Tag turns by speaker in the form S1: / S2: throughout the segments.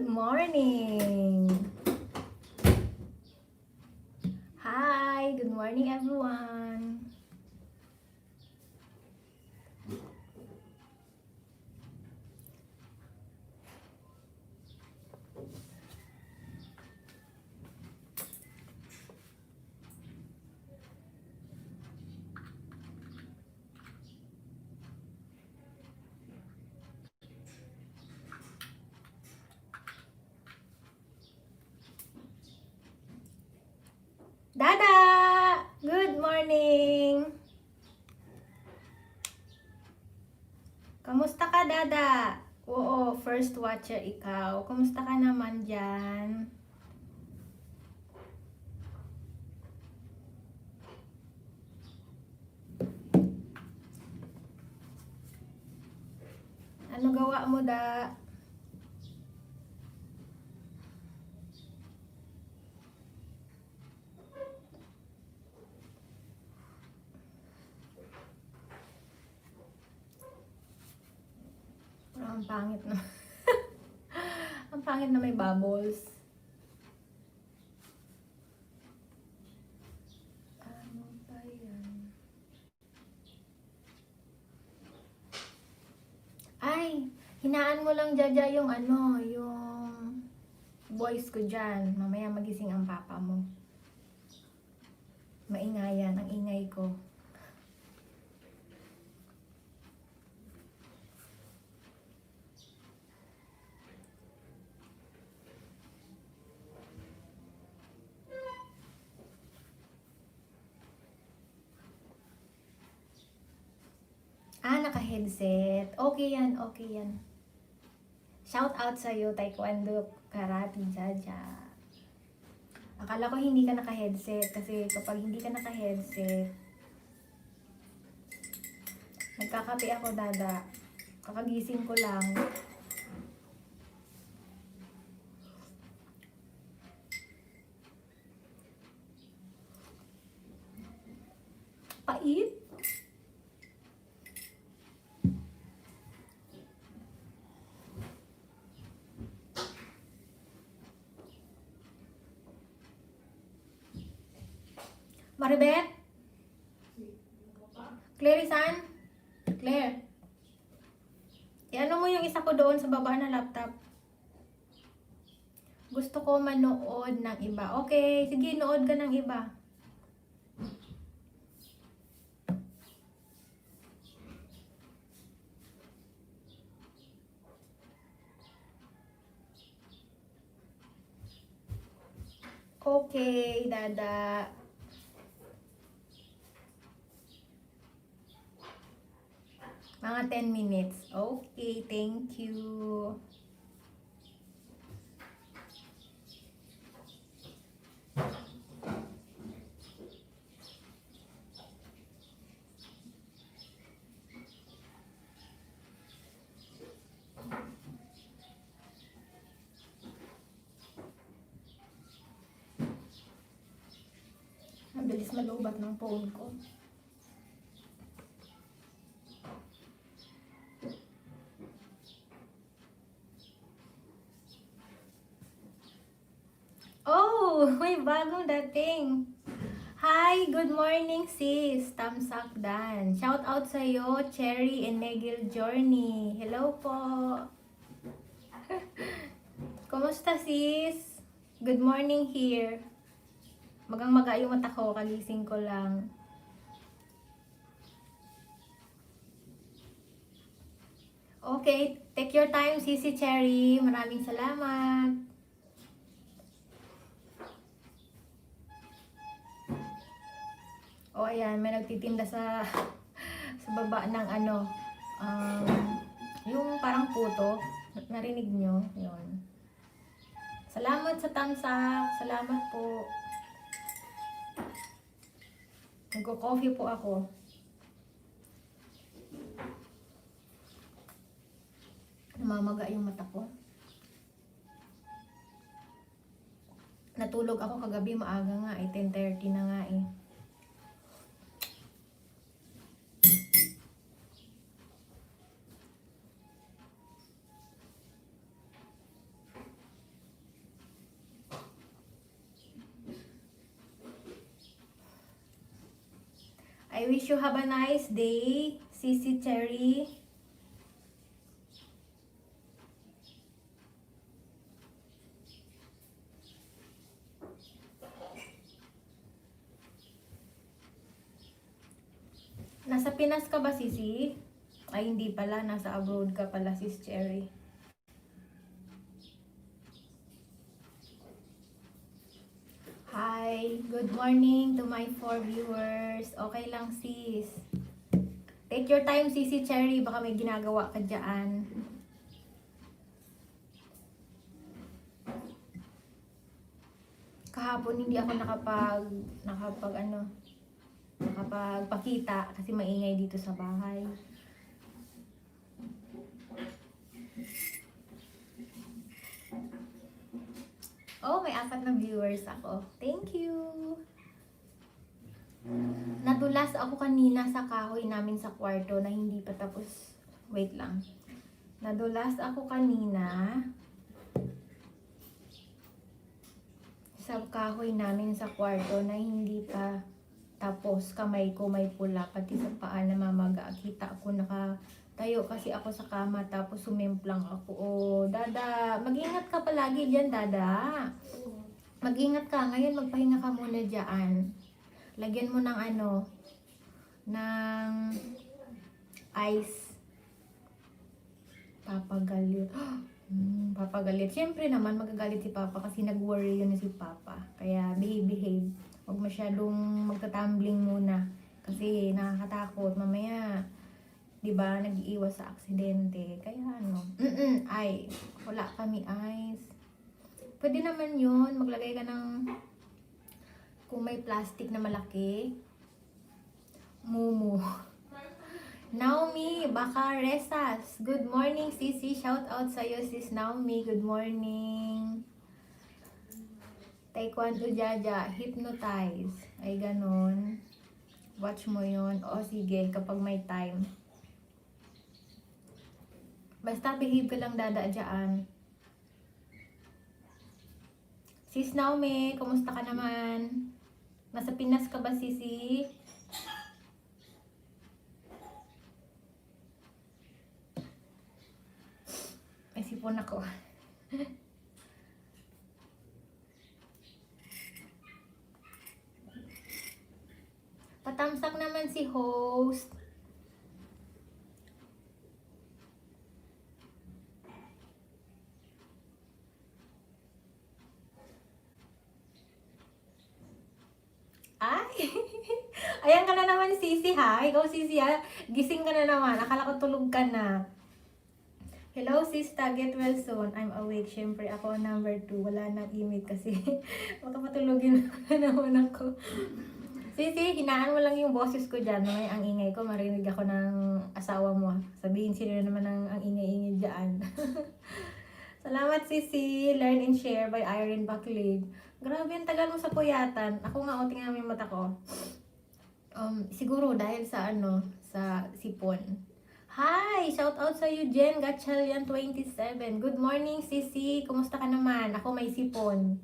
S1: Good morning! Hi! Good morning everyone! Dada! Good morning! Kamusta ka, Dada? Oo, first watcher ikaw. Kamusta ka naman dyan? Ano gawa mo, Da? Ang pangit na. Ang pangit na may bubbles. Ano ba yan? Ay, hinaan mo lang, Jaja, yung ano, yung voice ko dyan. Mamaya magising ang papa mo. Maingayan, ang ingay ko. Naka-headset. Okay yan, okay yan. Shout out sa'yo, Taekwondo, Karate, Jaja. Akala ko hindi ka naka-headset kasi kapag hindi ka naka-headset, nagkakape ako, Dada. Kakagising ko lang. Pait? Maribeth? Clarisan? Claire? Iano mo yung isa ko doon sa baba na laptop. Gusto ko manood ng iba. Okay, sige, nood ka ng iba. Okay, Dada. Mga 10 minutes. Okay, thank you. Ang bilis malubat ng phone ko. Oh, may bagong dating. Hi, good morning sis. Thumbs up dan. Shout out sa iyo, Cherry and Negil Journey. Hello po. Kumusta sis? Good morning here. Magang-maga yung mata ko, kagising ko lang. Okay, take your time, Sisi Cherry. Maraming salamat. O ayan, may nagtitinda sa sa baba ng ano, yung parang puto. Narinig nyo? Yun. Salamat sa thumbs up. Salamat po. Nagko-coffee po ako. Namamaga yung mata ko. Natulog ako kagabi maaga nga eh. 10:30 na nga eh. I wish you have a nice day, Sisi Cherry. Nasa Pinas ka ba, Sisi? Ay, hindi pala. Nasa abroad ka pala, Sis Cherry. Hi, good morning to my 4 viewers. Okay lang, sis. Take your time, Sisi Cherry. Baka may ginagawa ka dyan. Kahapon hindi ako nakapagpakita kasi maingay dito sa bahay. Oh, may 4 na viewers ako. Thank you. Nadulas ako kanina sa kahoy namin sa kwarto na hindi pa tapos. Wait lang. Nadulas ako kanina sa kahoy namin sa kwarto na hindi pa tapos. Kamay ko may pula, pati sa paa namamaga. Kita ako nakatayo kasi ako sa kama tapos sumimplang ako. Oh, Dada, mag-ingat ka palagi dyan, Dada. Mag-ingat ka. Ngayon, magpahinga ka muna dyan. Lagyan mo ng ng ice. Papagalit. Papagalit. Siyempre naman, magagalit si Papa kasi nag-worry yun si Papa. Kaya, behave. Huwag masyadong magtatumbling muna. Kasi nakakatakot. Mamaya, diba, nag-iiwas sa aksidente. Kaya ay, wala kami ice. Pwede naman yun. Maglagay ka ng, kung may plastic na malaki, mumu. Naomi, baka Resas. Good morning, Sisi. Shout out sa'yo, Sis Naomi. Good morning. Taekwondo Jaja, hypnotize. Ay, ganon. Watch mo yun. O, sige, kapag may time. Basta behave ka lang, Dada, dyan. Sis Naomi, kumusta ka naman? Nasa Pinas ka ba, Sisi? May sipon ako. Patamsak naman si host. Ay! Ayan ka na naman, Sisi, ha? Ikaw, Sisi, ha? Gising ka na naman. Akala ko tulog ka na. Hello, Sista. Get well soon. I'm awake. Siyempre, ako ang number 2. Wala nang imit kasi baka matulogin naman ako. Sisi, hinaan mo lang yung boses ko dyan. May ang ingay ko. Marinig ako ng asawa mo. Sabihin sino naman ang ingay-ingay dyan. Salamat, Sisi. Learn and share by Irene Baclid. Grabe, ang tagal mo sa puyatan. Ako nga, tingnan mo yung mata ko. Siguro dahil sa sa sipon. Hi! Shout out sa you, Jen Gatchalian 27. Good morning, Sisi. Kumusta ka naman? Ako may sipon.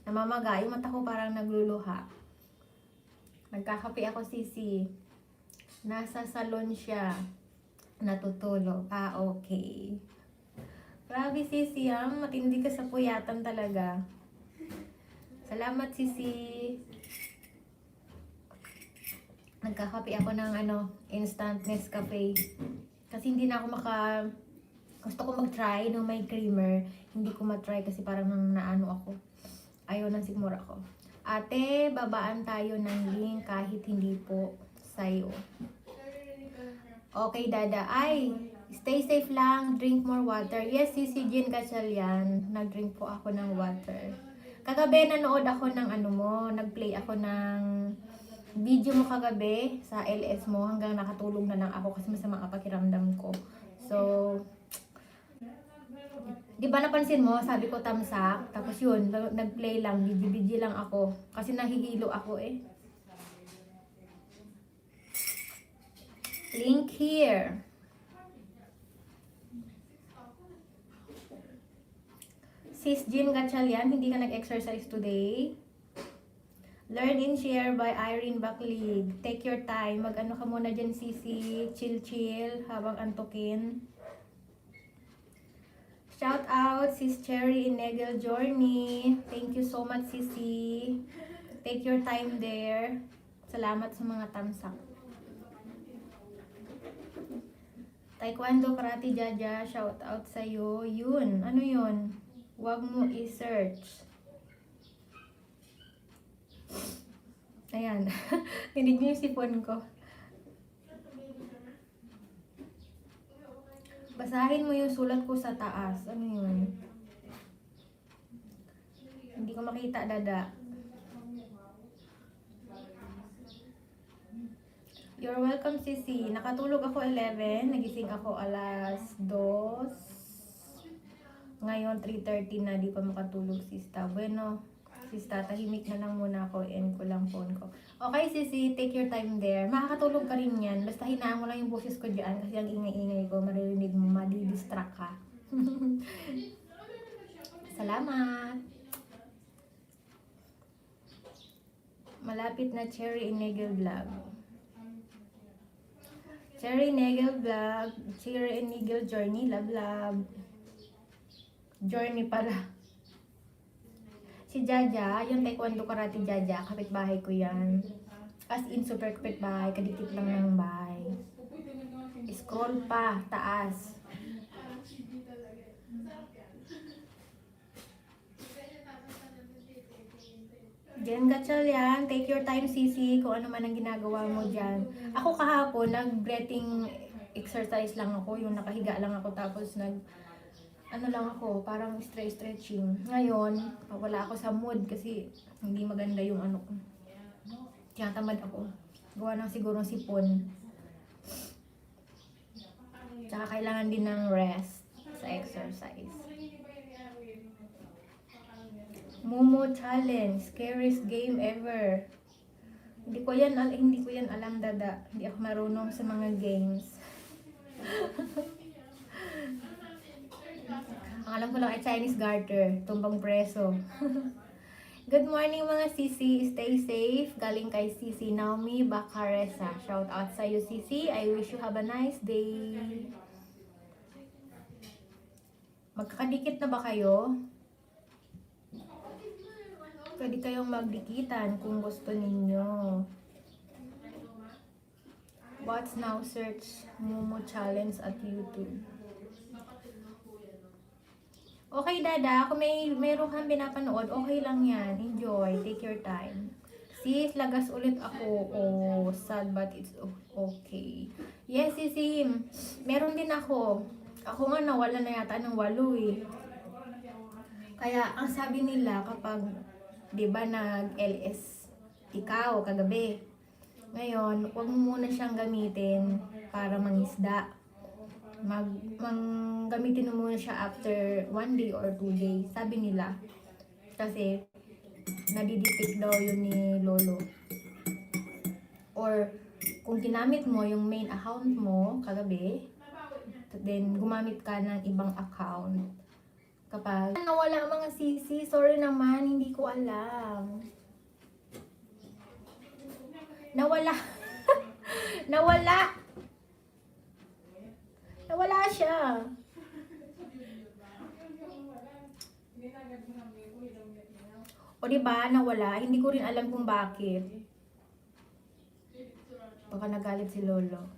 S1: Namamaga. Yung mata ko parang nagluluha. Nagkakape ako, Sisi. Nasa salon siya. Natutulog. Ah, okay. Grabe, Sisi, matindi ka sa puyatan talaga. Salamat, Sisi. Nagkakape ako ng instant Nescafe. Kasi hindi na ako gusto ko mag-try ng may creamer. Hindi ko ma-try kasi parang ako. Ayaw ng sigmura ko. Ate, babaan tayo ng link kahit hindi po sa'yo. Okay, Dada. Ay, stay safe lang. Drink more water. Yes, Sisi Jean Gatchalian. Nag-drink po ako ng water. Kagabi, nanood ako ng nag-play ako ng video mo kagabi sa LS mo hanggang nakatulog na lang ako kasi masama ang pakiramdam ko. So, di ba napansin mo, sabi ko tamsak, tapos yun, nag-play lang, video lang ako kasi nahihilo ako eh. Link here. Sis Jean Gatchalian, hindi ka nag-exercise today? Learn and share by Irene Baclig. Take your time. Mag-ano ka muna dyan, Sisi. Chill-chill habang antukin. Shout out, Sis Cherry in Negel Journey. Thank you so much, Sisi. Take your time there. Salamat sa mga tamsak. Taekwondo, Karate, Jaja. Shout out sa'yo. Yun. Ano yun? Huwag mo i-search. Ayan. Tinig niyo yung sipon ko. Basahin mo yung sulat ko sa taas. Ano yun? Hindi ko makita, dada. You're welcome, Sisi. Nakatulog ako 11. Nagising ako alas 2. Ngayon, 3:30 na. Di pa makatulog, Sista. Bueno, Sista, tahimik na lang muna ako. End ko lang phone ko. Okay, Sisi. Take your time there. Makakatulog ka rin yan. Basta hinaan mo lang yung boses ko dyan. Kasi ang ingay-ingay ko. Maririnig mo. Madi-distract ka. Salamat. Malapit na Cherry in Negel Vlog. Cherry Negel Vlog. Cherry and Negel Journey. Love. Journey pala. Si Jaja, yung Taekwondo Karate Jaja, kapitbahay ko yan. As in, super kapitbahay, kadikit lang ng bahay. Scroll pa, taas. Jen Gatchal yan. Take your time, Sisi, kung ano man ang ginagawa mo dyan. Ako kahapon, nag-breathing exercise lang ako. Yung nakahiga lang ako, tapos ano lang ako, parang stretching. Ngayon, wala ako sa mood kasi hindi maganda yung ano ko. Tinatamad ako. Gawa ng siguro sipon. Tsaka kailangan din ng rest sa exercise. Momo Challenge, scariest game ever. Hindi ko yan alam, dada. Hindi ako marunong sa mga games. Ang alam ko lang ay Chinese garter, tumbang preso. Good morning mga Sisi, stay safe. Galing kay Sisi Naomi Bacaresa. Shout out sa iyo, Sisi. I wish you have a nice day. Magkakadikit na ba kayo? Pwede kayong magdikitan kung gusto ninyo. What's now? Search Momo Challenge at YouTube. Okay, dada. Kung mayroon kang pinapanood, okay lang yan. Enjoy. Take your time. Sis, lagas ulit ako. Oh, sad but it's okay. Yes, Sim. Meron din ako. Ako nga nawala na yata ng 8 eh. Kaya, ang sabi nila kapag, di ba, nag-LS ikaw kagabi. Ngayon, huwag mo muna siyang gamitin para mangisda. Gamitin mo muna siya after 1 day or 2 days, sabi nila. Kasi, nadidetect daw yun ni Lolo. Or, kung ginamit mo yung main account mo kagabi, then gumamit ka ng ibang account. Kapag nawala mga Sisi, sorry naman, hindi ko alam. Nawala. Nawala siya. O diba, nawala. Hindi ko rin alam kung bakit. Baka nagalit si Lolo.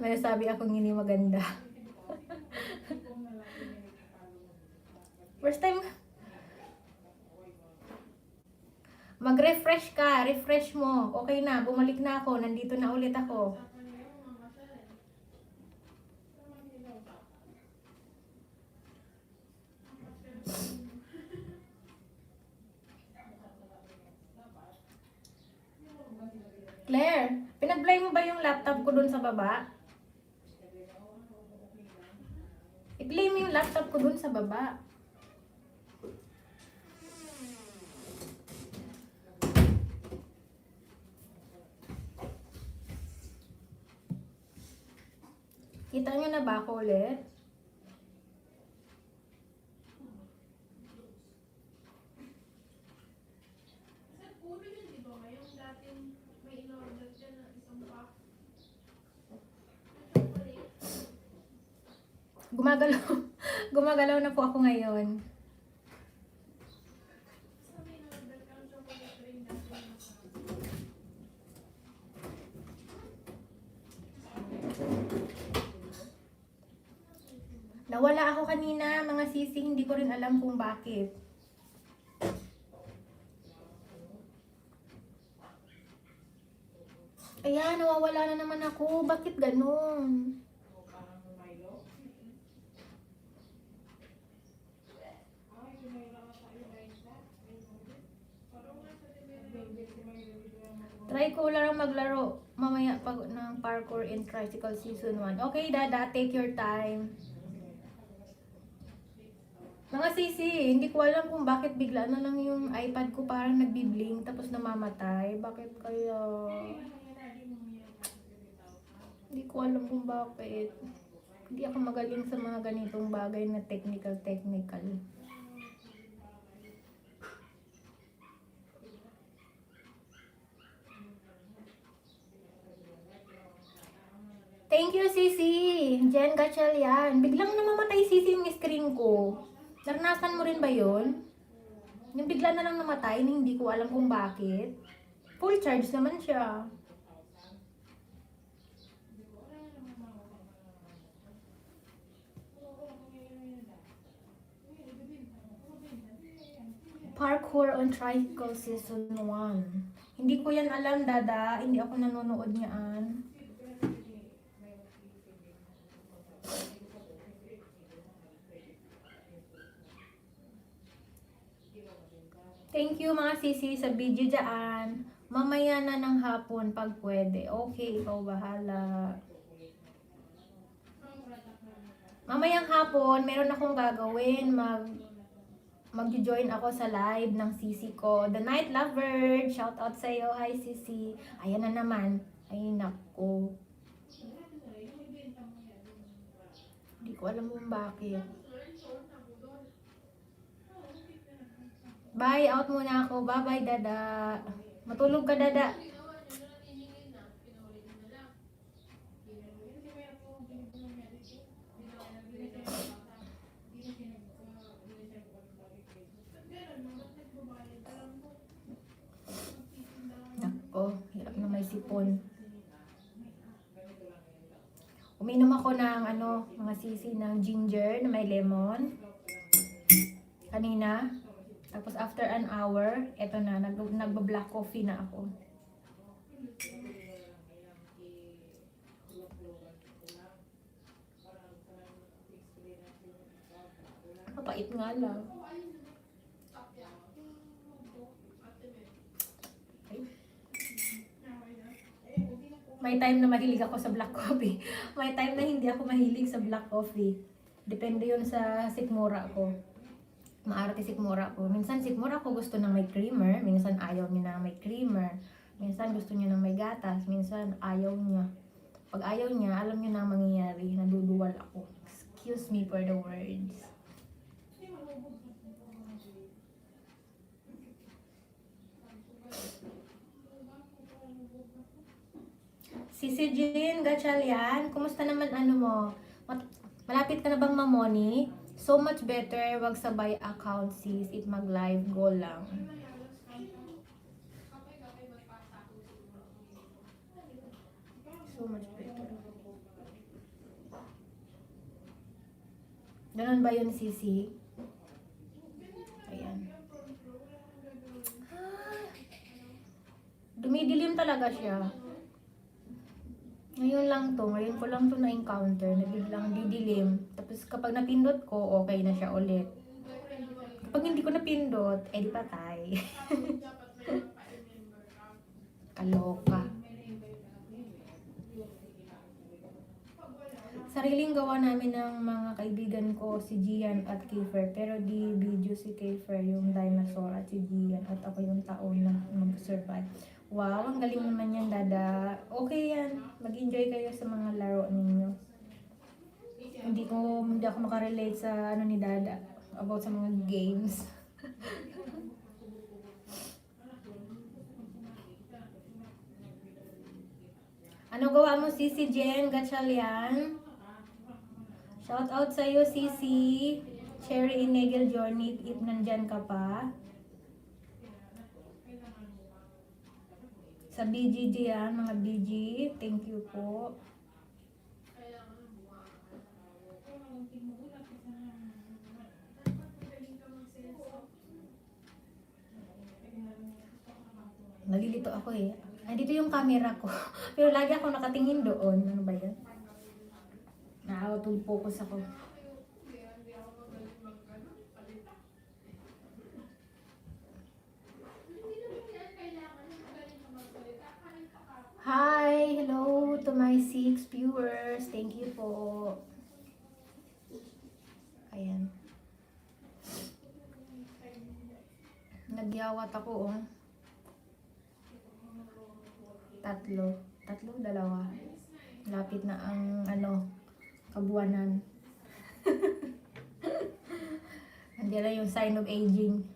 S1: May nasabi akong hindi maganda. First time. Mag-refresh ka. Refresh mo. Okay na. Bumalik na ako. Nandito na ulit ako. Claire, pinag-play mo ba yung laptop ko dun sa baba? I-play mo yung laptop ko dun sa baba. Kita nyo na ba ako ulit? Gumagalaw, gumagalaw na po ako ngayon. Nawala ako kanina, mga sisi, hindi ko rin alam kung bakit. Ayan, nawawala na naman ako. Bakit ganun? Try ko lang maglaro mamaya pag ng parkour in Tricycle Season 1. Okay, Dada, take your time. Mga sisi, hindi ko alam kung bakit bigla na lang yung iPad ko parang nagbi-blink tapos namamatay. Bakit kaya? Hindi ko alam kung bakit. Hindi ako magaling sa mga ganitong bagay na technical. Thank you, Sisi. Jen Gachel yan. Biglang namamatay, Sisi, yung screen ko. Naranasan mo rin ba yun? Yung bigla na lang namatay, hindi ko alam kung bakit. Full charge naman siya. Parkour on Tricycle Season 1. Hindi ko yan alam, Dada. Hindi ako nanonood niyaan. Thank you mga sisi sa video dyan. Mamaya na ng hapon pag pwede. Okay, ikaw bahala. Mamayang hapon, meron akong gagawin. Mag-join ako sa live ng sisi ko. The Night Lover. Shout out sa iyo. Hi sisi. Ayan na naman. Ay nako. Hindi ko alam kung bakit. Bye, out muna ako. Bye-bye, Dada. Matulog ka, Dada. Nako, hirap na may sipon. Uminom ako ng mga sisi ng ginger na may lemon. Kanina. Tapos after an hour, eto na, nagba-black coffee na ako. Kapait nga lang. May time na mahilig ako sa black coffee. May time na hindi ako mahilig sa black coffee. Depende yun sa sikmura ko. Maarte sikmura ko. Minsan sikmura ko gusto ng may creamer, minsan ayaw niya ng may creamer. Minsan gusto niya ng may gatas, minsan ayaw niya. Pag ayaw niya, alam niyo na ang mangyayari, naduduwal ako. Excuse me for the words. Sisi Jean Gatchalian, kumusta naman mo? Malapit ka na bang mamoni? So much better, wag sabay account sis, it mag-live goal lang. So much better. Ganun ba yun, sisi? Ayan. Dumidilim talaga siya. Ngayon ko lang to na-encounter na biglang didilim. Tapos kapag napindot ko, okay na siya ulit. Kapag hindi ko napindot, di patay. Kaloka. Sariling gawa namin ng mga kaibigan ko, si Gian at Kiefer. Pero di video si Kiefer, yung dinosaur, at si Gian. At ako yung taon na mag-survive. Wow, ang galing naman yan, Dada. Okay yan. Mag-enjoy kayo sa mga laro ninyo. Hindi ako makarelate sa ni Dada about sa mga games. Ano gawa mo, Sisi Jen Gatchalian? Shout out sa'yo, Sisi. Cherry Inegel Journey, if nandyan ka pa. Sa BGG yan, mga BG. Thank you po. Nalilito ako eh. Ay, dito yung camera ko. Pero lagi ako nakatingin doon. Ano ba yan? Na-out of focus ako. Hi! Hello to my 6 viewers. Thank you po. Ayan. Nagyawat ako oh. Tatlo, dalawa. Lapit na ang kabuwanan. Nandiyan na yung sign of aging.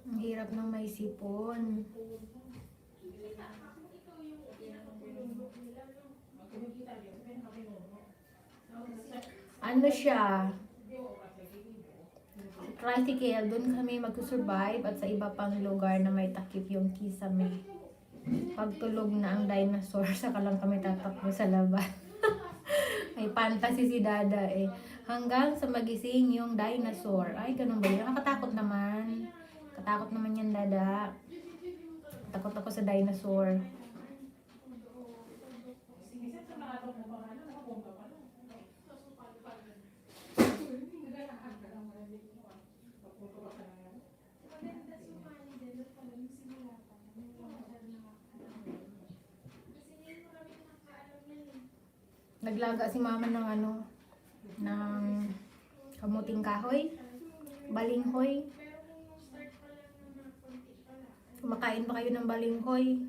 S1: Ang hirap ng may sipon. Ano siya? Tricycle, doon kami mag-survive at sa iba pang lugar na may takip yung kisame. Pagtulog na ang dinosaur, saka lang kami tatakbo sa laban. May fantasy si Dada eh. Hanggang sa magising yung dinosaur. Ay, ganun ba yun? Nakatakot naman. Katakot naman yan, Dada. Takot ako sa dinosaur. Naglaga si mama ng kamuting kahoy, balinghoy. Kumakain ba kayo ng balinghoy?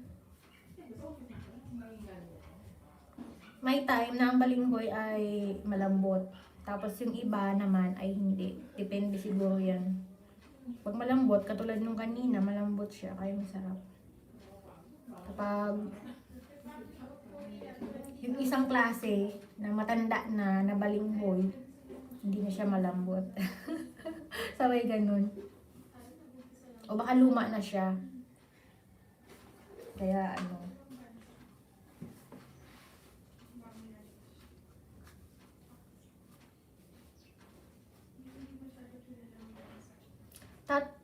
S1: May time na ang balinghoy ay malambot. Tapos yung iba naman ay hindi. Depende siguro yan. Pag malambot, katulad nung kanina, malambot siya, kaya masarap. Kapag yung isang klase na matanda na balinghoy, hindi na siya malambot. Sabay ganun. O baka luma na siya. Kaya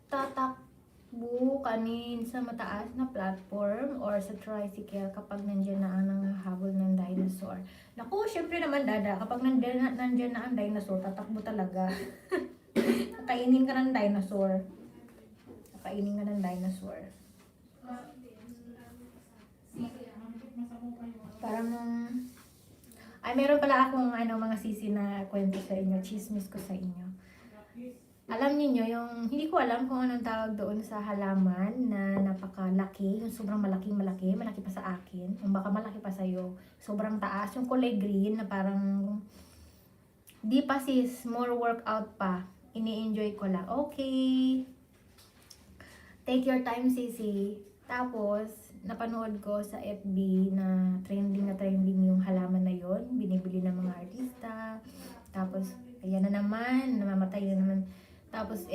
S1: tatakbo kanin sa mataas na platform or sa tricycle kapag nandiyan na ang nanghahabol ng dinosaur. Naku, syempre naman Dada, kapag nandiyan na ang dinosaur, tatakbo talaga. Kakainin ka ng dinosaur. Kakainin ka ng dinosaur. Parang ay meron pala akong mga sisi na kwento sa inyo, chismis ko sa inyo. Alam niyo yung hindi ko alam kung anong tawag doon sa halaman na napakalaki, yung sobrang malaki pa sa akin, yung baka malaki pa sa iyo, sobrang taas, yung kulay green na parang di pa sis, more workout pa. Ini-enjoy ko lang. Okay. Take your time, sisi. Tapos, napanood ko sa FB na trending yung halaman na yon, binibili ng mga artista. Tapos, ayan na naman, namamatay na naman. Tapos,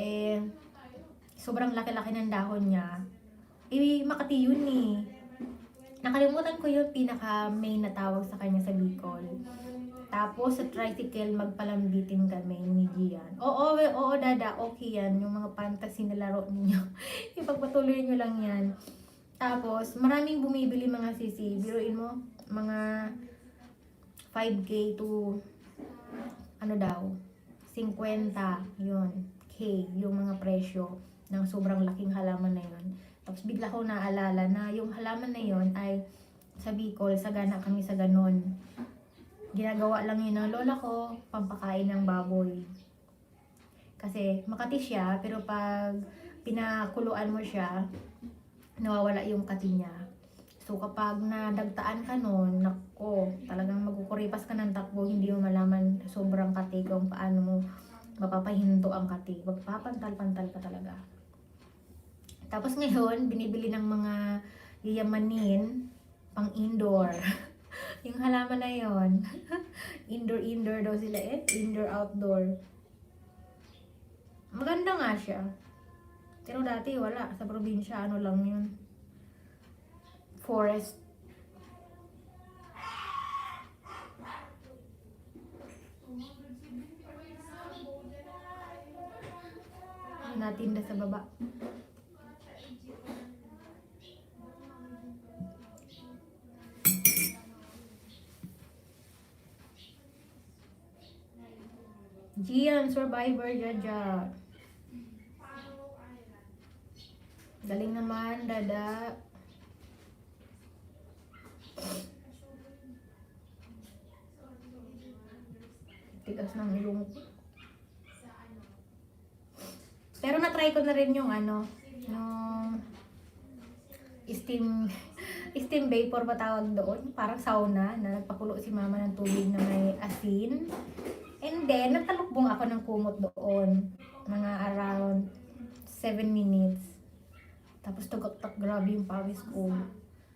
S1: sobrang laki-laki ng dahon niya. Makati yun eh. Nakalimutan ko yung pinaka-main na tawag sa kanya sa Bicol. Tapos, sa tricycle, magpalambitin kami ni Gian. Oo, Dada, okay yan. Yung mga fantasy na laro ninyo. Ipagpatuloy nyo lang yan. Tapos, maraming bumibili mga sisi. Biruin mo, mga 5K to, 50, yun. K, yung mga presyo ng sobrang laking halaman na yun. Tapos, bigla ko naalala na yung halaman na yun ay sa Bicol, sagana kami sa ganon. Ginagawa lang yun ng lola ko, pampakain ng baboy. Kasi Makati siya, pero pag pinakuluan mo siya, nawawala yung kati niya. So kapag nadagtaan ka nun, nako, talagang magkukuripas ka ng takbo, hindi mo malaman sobrang kati kung paano mo mapapahinto ang kati. Magpapantal-pantal ka talaga. Tapos ngayon, binibili ng mga yayamanin pang indoor. Yung halaman na yon. Indoor daw sila eh. Indoor-outdoor. Maganda nga siya. Pero dati wala. Sa probinsya, ano lang yun. Forest. Natinda sa baba. Gian, survivor, Jaja. Galing naman, Dada. Tigas ng ilong ko. Pero na-try ko na rin yung ano, yung steam vapor ba tawag doon? Parang sauna na nagpakulo si mama ng tubig na may asin. And then, nagtalukbong ako ng kumot doon. Mga around 7 minutes. Tapos tugak-tak, grabe yung pawis ko.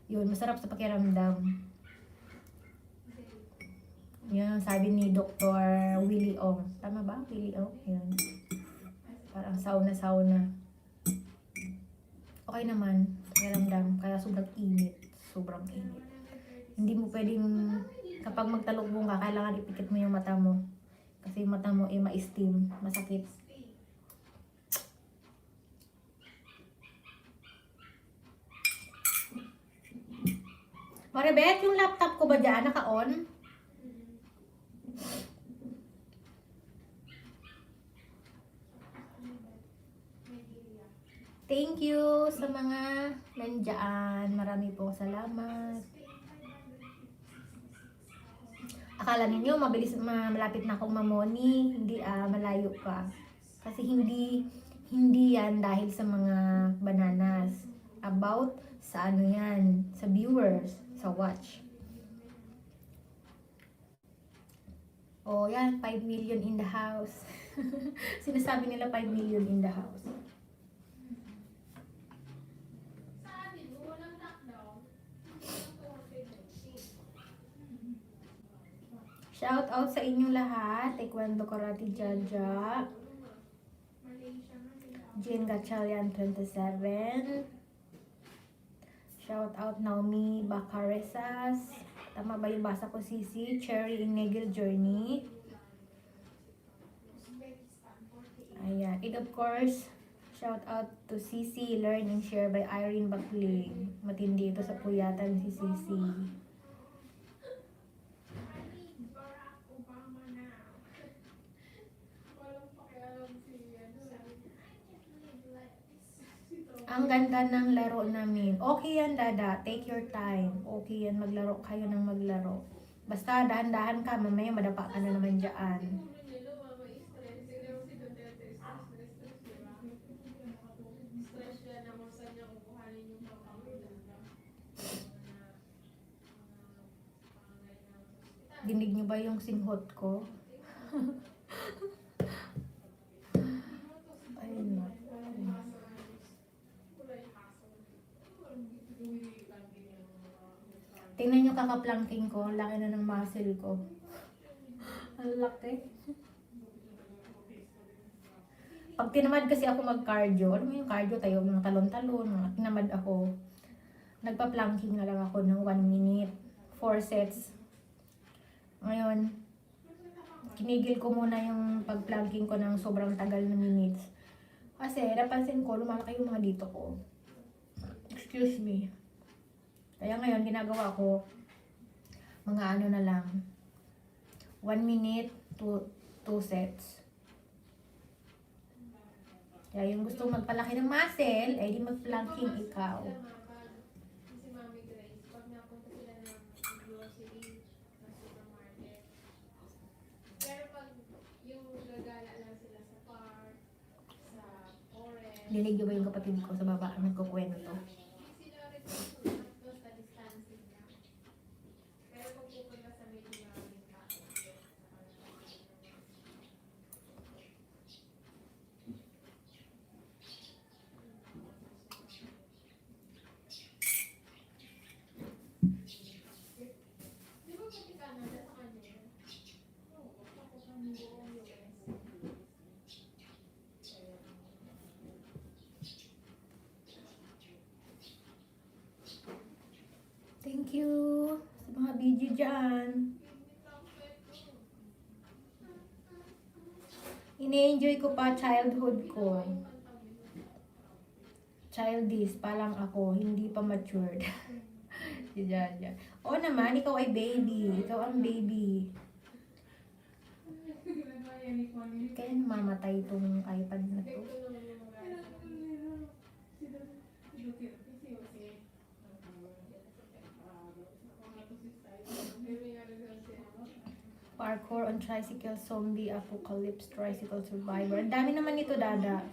S1: Yun, masarap sa pakiramdam. Yun, sabi ni Dr. Willie Ong. Tama ba? Willie Ong? Yun. Parang sauna-sauna. Okay naman, pakiramdam. Kaya sobrang init. Sobrang init. Hindi mo pwedeng, kapag magtalukbong ka, kailangan ipikit mo yung mata mo. Kasi yung mata mo ay ma-steam. Masakit. Maribeth, yung laptop ko ba dyan? Naka-on? Thank you sa mga nandyan. Marami pong salamat. Akala ninyo malapit na akong mamoni. Hindi malayo pa. Kasi hindi yan dahil sa mga bananas. About sa ano yan, sa viewers, sa watch. Oh, yan, 5 million in the house. Sinasabi nila 5 million in the house. Shout out sa inyong lahat. Taekwondo Karate Jaja. Jane Gatchalian 27. Shout out Naomi Bacaresas. Tama ba yung basa ko, Sisi? Cherry in Nagel Journey. Ayan. And of course, shout out to Sisi Learn and Share by Irene Bakling. Matindi ito sa puyatan si Sisi. Ang ganda ng laro namin. Okay yan, Dada. Take your time. Okay yan, maglaro kayo ng maglaro. Basta dahan-dahan ka, mamaya madapa ka na naman dyan. Dinig nyo ba yung singhot ko? Ayun na. Tingnan nyo kakaplanking ko, laki na ng muscle ko. Ang laki. Pag tinamad kasi ako mag-cardio, alam mo yung cardio tayo, mga talon-talon, mga tinamad ako. Nagpa-planking na lang ako ng 1 minute, 4 sets. Ngayon, kinigil ko muna yung pag-planking ko ng sobrang tagal na minutes. Kasi napansin ko, lumalaki yung mga dito ko. Excuse me. Kaya ngayon, ginagawa ko, mga ano na lang, 1 minute to 2 sets. Kaya yung gusto magpalaki ng muscle, ay di mag-planking ikaw. Dinig niyo ba yung kapatid ko sa baba nagkukwento? Thank you sa mga video dyan. Ine-enjoy ko pa childhood ko. Childish pa lang ako, hindi pa matured. Si Jaja. Oo naman, ikaw ay baby. Ikaw ang baby. Kaya namamatay itong iPad na to. Parkour on tricycle, zombie, apocalypse, tricycle survivor. Ang dami naman ito, Dada.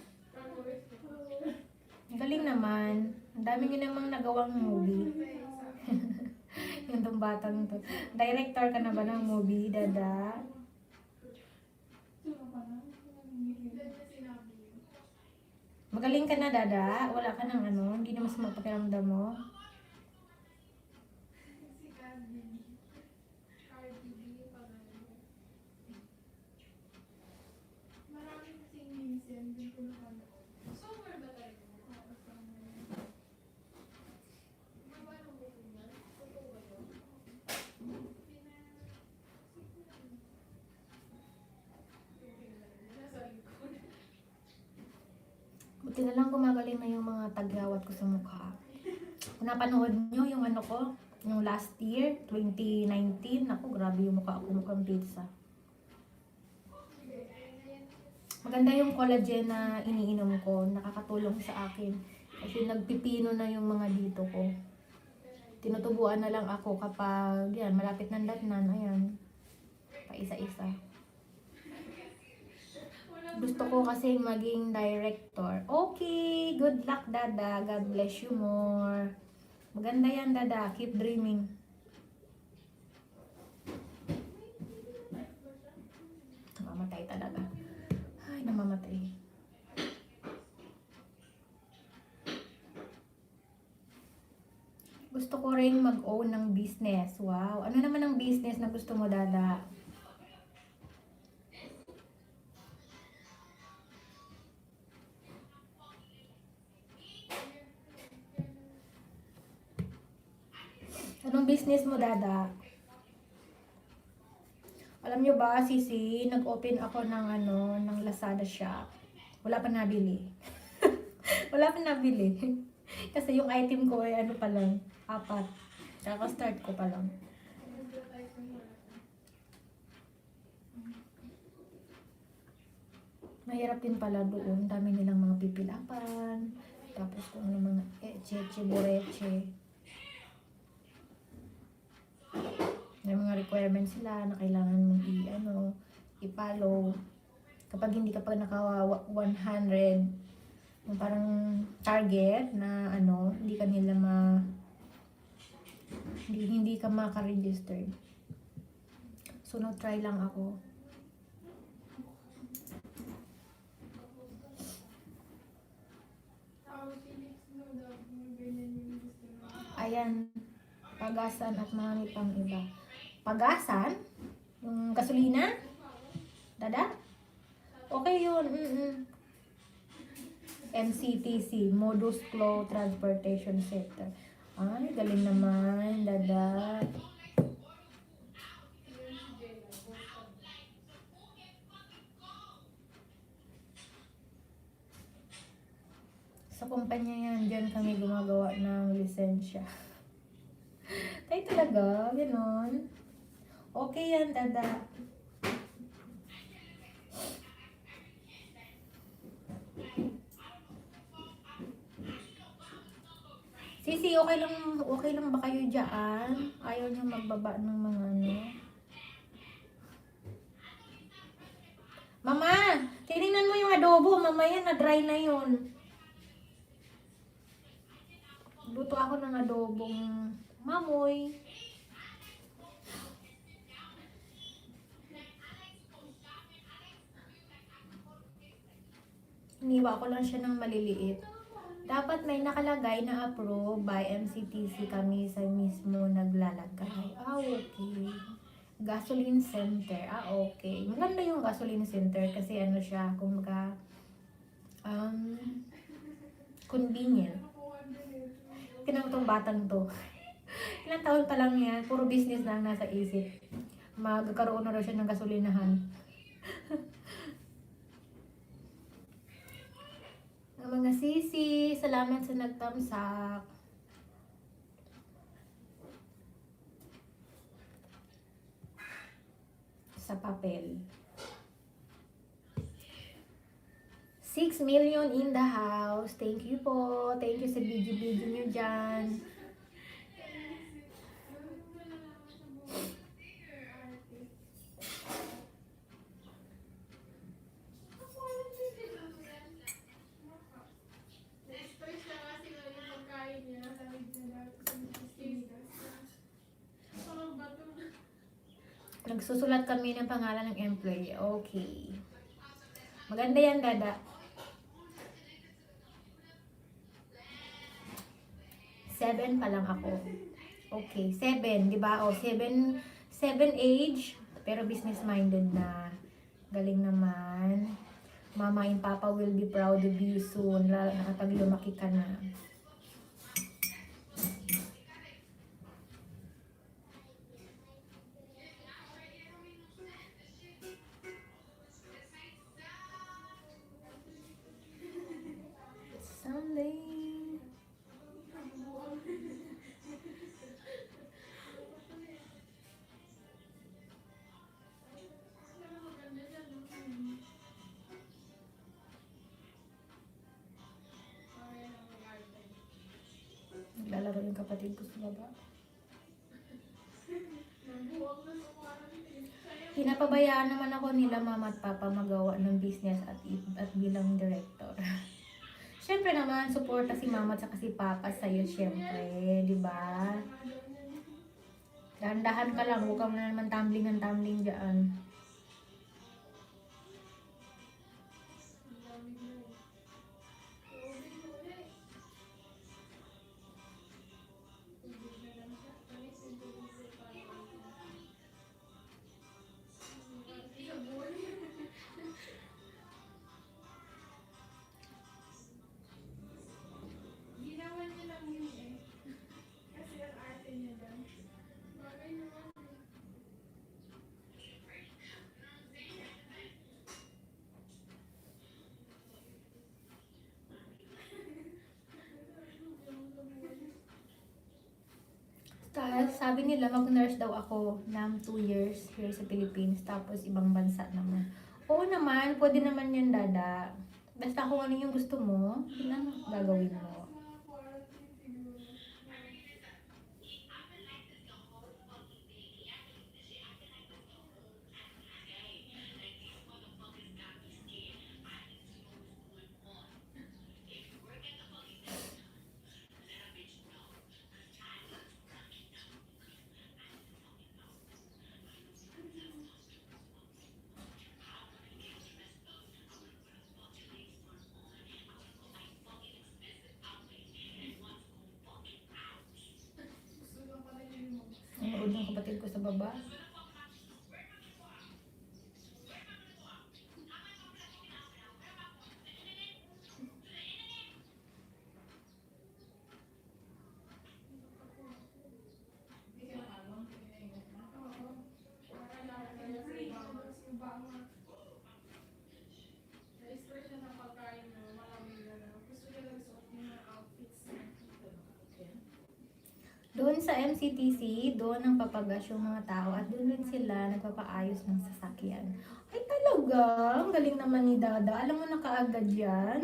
S1: Ang galing naman. Ang dami nyo namang nagawang movie. Yung tong batang to. Director ka na ba ng movie, Dada? Magaling ka na, Dada. Wala ka ng ano. Hindi na masama pakiramdam mo. Buti na lang gumagaling na yung mga tagyawat ko sa mukha. Kung napanood nyo yung ano ko, yung last year, 2019, ako grabe yung mukha ko, mukhang pizza. Maganda yung collagen na iniinom ko, nakakatulong sa akin. Kasi nagpipino na yung mga dito ko. Tinutubuan na lang ako kapag yan, malapit ng datnan, ayan, pa isa-isa. Gusto ko kasi maging director. Okay, good luck, Dada. God bless you more. Maganda yan, Dada. Keep dreaming. Namamatay talaga. Ay, namamatay. Gusto ko rin mag-own ng business. Wow. Ano naman ang business na gusto mo, Dada? Anong business mo, Dada? Alam nyo ba, Sisi, nag-open ako ng ng Lazada shop. Wala pa nabili. Wala pa nabili. Kasi yung item ko ay ano pa lang, 4. Kaka-start ko pa lang. Mahirap din pala doon. Dami nilang mga pipilapan. Tapos kung ano mga eche, boreche. May mga requirements sila na kailangan mong i-follow. Kapag hindi ka pa naka 100, yung parang target na hindi ka nila hindi ka maka-register. So, try lang ako. Ayan, pagasan at marami pang iba. Pagasan? Yung gasolina? Dada? Okay yun. MCTC, Modus Flow Transportation Sector. Ay, galing naman, Dada. Sa kumpanya yan, dyan kami gumagawa ng lisensya. Tayo talaga, gano'n. Okay yan, Dada. Sisi, okay lang ba kayo dyan? Ayaw niyo magbaba ng mga Mama, tinignan mo yung adobo. Mamaya na dry na yun. Luto ako ng adobong mamoy. Iniwa ko lang siya ng maliliit. Dapat may nakalagay na approve by MCTC, kami sa mismo naglalagay. Okay. Gasoline center. Okay. Maganda yung gasoline center kasi ano siya, kumbaga, convenient. Tinang tong batang to. Ilang taon pa lang yan, puro business na ang nasa isip. Magkaroon na raw siya ng gasolinahan. Ang mga sisi, salamat sa nagtamsak. Sa papel. 6 million in the house. Thank you po. Thank you sa video-video nyo dyan. Nagsusulat kami ng pangalan ng employee. Okay. Maganda yan, Dada. 7 pa lang ako. Okay, 7, di ba? O, 7 age, pero business-minded na. Galing naman. Mama and Papa will be proud of you soon. Kapag lumaki ka na. Sunday. Naglalaro yung kapatid ko sa baba. Pinapabayaan naman ako nila mama at papa magawa ng business at bilang director. Siyempre naman, suporta si mama at si papa sa'yo, siyempre, di ba? Dahan-dahan ka lang, huwag kang na naman tumbling dyan. Tapos, sabi nila, mag-nurse daw ako ng 2 years here sa Philippines, tapos ibang bansa naman. Oo naman, pwede naman yun, Dada. Basta kung ano yung gusto mo, yun ang gagawin mo. Nanood ng kapatid ko sa baba. Doon sa MCTC, doon ang papagas yung mga tao at doon din sila nagpapaayos ng sasakyan. Ay talaga, ang galing naman ni Dada. Alam mo na kaagad yan.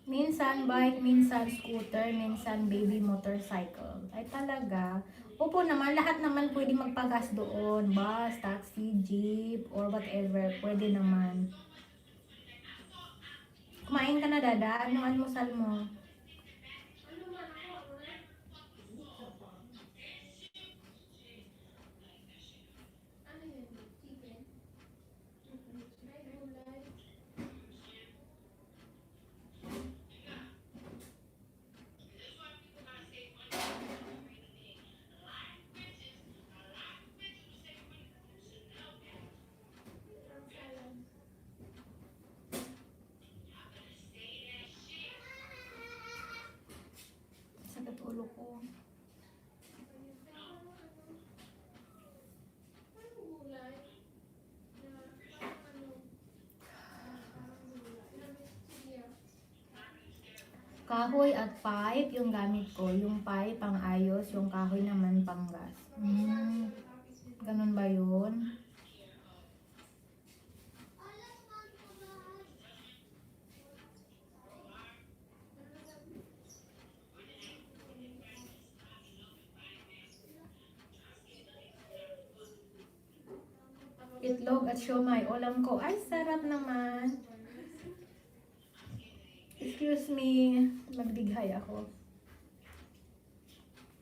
S1: Minsan bike, minsan scooter, minsan baby motorcycle. Ay talaga. Opo naman, lahat naman pwede magpagas doon. Bus, taxi, jeep, or whatever. Pwede naman. Kumain ka na, Dada? Anong almusal mo? Sakit ulo ko. Kahoy at pipe yung gamit ko. Yung pipe pang ayos, yung kahoy naman pang gas. Ganun ba yun? Itlog at siomay. Ulam ko. Ay, sarap naman. Excuse me. Magbighay ako.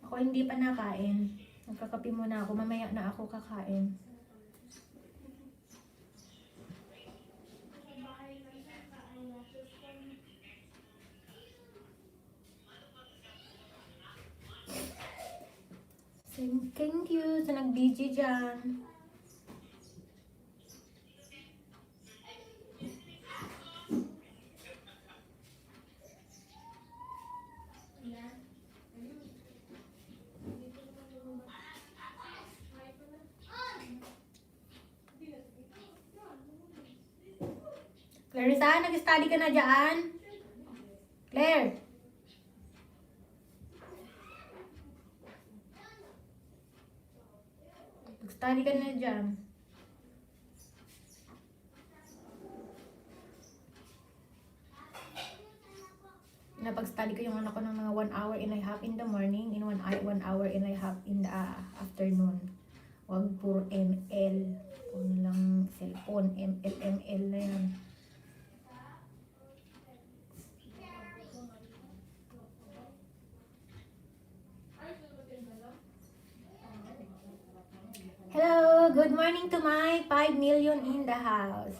S1: Ako hindi pa nakain. Magkakape muna ako. Mamaya na ako kakain. Thank you sa nag-BG dyan. Clarissa, nag-study ka na dyan? Claire? Nag-study ka na dyan? Napag-study ko yung anak ko ng mga 1 hour and a half in the morning, in 1 hour and a half in the afternoon. Huwag puro ML. Kung lang cellphone, ML na yan. Hello, good morning to my 5 million in the house.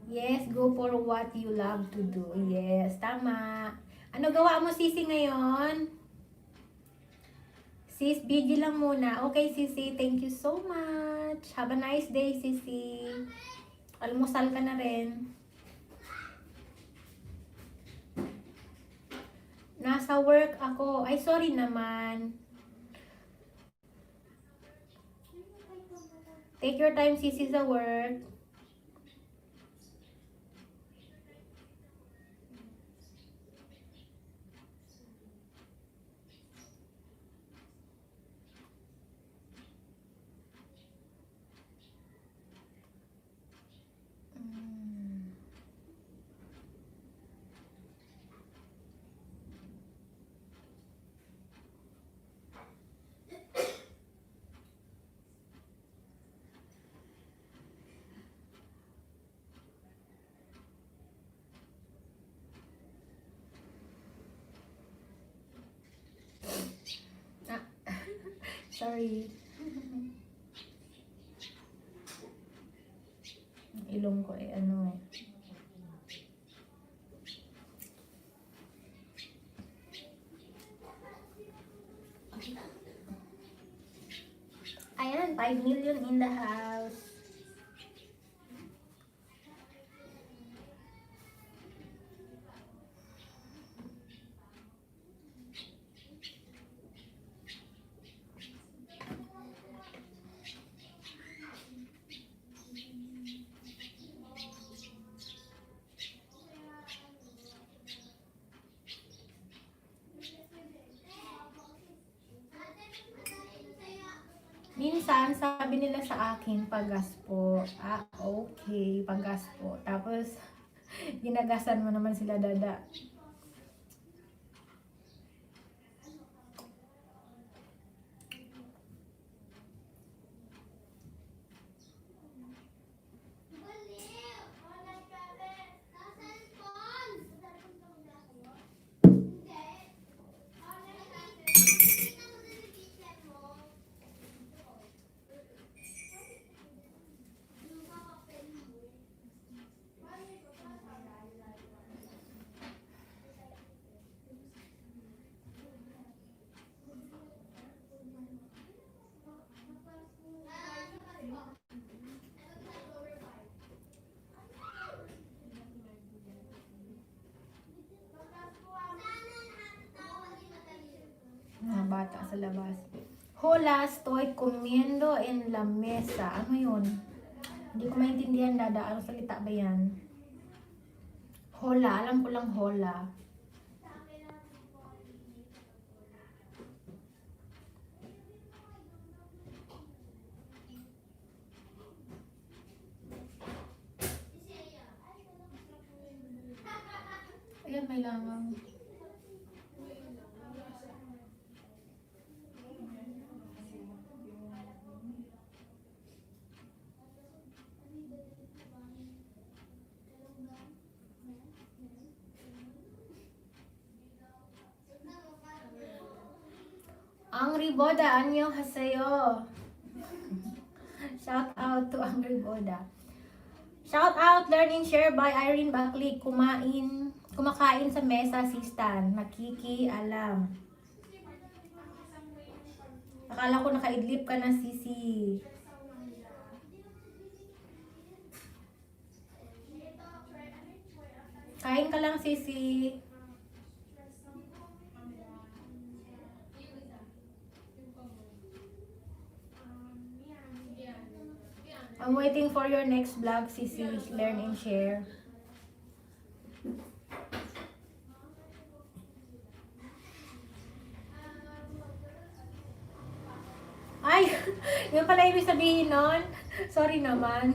S1: Yes, go for what you love to do. Yes, tama. Ano gawa mo, Sisi, ngayon? Sis, busy lang muna. Okay, Sisi, thank you so much. Have a nice day, Sisi. Almusal ka na rin. Nasa work ako. Ay, sorry naman. Take your time, Sisi, sa work. Sorry. Ilong ko ano eh. Ayan, 5 million in the house. Minsan, sabi nila sa akin, pagas po. Okay, pagas po. Tapos, Ginagasan mo naman sila, dada. Mga bata sa labas. Hola, estoy comiendo en la mesa. Ano yun? Hindi ko maintindihan, dada. Ano salita ba yan? Hola, alam ko lang hola. Ayan, may langang. Angry Boda, annyeonghaseyo. Shout out to Angry Boda. Shout out, learn and share by Irene Buckley. Kumakain sa mesa si Stan. Nakikialam. Akala ko nakaidlip ka na, Sisi. Kain ka lang, Sisi. I'm waiting for your next vlog, Sisi. Learn and share. Ay, yun pala ibig sabihin nun. Sorry naman.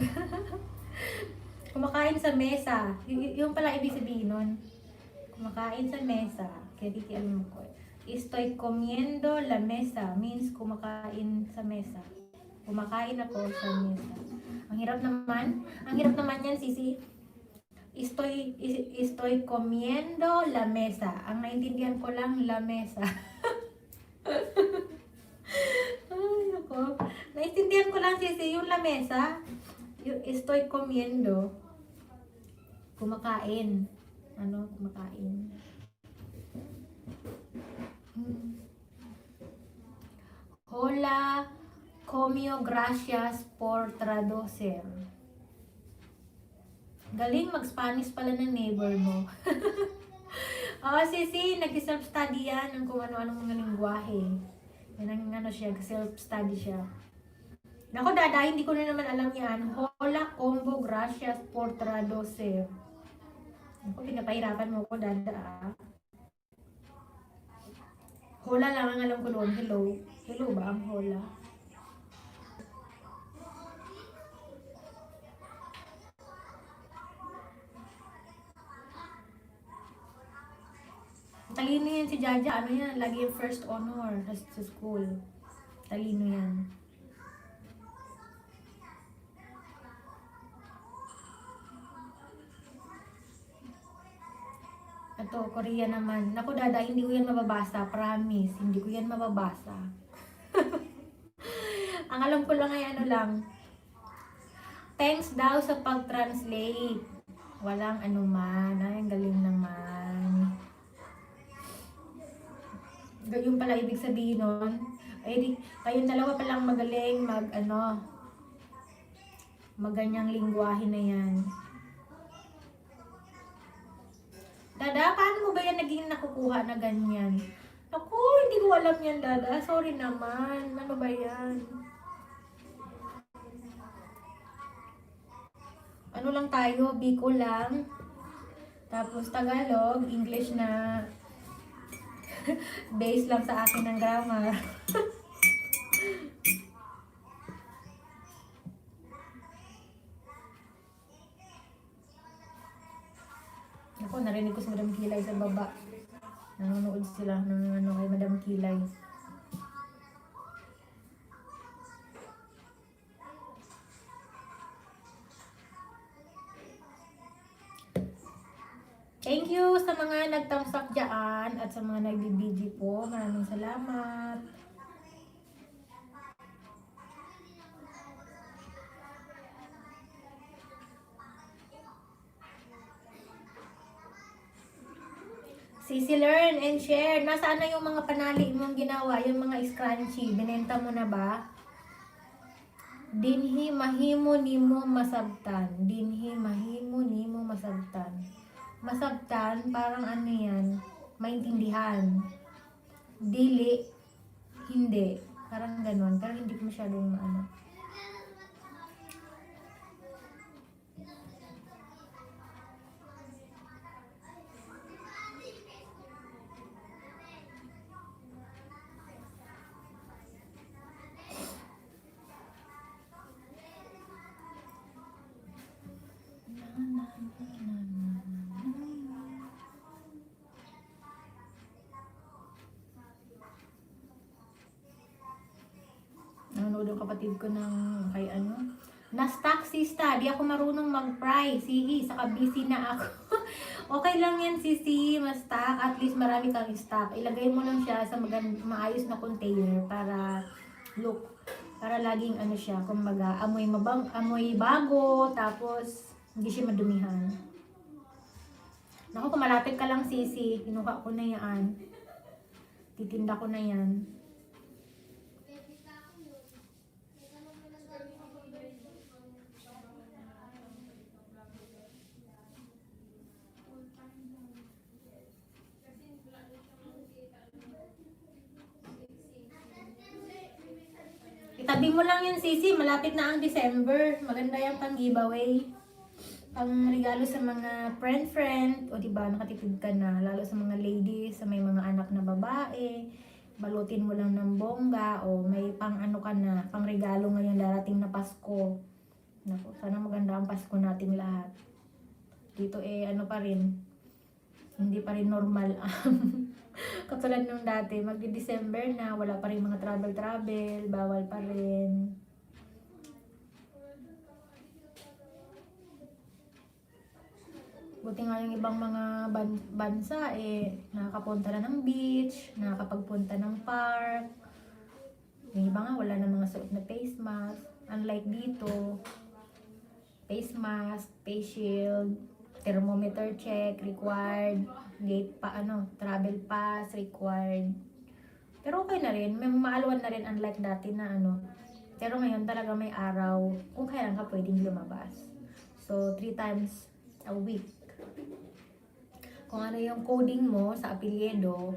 S1: Kumakain sa mesa. Yung pala ibig sabihin nun. Kumakain sa mesa. Kaya dito alam mo ko. Estoy comiendo la mesa means kumakain sa mesa. Kumakain ako sa mesa. Ang hirap naman. Ang hirap naman yan, Sisi. Estoy comiendo la mesa. Ang naintindihan ko lang, la mesa. Ay, ako. Naintindihan ko lang, Sisi, yung la mesa. Yung estoy comiendo. Kumakain. Ano? Kumakain. Hola, comio, gracias por traducir. Galing mag-Spanish pala ng neighbor mo. Sisi, nag-self-study yan ng kung ano-anong mga lingwahe. Yan ang ano siya, self-study siya. Naku, dada, hindi ko na naman alam yan. Hola, combo, gracias por traducir. Naku, pinapahirapan mo ko, dada. Hola lang ang alam ko doon. Hello. Hello ba ang hola? Talino yan si Jaja. Ano yan? Lagi yung first honor sa school. Talino yan. Ito, Korea naman. Naku, dada, hindi ko yan mababasa. Promise. Hindi ko yan mababasa. Ang alam ko lang ay ano lang. Thanks daw sa pag-translate. Walang anuman. Ay, ang galing naman. Yung pala ibig sabihin nun. Ay, kayong dalawa palang magaling maganyang lingwahe na yan. Dada, paano mo ba yan naging nakukuha na ganyan? Ako, hindi ko alam yan, dada. Sorry naman. Ano ba yan? Ano lang tayo? Bicol lang. Tapos Tagalog, English na base lang sa akin ng grammar. Ako, narinig ko si Madam Kilay sa baba. Nanonood sila ng ano kay Madam Kilay. Thank you sa mga nagtamsak dyan at sa mga nagbibidyo po. Maraming salamat. Sisi, learn and share. Nasaan na yung mga panali mong ginawa? Yung mga scrunchie, binenta mo na ba? Dinhi mahimo nimo masabtan. Dinhi mahimo nimo masabtan. Masabtan, parang ano yan, maintindihan. Dili, hindi. Parang ganon. Pero hindi ko masyadong ano. Nanonood yung kapatid ko ng kay ano. Na-stuck sista, di ako marunong mag-fry. Sige, saka busy na ako. Okay lang yan sisi, ma-stuck. At least marami kang stock. Ilagay mo lang siya sa maayos na container para look. Para laging ano siya, kumbaga amoy bago, tapos hindi siya madumihan. Naku, kung malapit ka lang sisi, kinuha ko na yan. Titinda ko na yan. Itabi mo lang yun, Sisi. Malapit na ang December. Maganda yung pang giveaway. Pang regalo sa mga friend. O diba, nakatipid ka na. Lalo sa mga ladies, sa may mga anak na babae. Balutin mo lang ng bongga. O may pang ano ka na. Pang regalo ngayon darating na Pasko. Naku, sana maganda ang Pasko natin lahat. Dito ano pa rin. Hindi pa rin normal. Katulad nung dati, magdi-December na, wala pa rin mga travel, bawal pa rin. Buti nga yung ibang mga bansa, nakakapunta na ng beach, nakakapagpunta ng park. Yung iba nga, wala na mga suot na face mask. Unlike dito, face mask, face shield, thermometer check, required. Gate travel pass required. Pero okay na rin, may maalwan na rin unlike dati na Pero ngayon talaga may araw kung kailan ka pwedeng lumabas. So 3 times a week. Kung ano yung coding mo sa apelyido,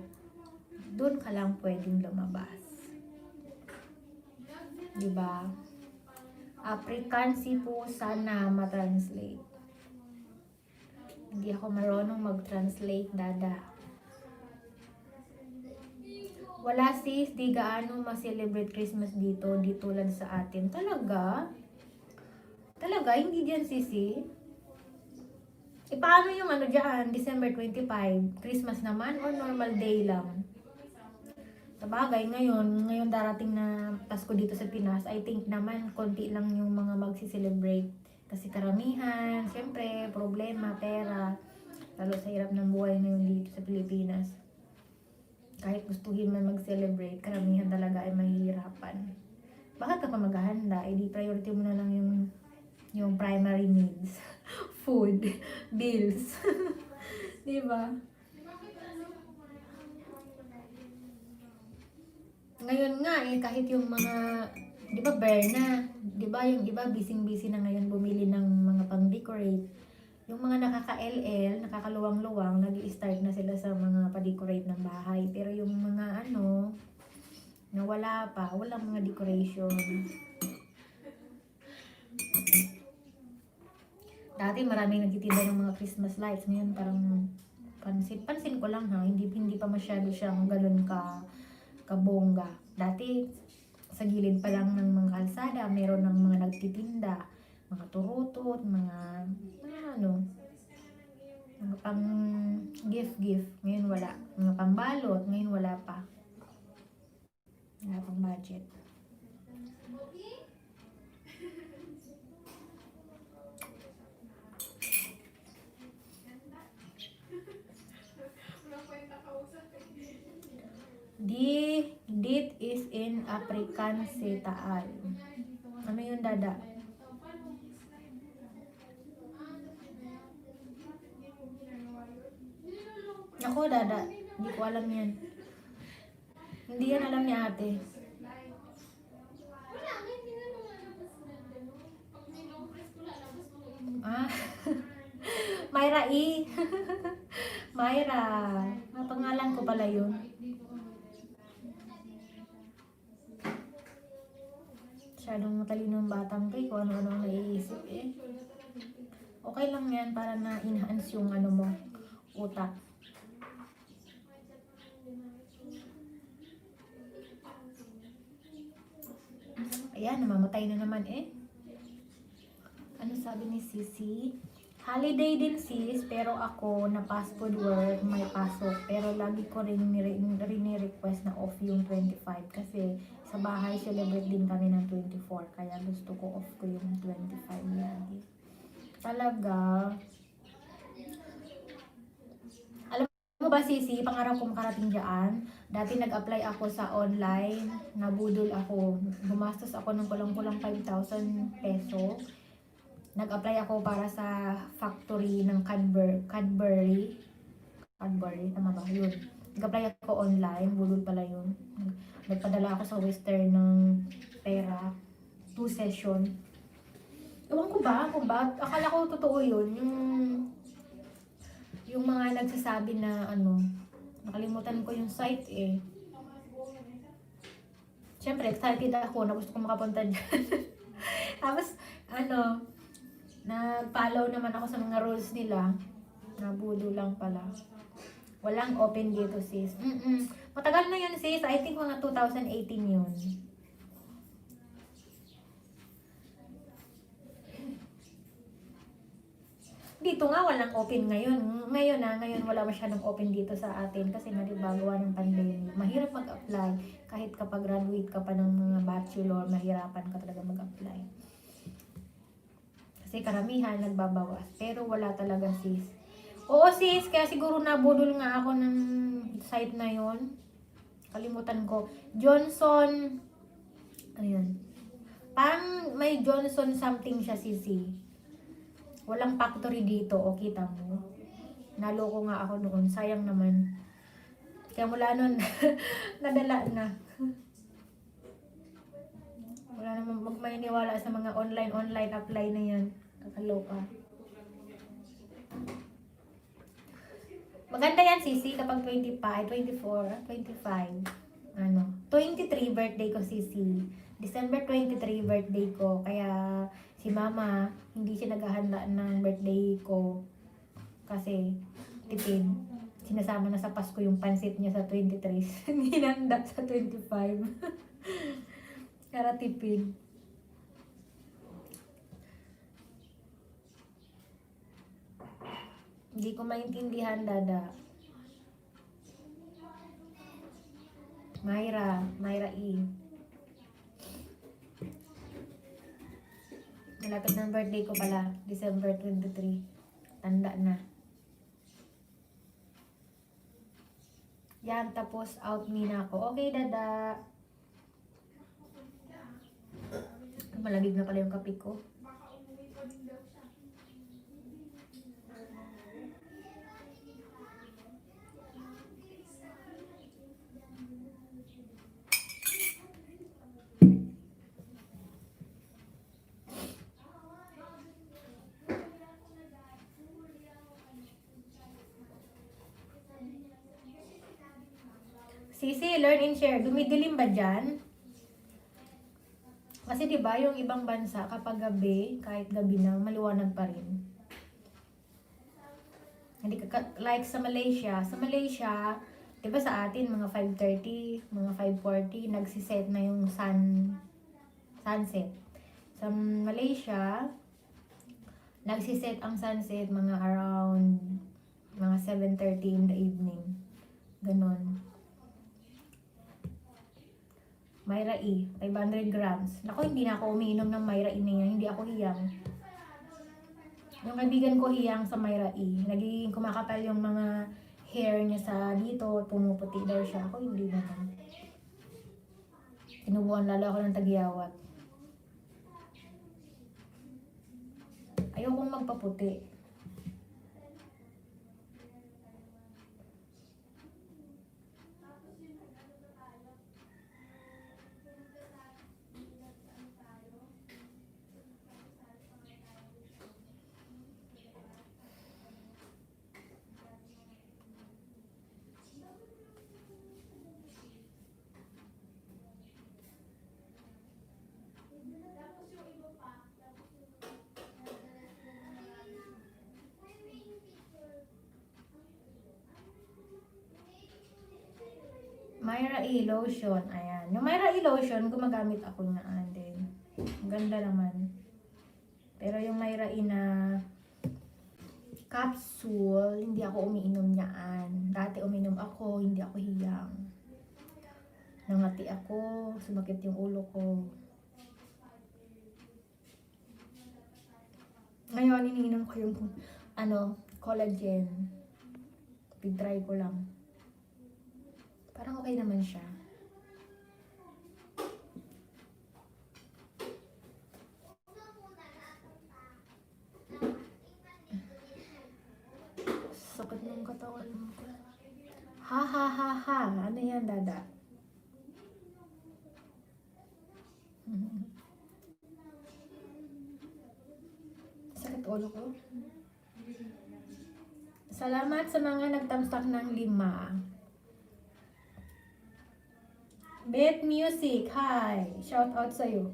S1: doon ka lang pwedeng lumabas. Diba? African si po sana matranslate. Hindi ako marunong mag-translate, dada. Wala sis, di gaano ma-celebrate Christmas dito, di tulad sa atin. Talaga? Talaga? Hindi diyan sisi? Paano yung dyan, December 25? Christmas naman or normal day lang? Sabagay, ngayon darating na Pasko dito sa Pinas, I think naman konti lang yung mga magsi-celebrate. Kasi karamihan, syempre, problema, pera. Lalo sa hirap ng buhay ngayon dito sa Pilipinas. Kahit gustuhin man mag-celebrate, karamihan talaga ay mahihirapan. Bakit ka pa maghahanda? Di priority mo na lang yung primary needs. Food, bills. Diba? Ngayon nga kahit yung mga, di ba Berna, di ba yung iba busy na ngayon bumili ng mga pang-decorate. Yung mga nakaka-LL, nakakaluwang-luwang, nag-i-start na sila sa mga pa-decorate ng bahay. Pero yung mga na walang mga decoration. Dati maraming nagtitinda ng mga Christmas lights. Ngayon parang pansin ko lang hindi pa masyado siyang ganun kabongga. Dati sa gilid pa lang ng mga kalsada, meron ng mga nagtitinda, mga turutot, mga Mga pang gift. Ngayon wala. Mga pang balot. Ngayon wala pa. Wala pang budget. Dit is in African Setaal. Ano yun, dada? Ako, dada. Hindi ko alam yan. Hindi yan alam ni ate. Ah, Myra E. Myra. Pangalan ko pala yun. Masyadong matalino ng batang kay kung ano-ano ang naiisip eh. Okay lang yan para na-enhance yung ano mo, utak. Ayan, namamatay na naman eh. Ano sabi ni Sisi? Holiday din sis, pero ako na fast food work, may pasok. Pero lagi ko rin request na off yung 25 kasi sa bahay celebrate din kami ng 24. Kaya gusto ko off ko yung 25 lagi. Talaga. Alam mo ba Sisi, pangarap ko makarating dyan. Dati nag-apply ako sa online, nabudol ako. Gumastos ako ng kulang-kulang 5,000 peso. Nag-apply ako para sa factory ng Cadbury, tama ba? Yun. Nag-apply ako online, budol pala yun. Nagpadala ako sa Western ng pera, 2 session. Ewan ko ba, akala ko totoo yun. Yung mga nagsasabi na ano, nakalimutan ko yung site eh. Siyempre, excited ako na gusto ko makapunta dyan. Tapos, nag-follow naman ako sa mga rules nila. Nabudo lang pala. Walang open dito, sis. Matagal na yun, sis. I think mga 2018 yun. Dito nga walang open ngayon. Ngayon wala masyadong open dito sa atin kasi nga diba gawa ng pandemic. Mahirap mag-apply kahit kapag graduate ka pa ng mga bachelor, mahirapan ka talaga mag-apply. Kasi karamihan nagbabawas. Pero wala talaga sis. Oo sis, kaya siguro nabudol nga ako ng site na yon. Kalimutan ko. Johnson, ayun. Parang may Johnson something siya sisi. Walang factory dito, o kita mo. Naloko nga ako noon, sayang naman. Kaya mula nun, nadala na. Wala naman magmaniniwala sa mga online apply na yan. Kakaloka. Maganda yan, Sisi, kapag 25, 24, 25. 23 birthday ko, Sisi. December 23 birthday ko. Kaya si Mama, hindi siya naghahanda ng birthday ko. Kasi tipid. Sinasama na sa Pasko yung pansit niya sa 23. Hinanda sa 25. Kara tipid. Hindi ko maintindihan, dada. Myra E. Malapit ng birthday ko pala, December 23. Tanda na. Yan, tapos out me na ako. Okay, dada. Malamig na pala yung kape ko. Sisi, learn and share. Dumidilim ba dyan? Kasi diba yung ibang bansa kapag gabi, kahit gabi na, maliwanag pa rin. Hindi like sa Malaysia. Sa Malaysia, diba sa atin mga 5:30, mga 5:40, nagsiset na yung sunset. Sa Malaysia, nagsiset ang sunset mga around Mga 7:30 in the evening. Ganon. Myra E, 500 grams. Naku, hindi na ako umiinom ng Myra E na yan. Hindi ako hiyang. Yung kaibigan ko hiyang sa Myra E. Nagiging kumakapal yung mga hair niya sa dito. Pumuputi daw siya. Ako hindi naman. Tinubuan lalo ako ng tagyawat. Ayokong magpaputi. Myra E lotion. Ayan. Yung Myra E lotion, gumagamit ako naan din. Ang ganda naman. Pero yung Myra E na capsule, hindi ako umiinom niyaan. Dati uminom ako, hindi ako hiyang. Nangati ako, sumakit yung ulo ko. Ngayon, iniinom ko yung collagen. Pig-try ko lang. Parang okay naman siya. Sakit ng katawan ko. Ha ha ha ha. Ano yan, dada? Sakit ulo ko. Salamat sa mga nagtamsak ng 5. Bet Music, hi! Shout out sa'yo.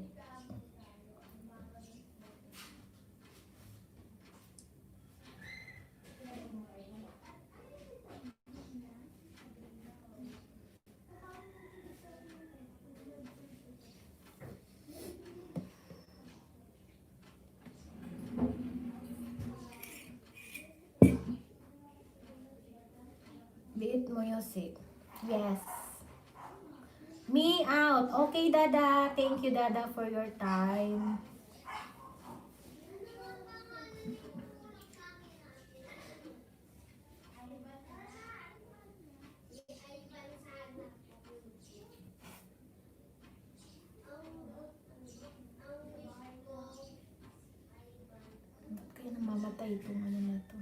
S1: Bet Music. Yes. Me out. Okay, Dada. Thank you, Dada, for your time. Ba't kaya namamatay itong ano na ito?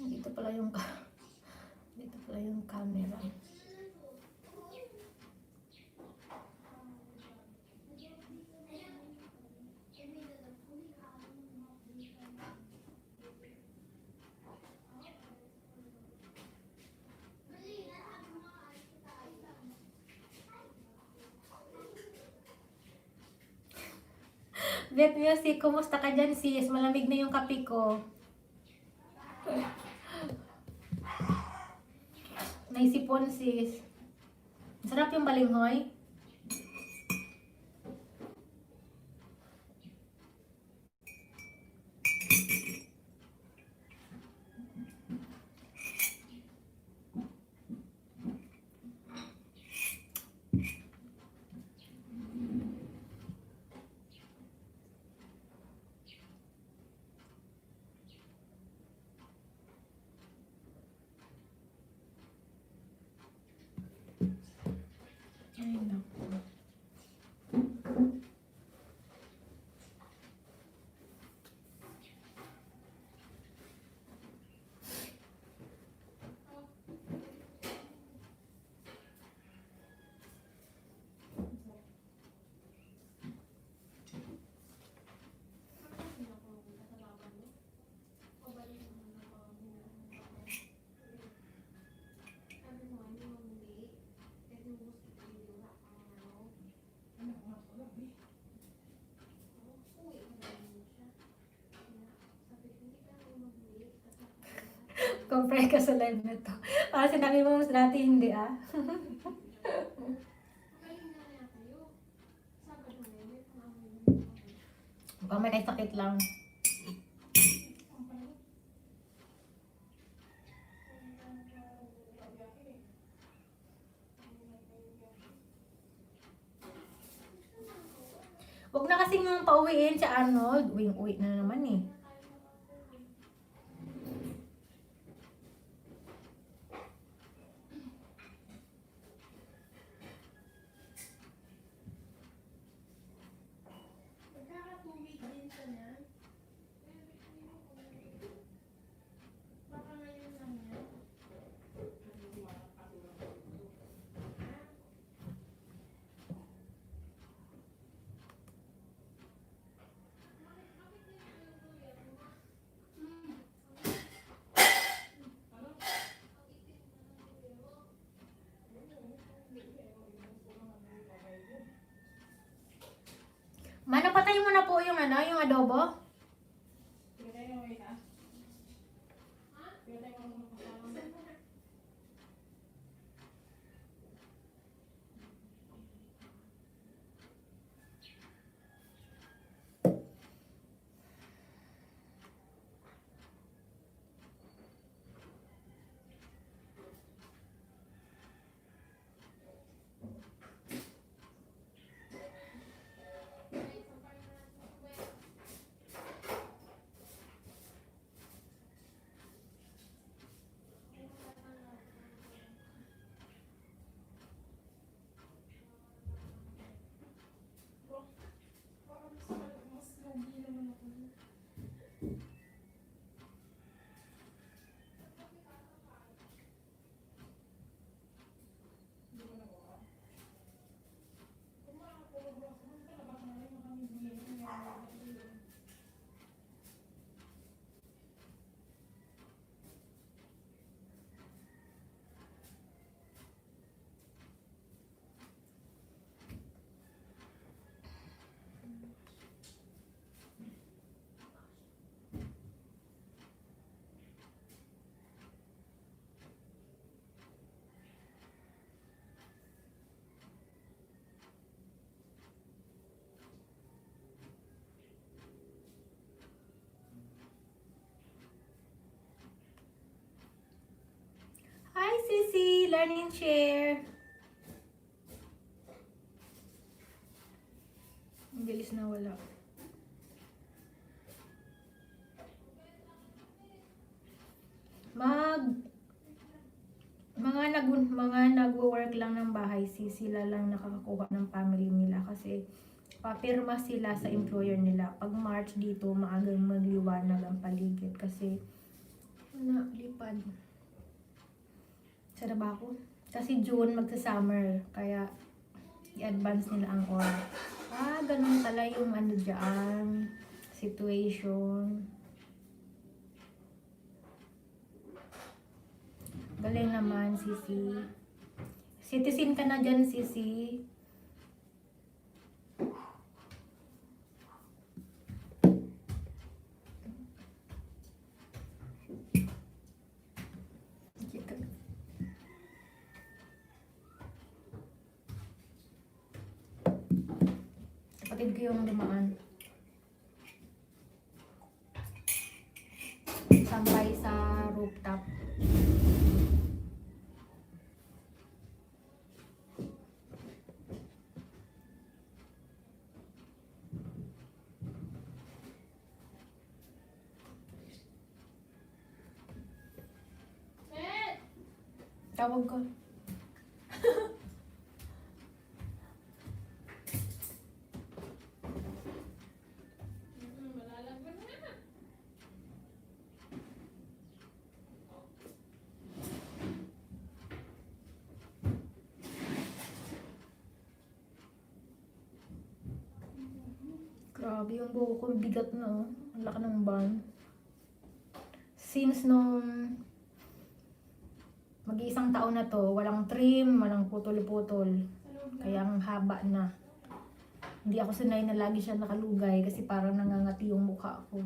S1: Dito pala yung camera. Bet Music, kumusta ka dyan, sis? Malamig na yung kape ko. May sipon, sis. Sarap yung balinghoy. mag-reply ka sa live na to. Para sinabi mo mas dati hindi ah. Baka may sakit lang. Huwag na kasing mong pauwiin si Arnold. Uwing-uwi na naman eh. Mano, patayin mo na po yung ano, yung adobo. Hi, Sissy! Learn and share. Ang bilis na wala. Mga nagwo-work lang ng bahay, sila lang nakakakuha ng family nila kasi papirma sila sa employer nila. Pag March dito, maagang magliwanag ang paligid kasi lipad. Sa trabaho. Kasi June magsa-summer, kaya i-advance nila ang oras. Ganun pala yung ano dyan, situation. Galing naman, Sisi. Citizen ka na dyan, Sisi. Kapatid ko yung dumaan. Sampay sa rooftop. Tawag ko. Grabe yung buhok ko, bigat na oh. Ang laki ng bun. Since nung mag-iisang taon na to, walang trim, walang putol-putol. Kaya ang haba na. Hindi ako sanay na lagi siya nakalugay kasi parang nangangati yung mukha ko.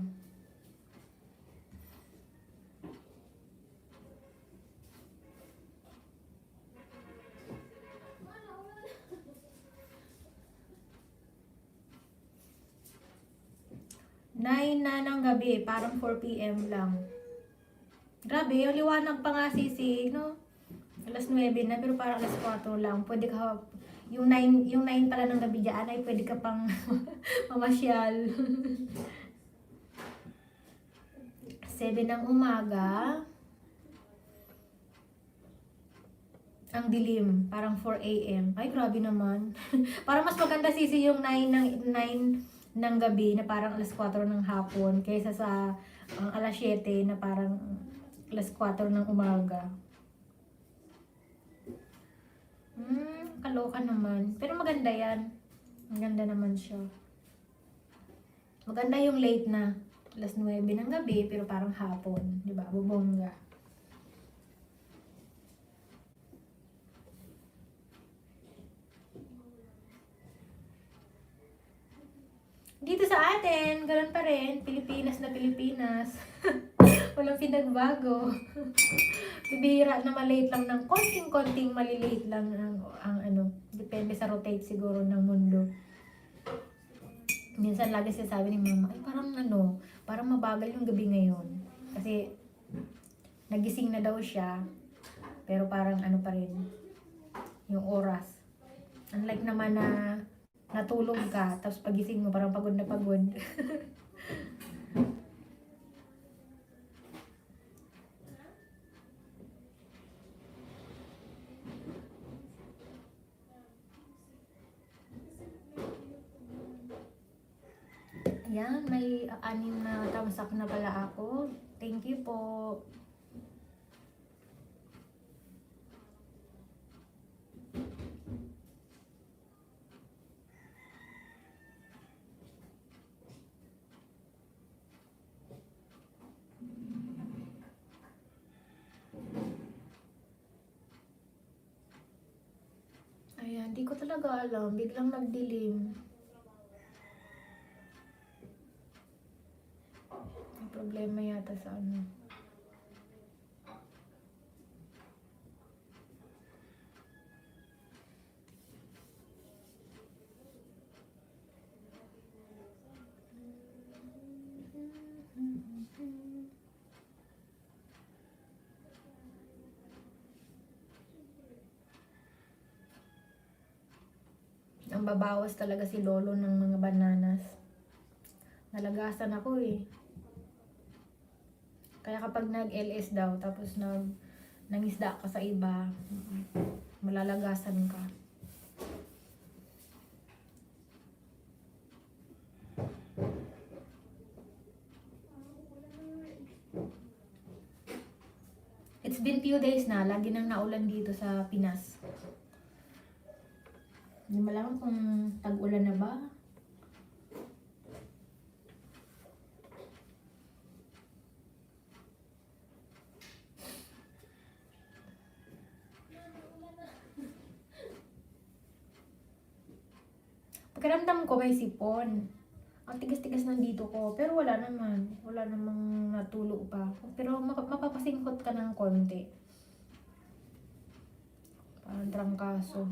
S1: 9 na ng gabi, parang 4 p.m. lang. Grabe, yung liwanag pa nga sisi, no? Alas 9 na, pero parang alas 4 lang. Pwede ka, yung 9 pala ng gabi dyan, ay pwede ka pang mamasyal. 7 ng umaga, ang dilim, parang 4 a.m. Ay, grabe naman. Parang mas maganda sisi yung 9 ng gabi na parang alas 4 ng hapon kaysa sa alas 7 na parang alas 4 ng umaga. Kaloka naman. Pero maganda yan. Maganda naman siya. Maganda yung late na. Alas 9 ng gabi, pero parang hapon. Diba? Bubongga. Dito sa atin, ganun pa rin. Pilipinas na Pilipinas. Walang pinagbago. Bibihira na malate lang ng konting-konting malilate lang ang ano. Depende sa rotate siguro ng mundo. Minsan lagi sinasabi ni mama, ay parang mabagal yung gabi ngayon. Kasi nagising na daw siya, pero parang ano pa rin, yung oras. Unlike naman na natulog ka, tapos pagising mo parang pagod na pagod. Yan, may 6 na tamsak na pala ako. Thank you po. Ayan, di ko talaga alam. Biglang nagdilim. May problema yata sa ano. Ang babawas talaga si lolo ng mga bananas. Nalagasan ako eh. Kaya kapag nag-LS daw, tapos nangisda ka sa iba, malalagasan ka. It's been few days na, lagi nang naulan dito sa Pinas. Hindi malaman kung tag-ulan na ba. Pakiramdam ko may sipon. Ang tigas-tigas ng dito ko. Pero wala naman. Wala namang natulog pa. Pero mapapasingkot ka ng konti. Parang trangkaso.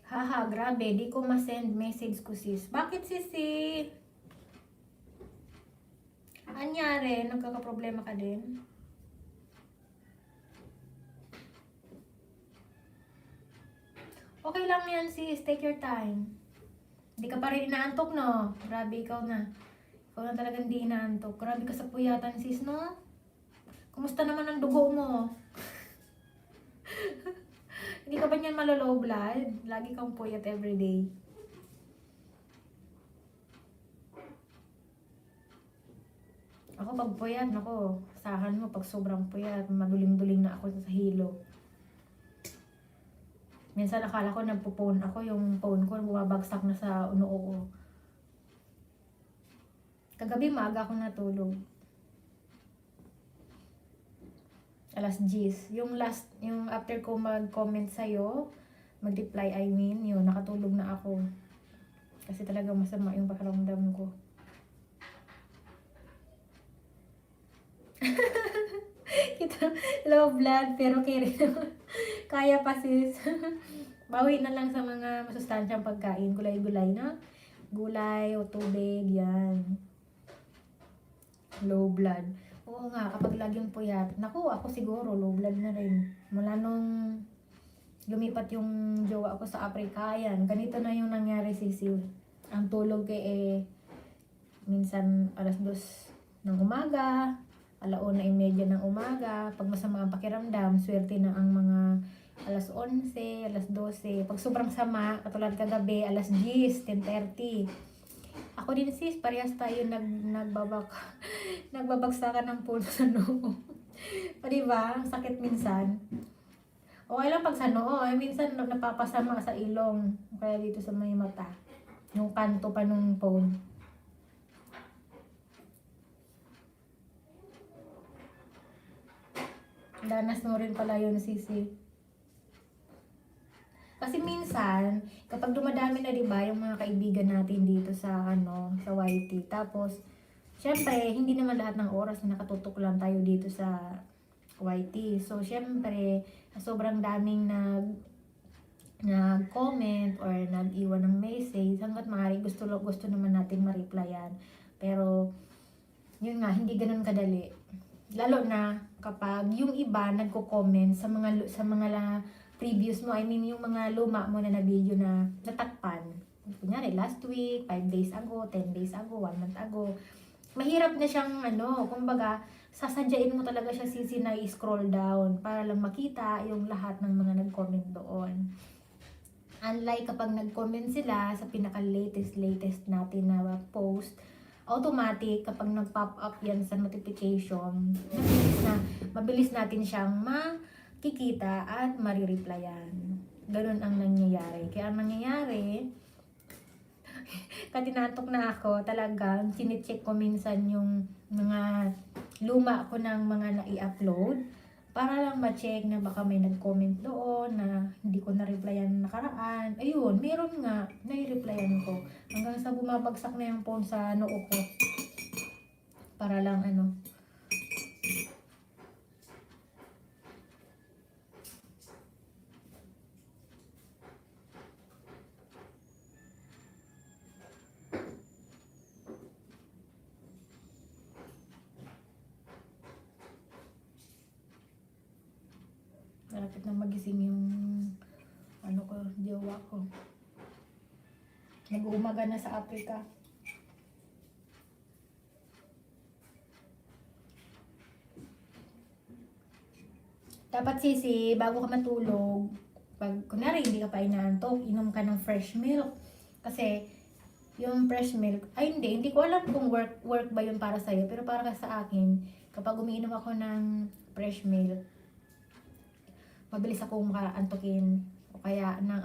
S1: Haha, grabe. Di ko ma-send message ko sis. Bakit sisi? Anyari? Nagkakaproblema ka din? Okay lang yan sis. Take your time. Hindi ka pa rin inaantok no? Grabe ikaw na. Ikaw na talagang di inaantok. Grabe ka sa puyatan sis no? Kumusta naman ang dugo mo? Hindi ka ba niyan malolow blood? Lagi kang puyat everyday. Ako pag puyat, nako, sahan mo pag sobrang puyat, maduling-duling na ako sa hilo. Minsan akala ko nagpo-phone ako, yung phone ko bumabagsak na sa unoo. Kagabi maaga ako natulog. Alas 10. Yung last, yung after ko mag-comment sa'yo, mag-reply, I mean, yun, nakatulog na ako. Kasi talaga masama yung pakiramdam ko. Kita, low blood, pero kaya pa sis. Bawi na lang sa mga masustansyang pagkain, gulay-gulay na. Gulay o tubig, yan. Low blood. Oo nga, kapag laging puyat, naku, ako siguro, low blood na rin. Mula nung lumipat yung jowa ko sa Africa, yan. Ganito na yung nangyari, sisiw. Ang tulog minsan alas 2 ng umaga, 1:30 ng umaga. Pag masama ang pakiramdam, swerte na ang mga alas 11, alas 12. Pag sobrang sama, katulad kagabi, alas 10, 10:30. Ako din sis, parehas tayo nagbabagsakan ng pulso sa noo. O diba? Sakit minsan. Okay lang pag sa noo, minsan napapasama sa ilong. Kaya dito sa may mata. Yung kanto pa nung phone. Danas mo rin pala yun, sisi. Kasi minsan, kapag dumadami na 'di ba yung mga kaibigan natin dito sa sa YT. Tapos syempre, hindi naman lahat ng oras na nakatutok lang tayo dito sa YT. So syempre, sobrang daming nag-comment or nag-iwan ng message, hangga't maaari gusto naman natin ma-replyan. Pero yun nga, hindi ganoon kadali. Lalo na kapag yung iba nagko-comment sa mga previous mo, I mean yung mga luma mo na video na natakpan. Kunyari, last week, 5 days ago, 10 days ago, 1 month ago. Mahirap na siyang kumbaga, sasadyain mo talaga siya sisi na i-scroll down para lang makita yung lahat ng mga nag-comment doon. Unlike kapag nag-comment sila sa pinaka-latest natin na post, automatic kapag nag-pop up yan sa notification, mabilis natin siyang makikita at marireplyan. Ganun ang nangyayari. Kaya ang nangyayari, katinatok na ako, talagang chinecheck ko minsan yung mga luma ko ng mga nai-upload para lang ma-check na baka may nag-comment doon na hindi ko na-replyan nakaraan. Ayun, meron nga, nai-replyan ko. Hanggang sa bumabagsak na yung phone sa noo ko. Para lang malapit na magising yung jowa ko. Nag-uumaga na sa Africa. Dapat sisi, bago ka matulog, pag kunwari hindi ka pa inaantok, inom ka ng fresh milk. Kasi yung fresh milk, hindi ko alam kung work ba yun para sa'yo, pero para sa akin, kapag umiinom ako ng fresh milk, mabilis akong makaantokin, o kaya ng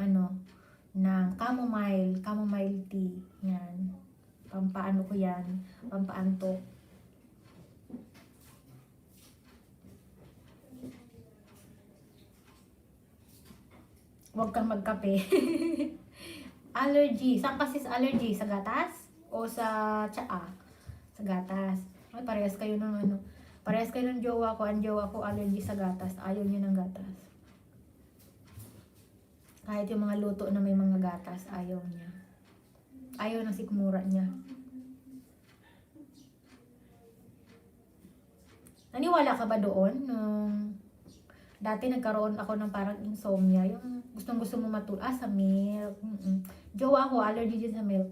S1: chamomile tea. Yan. Pampaano ko yan, pampaantok. Huwag kang magkape. Allergy. Saan kasi allergy? Sa gatas? O sa tsaa? Sa gatas. Ay, parehas kayo ng jowa ko. Ang jowa ko allergy sa gatas. Ayaw niya ng gatas. Kahit yung mga luto na may mga gatas, ayaw niya. Ayaw ng sikmura niya. Naniwala ka ba doon? Dati nagkaroon ako ng parang insomnia. Yung gustong-gusto mo matulog. Sa milk. Jowa ako, allergy din sa milk.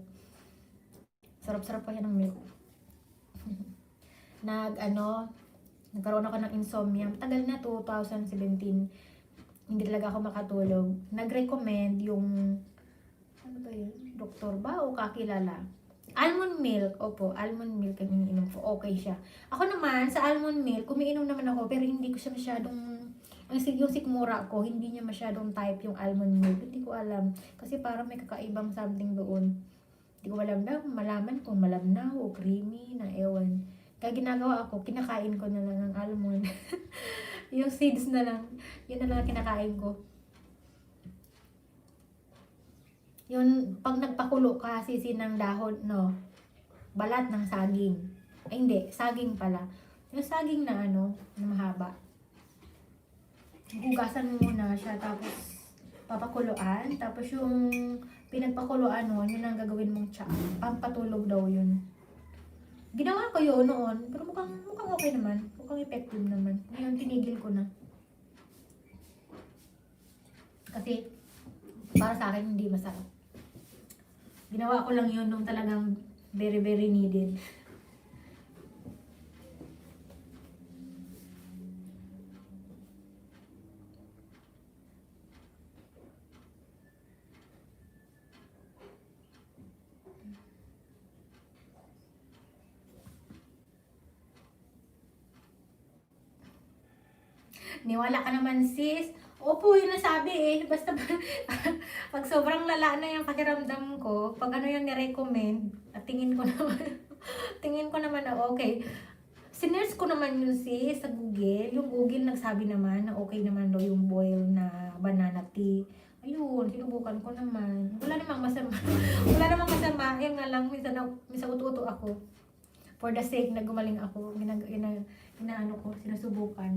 S1: Sarap-sarap pa yan ng milk. Nagkaroon ako ng insomnia. Matagal na, 2017. Hindi talaga ako makatulog. Nag-recommend yung, doktor ba o kakilala? Almond milk. Opo, almond milk ang iniinom ko. Okay siya. Ako naman, sa almond milk, kumiinom naman ako, pero hindi ko siya masyadong, yung sikmura ko, hindi niya masyadong type yung almond milk. Hindi ko alam. Kasi parang may kakaibang something doon. Hindi ko malaman kung malabnaw o creamy na ewan. Kaya ginagawa ako, kinakain ko na lang ng almond. Yung seeds na lang. Yun na lang ang kinakain ko. Yun, pag nagpakulo ka, sisi ng dahon, no? Balat ng saging. Ay, hindi. Saging pala. Yung saging na ano, na mahaba. Hugasan mo muna siya, tapos papakuluan. Tapos yung pinagpakuluan mo, yun ang gagawin mong tsa. Pampatulog daw yun. Ginawa ko yun noon, pero mukhang okay naman. Mukhang effective naman. Ngayon, tinigil ko na. Kasi, para sa akin, hindi masarap. Ginawa ko lang yun nung talagang very, very needed. Niwala ka naman, sis. Opo, yun nasabi eh. Basta pag sobrang lala na yung pakiramdam ko, pag ano yung nirecommend, at tingin ko naman na okay. Sinerge ko naman yun sis sa Google. Yung Google nagsabi naman na okay naman daw yung boil na banana tea. Ayun, sinubukan ko naman. Wala namang masama. Wala namang masama. Yung nga lang, minsan utu-utu ako. For the sake na gumaling ako, inaano ko, sinusubukan.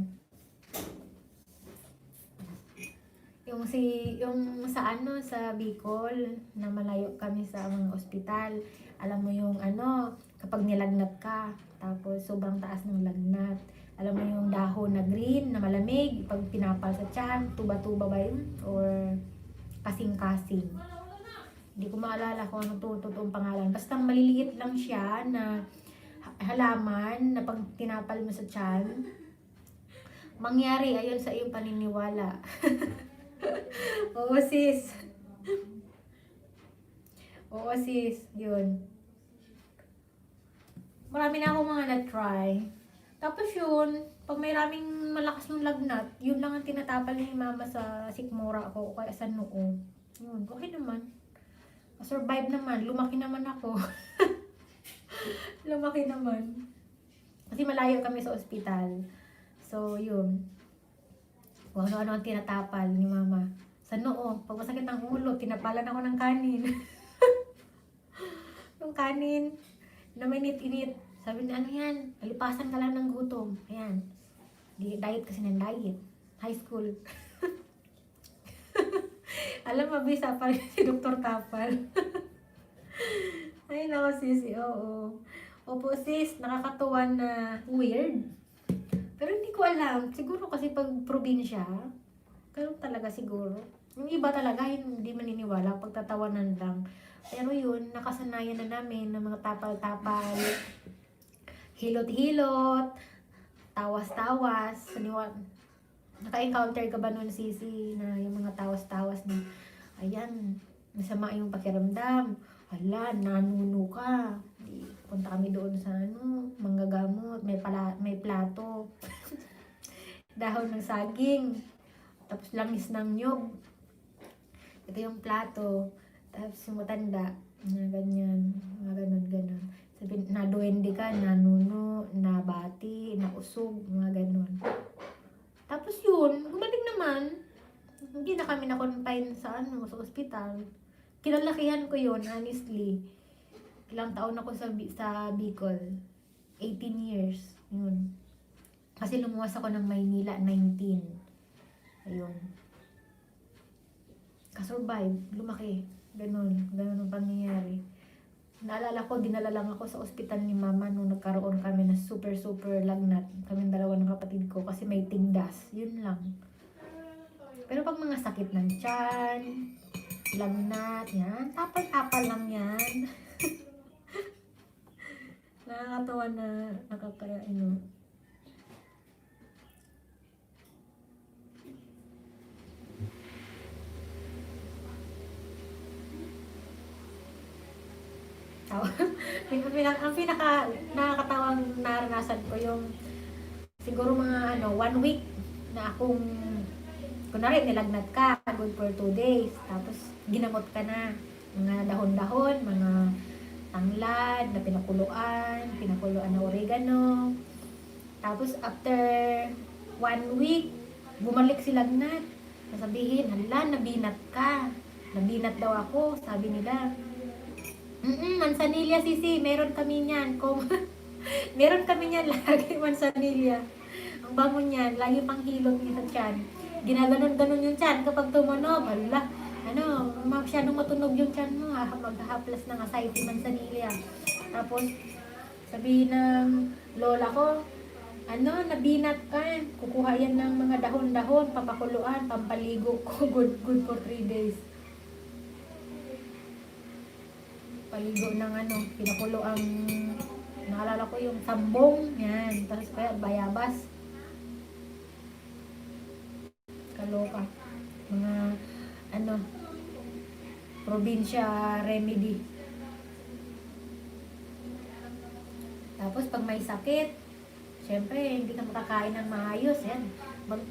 S1: Yung sa ano, sa Bicol, na malayo kami sa mga ospital, alam mo yung ano, kapag nilagnat ka, tapos sobrang taas ng lagnat, alam mo yung dahon na green, na malamig, pag pinapal sa tiyan, tuba-tuba ba yun? Or kasing-kasing. Hindi ko maalala kung ano totoong pangalan. Basta maliliit lang siya na halaman na pag tinapal mo sa tiyan, mangyari ayon sa iyong paniniwala. Oo sis. Oo sis, yun. Marami na akong mga na-try. Tapos yun, pag may raming malakas yung lagnat, yun lang ang tinatapal ni mama sa sikmura ko o kaya sa noo. Yun, okay naman. Survive naman, lumaki naman ako. Lumaki naman. Kasi malayo kami sa ospital. So, yun. Kung ano-ano ang tinatapal ni mama. Sa noo, pag masakit ang ulo, tinapalan ako ng kanin. Yung kanin, na mainit-init. Sabi niya, ano yan? Alipasan ka lang ng gutom. Ayan. Diet kasi ng diet. High school. Alam, mabisa pa rin si Dr. Tapal. Ay, nako sis. Oo. Opo sis, nakakatuwa na weird. Pero hindi ko alam. Siguro kasi pag probinsya, ganun talaga siguro. Yung iba talaga, hindi maniniwala. Pagtatawanan lang. Pero yun, nakasanayan na namin ng mga tapal-tapal. Hilot-hilot. Tawas-tawas. Naka-encounter ka ba nun, Sisi, na yung mga tawas-tawas na, ayan, masama yung pakiramdam. Hala, nanuno ka. Punta kami doon sa manggagamot, may plato. Dahon ng saging. Tapos langis ng nyog. Ito yung plato. Tapos yung matanda, na ganyan, mga ganon. Sabi, na duwende ka, nanuno, nabati, nausog, mga ganon. Tapos yun, gumaling naman. Hindi na kami na-confine sa sa ospital. Kinalakihan ko yun, honestly. Ilang taon ako sa Bicol. 18 years. Yun. Kasi lumuwas ako ng Maynila, 19. Ayun. Kasurvive. Lumaki. Ganon ang pangyayari. Naalala ko, dinala lang ako sa ospital ni mama nung nagkaroon kami na super lagnat. Kaming dalawa ng kapatid ko kasi may tigdas. Yun lang. Pero pag mga sakit ng tiyan, lagnat, yan. Tapal-tapal lang yan. Nakakatawa na ang pinaka nakakatawang naranasan ko yung siguro mga 1 week na akong kunwari nilagnat ka, good for 2 days, tapos ginamot ka na mga dahon-dahon, mga tanglad na pinakuluan na oregano, tapos after 1 week, bumalik sila nat. Sasabihin, hala, nabinat ka. Nabinat daw ako, sabi nila. Mansanilla sisi, meron kami niyan. Kung meron kami niyan lagi, mansanilla. Ang bango niyan, lagi pang hilot niya sa tiyan. Ginaganon-ganon yung tiyan kapag tumunog. Hala, masyadong matunog yung tiyan mo. Maghahaplas ng aside mansanilla. Tapos, sabihin ng lola ko, nabinat ka. Kukuha yan ng mga dahon-dahon, papakuluan, pampaligo ko. Good for 3 days. Paligo ng pinakulo ang, naalala ko yung sambong, yan. Tapos kaya bayabas. Kaloka. Mga, probinsya remedy. Tapos pag may sakit, syempre, hindi ka makakain ng maayos. Yan.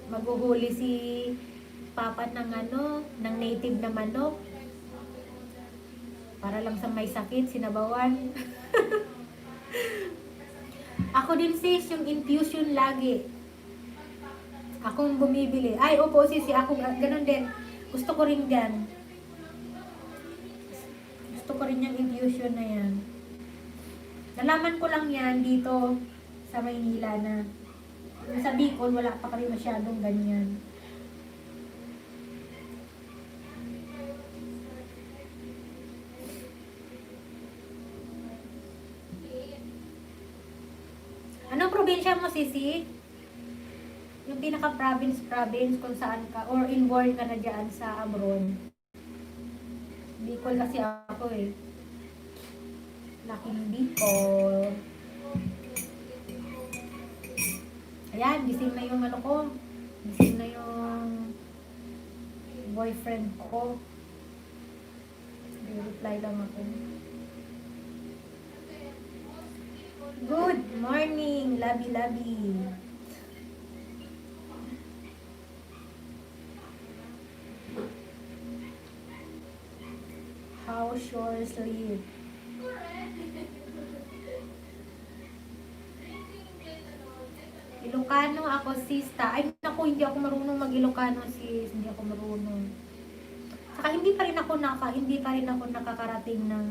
S1: Maghuhuli si papa ng ng native na manok. Para lang sa may sakit, sinabawan. Ako din sis, yung infusion lagi. Akong bumibili. Ay, opo sis, ako ganun din. Gusto ko rin yan. Gusto ko rin yung infusion na yan. Nalaman ko lang yan dito sa Maynila na sa Bicol, wala pa kami masyadong ganyan. Anong probinsya mo, Sisi? Yung pinaka-province kung saan ka, or inborn ka na dyan sa abroad. Bicol kasi ako eh. Laking Bicol. Ayan, gising na yung ko. Gising na yung boyfriend ko. I-reply lang ako. Good morning, labi-labi. How's your sleep? Ilocano ako, sista. Ay, naku, hindi ako marunong mag-Ilocano, sis. Hindi ako marunong. Saka hindi pa rin ako nakakarating ng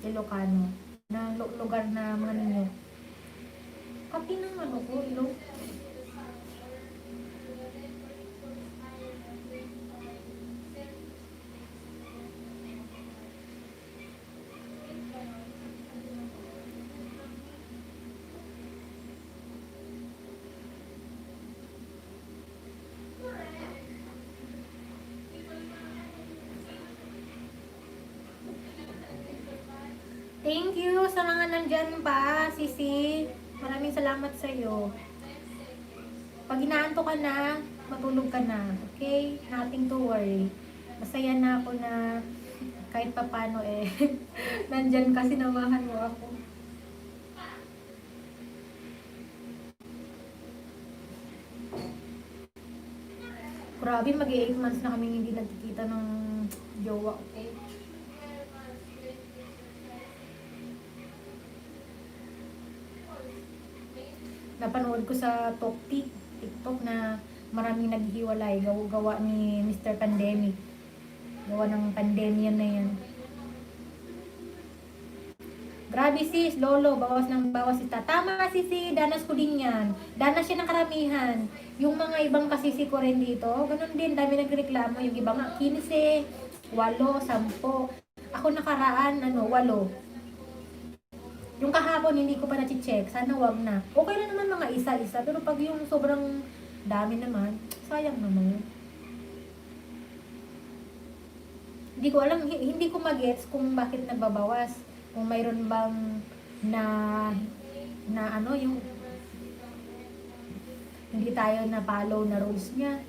S1: Ilocano. Na lugar na mga ninyo. Kapi ng ko, Ilong. Thank you sa mga nandyan pa, Sisi. Maraming salamat sa iyo. Pag inaanto ka na, matulog ka na. Okay? Nothing to worry. Masaya na ako na kahit papano nandyan ka, sinamahan mo ako. Grabe, mag-8 months na kami hindi nagkikita ng jowa. Okay? Napanood ko sa TikTok na maraming naghihiwalay. Gawa ni Mr. Pandemic. Gawa ng pandemya na yan. Grabe sis, lolo, bawas ng bawas ita. Tama sisi, danas ko din yan. Danas siya ng karamihan. Yung mga ibang kasisi ko rin dito, ganun din, dami nagreklamo. Yung iba nga, 15, 8, 10. Ako nakaraan, 8. Yung kahapon, hindi ko pa na-check. Sana wag na. Okay na naman mga isa-isa. Pero pag yung sobrang dami naman, sayang naman. Hindi ko alam, hindi ko magets kung bakit nagbabawas. Kung mayroon bang yung hindi tayo na follow na rules niya.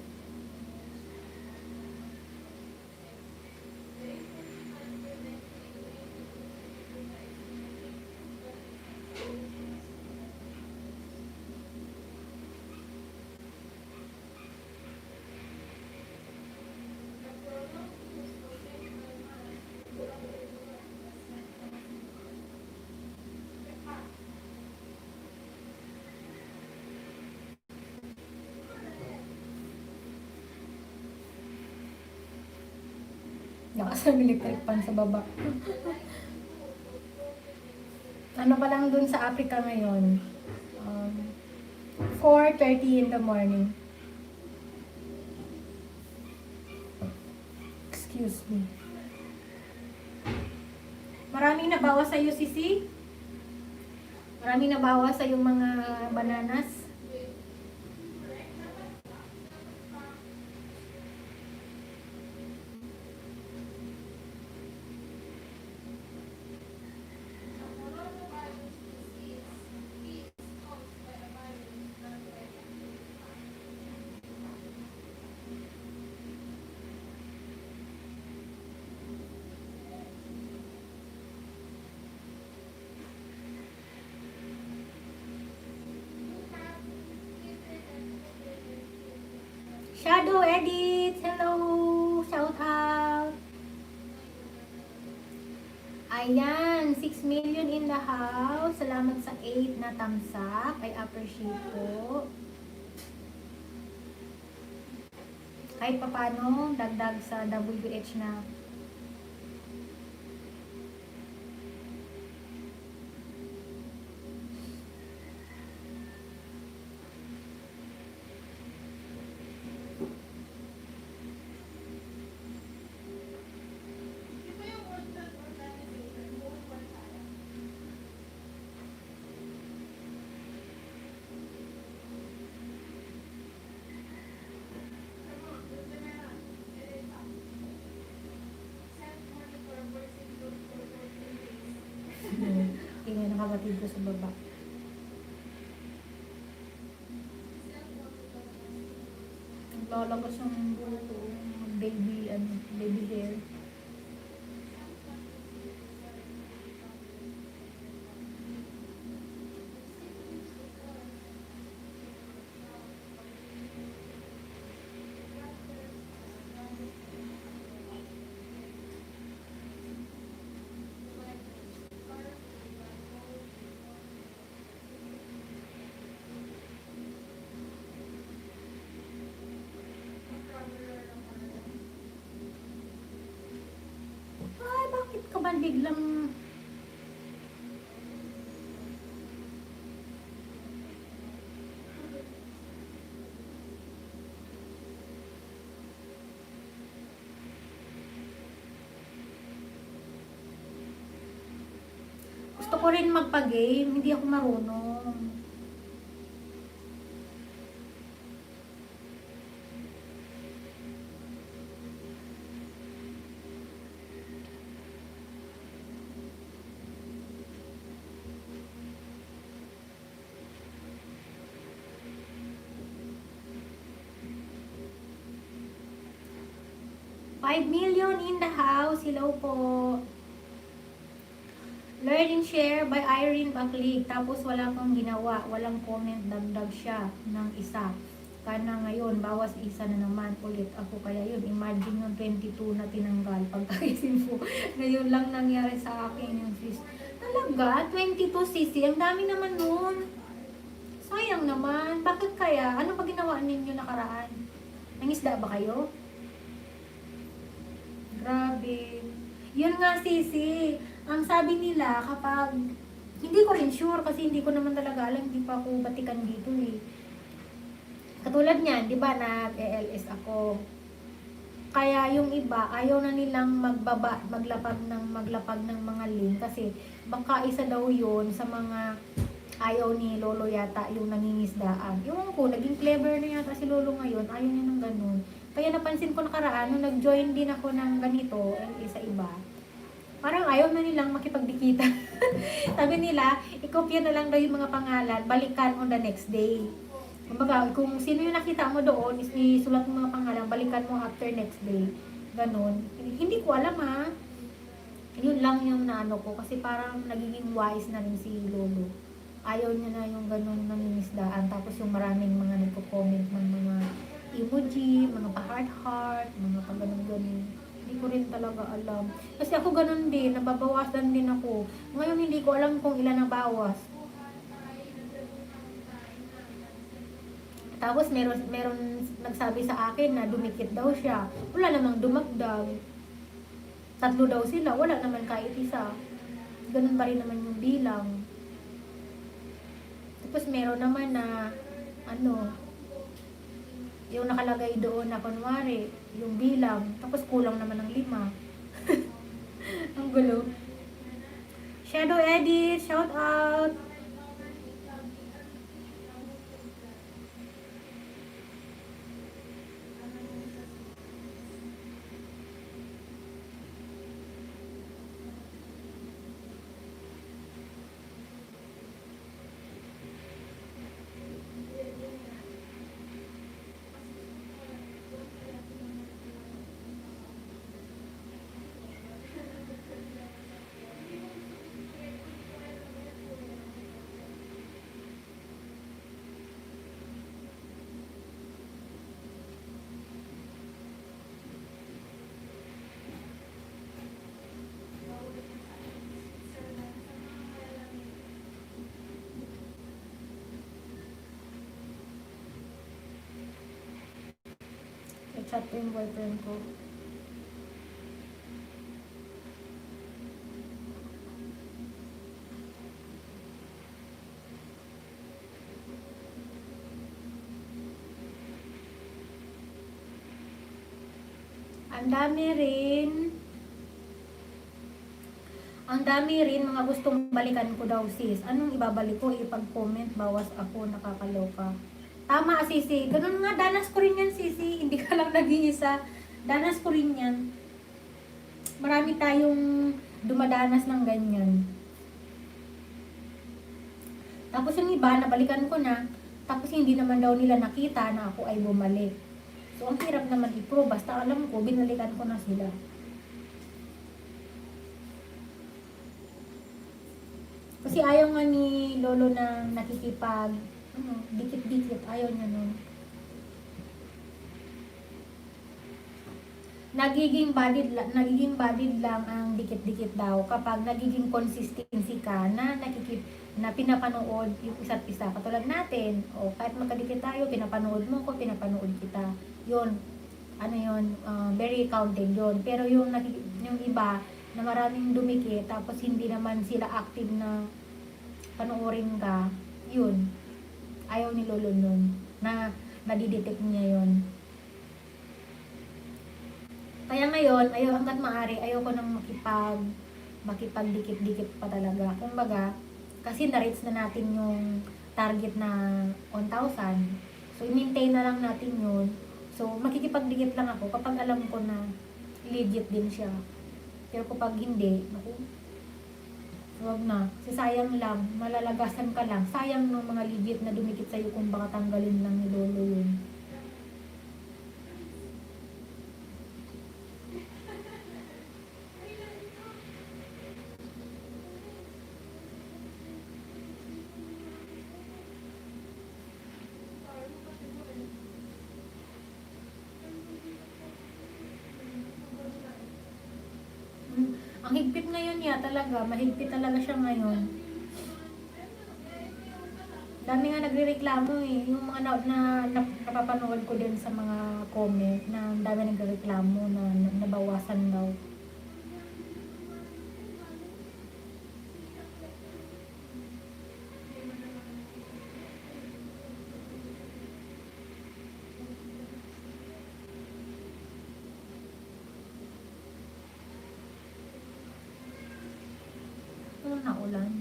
S1: Lakas ng electric fan sa baba. Ano pa lang dun sa Africa ngayon? 4:30 in the morning. Excuse me. Maraming nabawas sa'yo, Sisi? Maraming nabawas sa yung mga bananas? Shadow Edit! Hello! Shout out! Ayan, 6 million in the house. Salamat sa 8 na thumbs up. I appreciate po. Kahit papano, dagdag sa WH na. Tingnan ng kapatid ko sa baba. Naglalagos ng buto, baby hair. Ay, bakit ka ba biglang... Gusto ko rin magpa-game, hindi ako marunong. $5 million in the house. Hello po. Learn and share by Irene Baclig. Tapos wala kang ginawa. Walang comment. Dagdag siya ng isa. Kana ngayon, bawas isa na naman ulit ako. Kaya yun, imagine yung 22 na tinanggal. Pagkakisin po. Ngayon lang nangyari sa akin yung sis. Talaga? 22 sisi? Ang dami naman nun. Sayang naman. Bakit kaya? Ano pa ginawa ninyo nakaraan? Nangisda ba kayo? Grabe. Yun nga, Sisi. Ang sabi nila, kapag... Hindi ko rin sure kasi hindi ko naman talaga alam. Hindi pa ako batikan dito eh. Katulad niyan, di ba, nag-ELS ako. Kaya yung iba, ayaw na nilang maglapag ng mga link. Kasi baka isa daw yun sa mga ayaw ni Lolo yata yung nangingisdaan. Yung ko, naging clever na yata si Lolo ngayon. Ayaw niya ng ganun. Kaya napansin ko nakaraan, nung nag-join din ako ng ganito, sa iba, parang ayaw na nilang makipagdikita. Sabi nila, ikopya na lang daw yung mga pangalan, balikan on the next day. Kumbaga, kung sino yung nakita mo doon, isulat mo mga pangalan, balikan mo after next day. Ganon. Hindi ko alam ha. Yun lang yung naano ko, kasi parang nagiging wise na rin si Lolo. Ayaw niya na yung ganon nangingisdaan. Tapos yung maraming mga nagko-comment ng mga emoji, mga pa-heart-heart, mga pa-ganon-ganon. Hindi ko rin talaga alam. Kasi ako ganon din, nababawasan din ako. Ngayon hindi ko alam kung ilan ang bawas. Tapos meron nagsabi sa akin na dumikit daw siya. Wala namang dumagdag. Tatlo daw sila, wala naman kahit isa. Ganun pa rin naman yung bilang. Tapos meron naman na, ano, yung nakalagay doon na kunwari, yung bilang, tapos kulang naman ng 5. Ang gulo. Shadow Edit, shout out! I-chat ko yung boyfriend ko. Ang dami rin. Ang dami rin mga gustong balikan ko daw, sis. Anong ibabalik ko? Ipag-comment, bawas ako, nakakaloka. Tama, sisi. Ganun nga, danas ko rin yan, sisi. Hindi ka lang nag-iisa. Danas ko rin yan. Marami tayong dumadanas ng ganyan. Tapos yung iba, nabalikan ko na. Tapos hindi naman daw nila nakita na ako ay bumalik. So, ang hirap naman i-prove. Basta alam ko, binalikan ko na sila. Kasi ayaw nga ni Lolo na nakikipag, dikit-dikit. Ayaw niya nun. Nagiging valid lang ang dikit-dikit daw kapag nagiging consistency ka na na pinapanood yung isa't isa. Katulad natin, o kahit magkadikit tayo, pinapanood mo ko, pinapanood kita. Yun, ano yun, very counted yun. Pero yung iba na maraming dumikit, tapos hindi naman sila active na panoorin ka, yun, ayaw ni Lolo nun, na nadidetect niya yun. Kaya ngayon, hanggat maaari, ayaw ko nang makipagdikit-dikit pa talaga. Kumbaga, kasi na-reach na natin yung target na 1,000. So, i-maintain na lang natin yun. So, makikipagdikit lang ako kapag alam ko na legit din siya. Pero kapag hindi, naku, huwag na. Kasi sayang lang, malalagasan ka lang. Sayang ng mga legit na dumikit sa'yo kung baka tanggalin lang ni Lolo yun. Ang higpit ngayon niya talaga, mahigpit talaga siya ngayon. Dami nga nagrereklamo eh, yung mga napapanood ko din sa mga comment na dami nagrereklamo na nabawasan daw. Ano na ulan?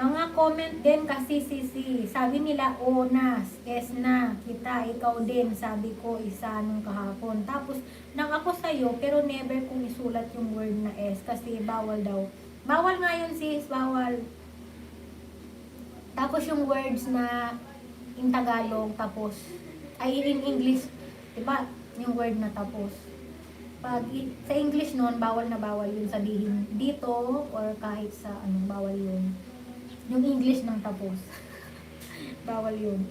S1: Mga comment din kasi sisi. Sabi nila, Onas, S na, kita, ikaw din. Sabi ko, isa nung kahapon. Tapos, nang ako sa'yo, pero never kong isulat yung word na S kasi bawal daw. Bawal nga yun sis, bawal. Tapos yung words na in Tagalog, tapos Ay, in English, diba, yung word na tapos. Pag sa English noon, bawal na bawal yun sabihin dito or kahit sa anong bawal yun. Yung English ng tapos. Bawal yun.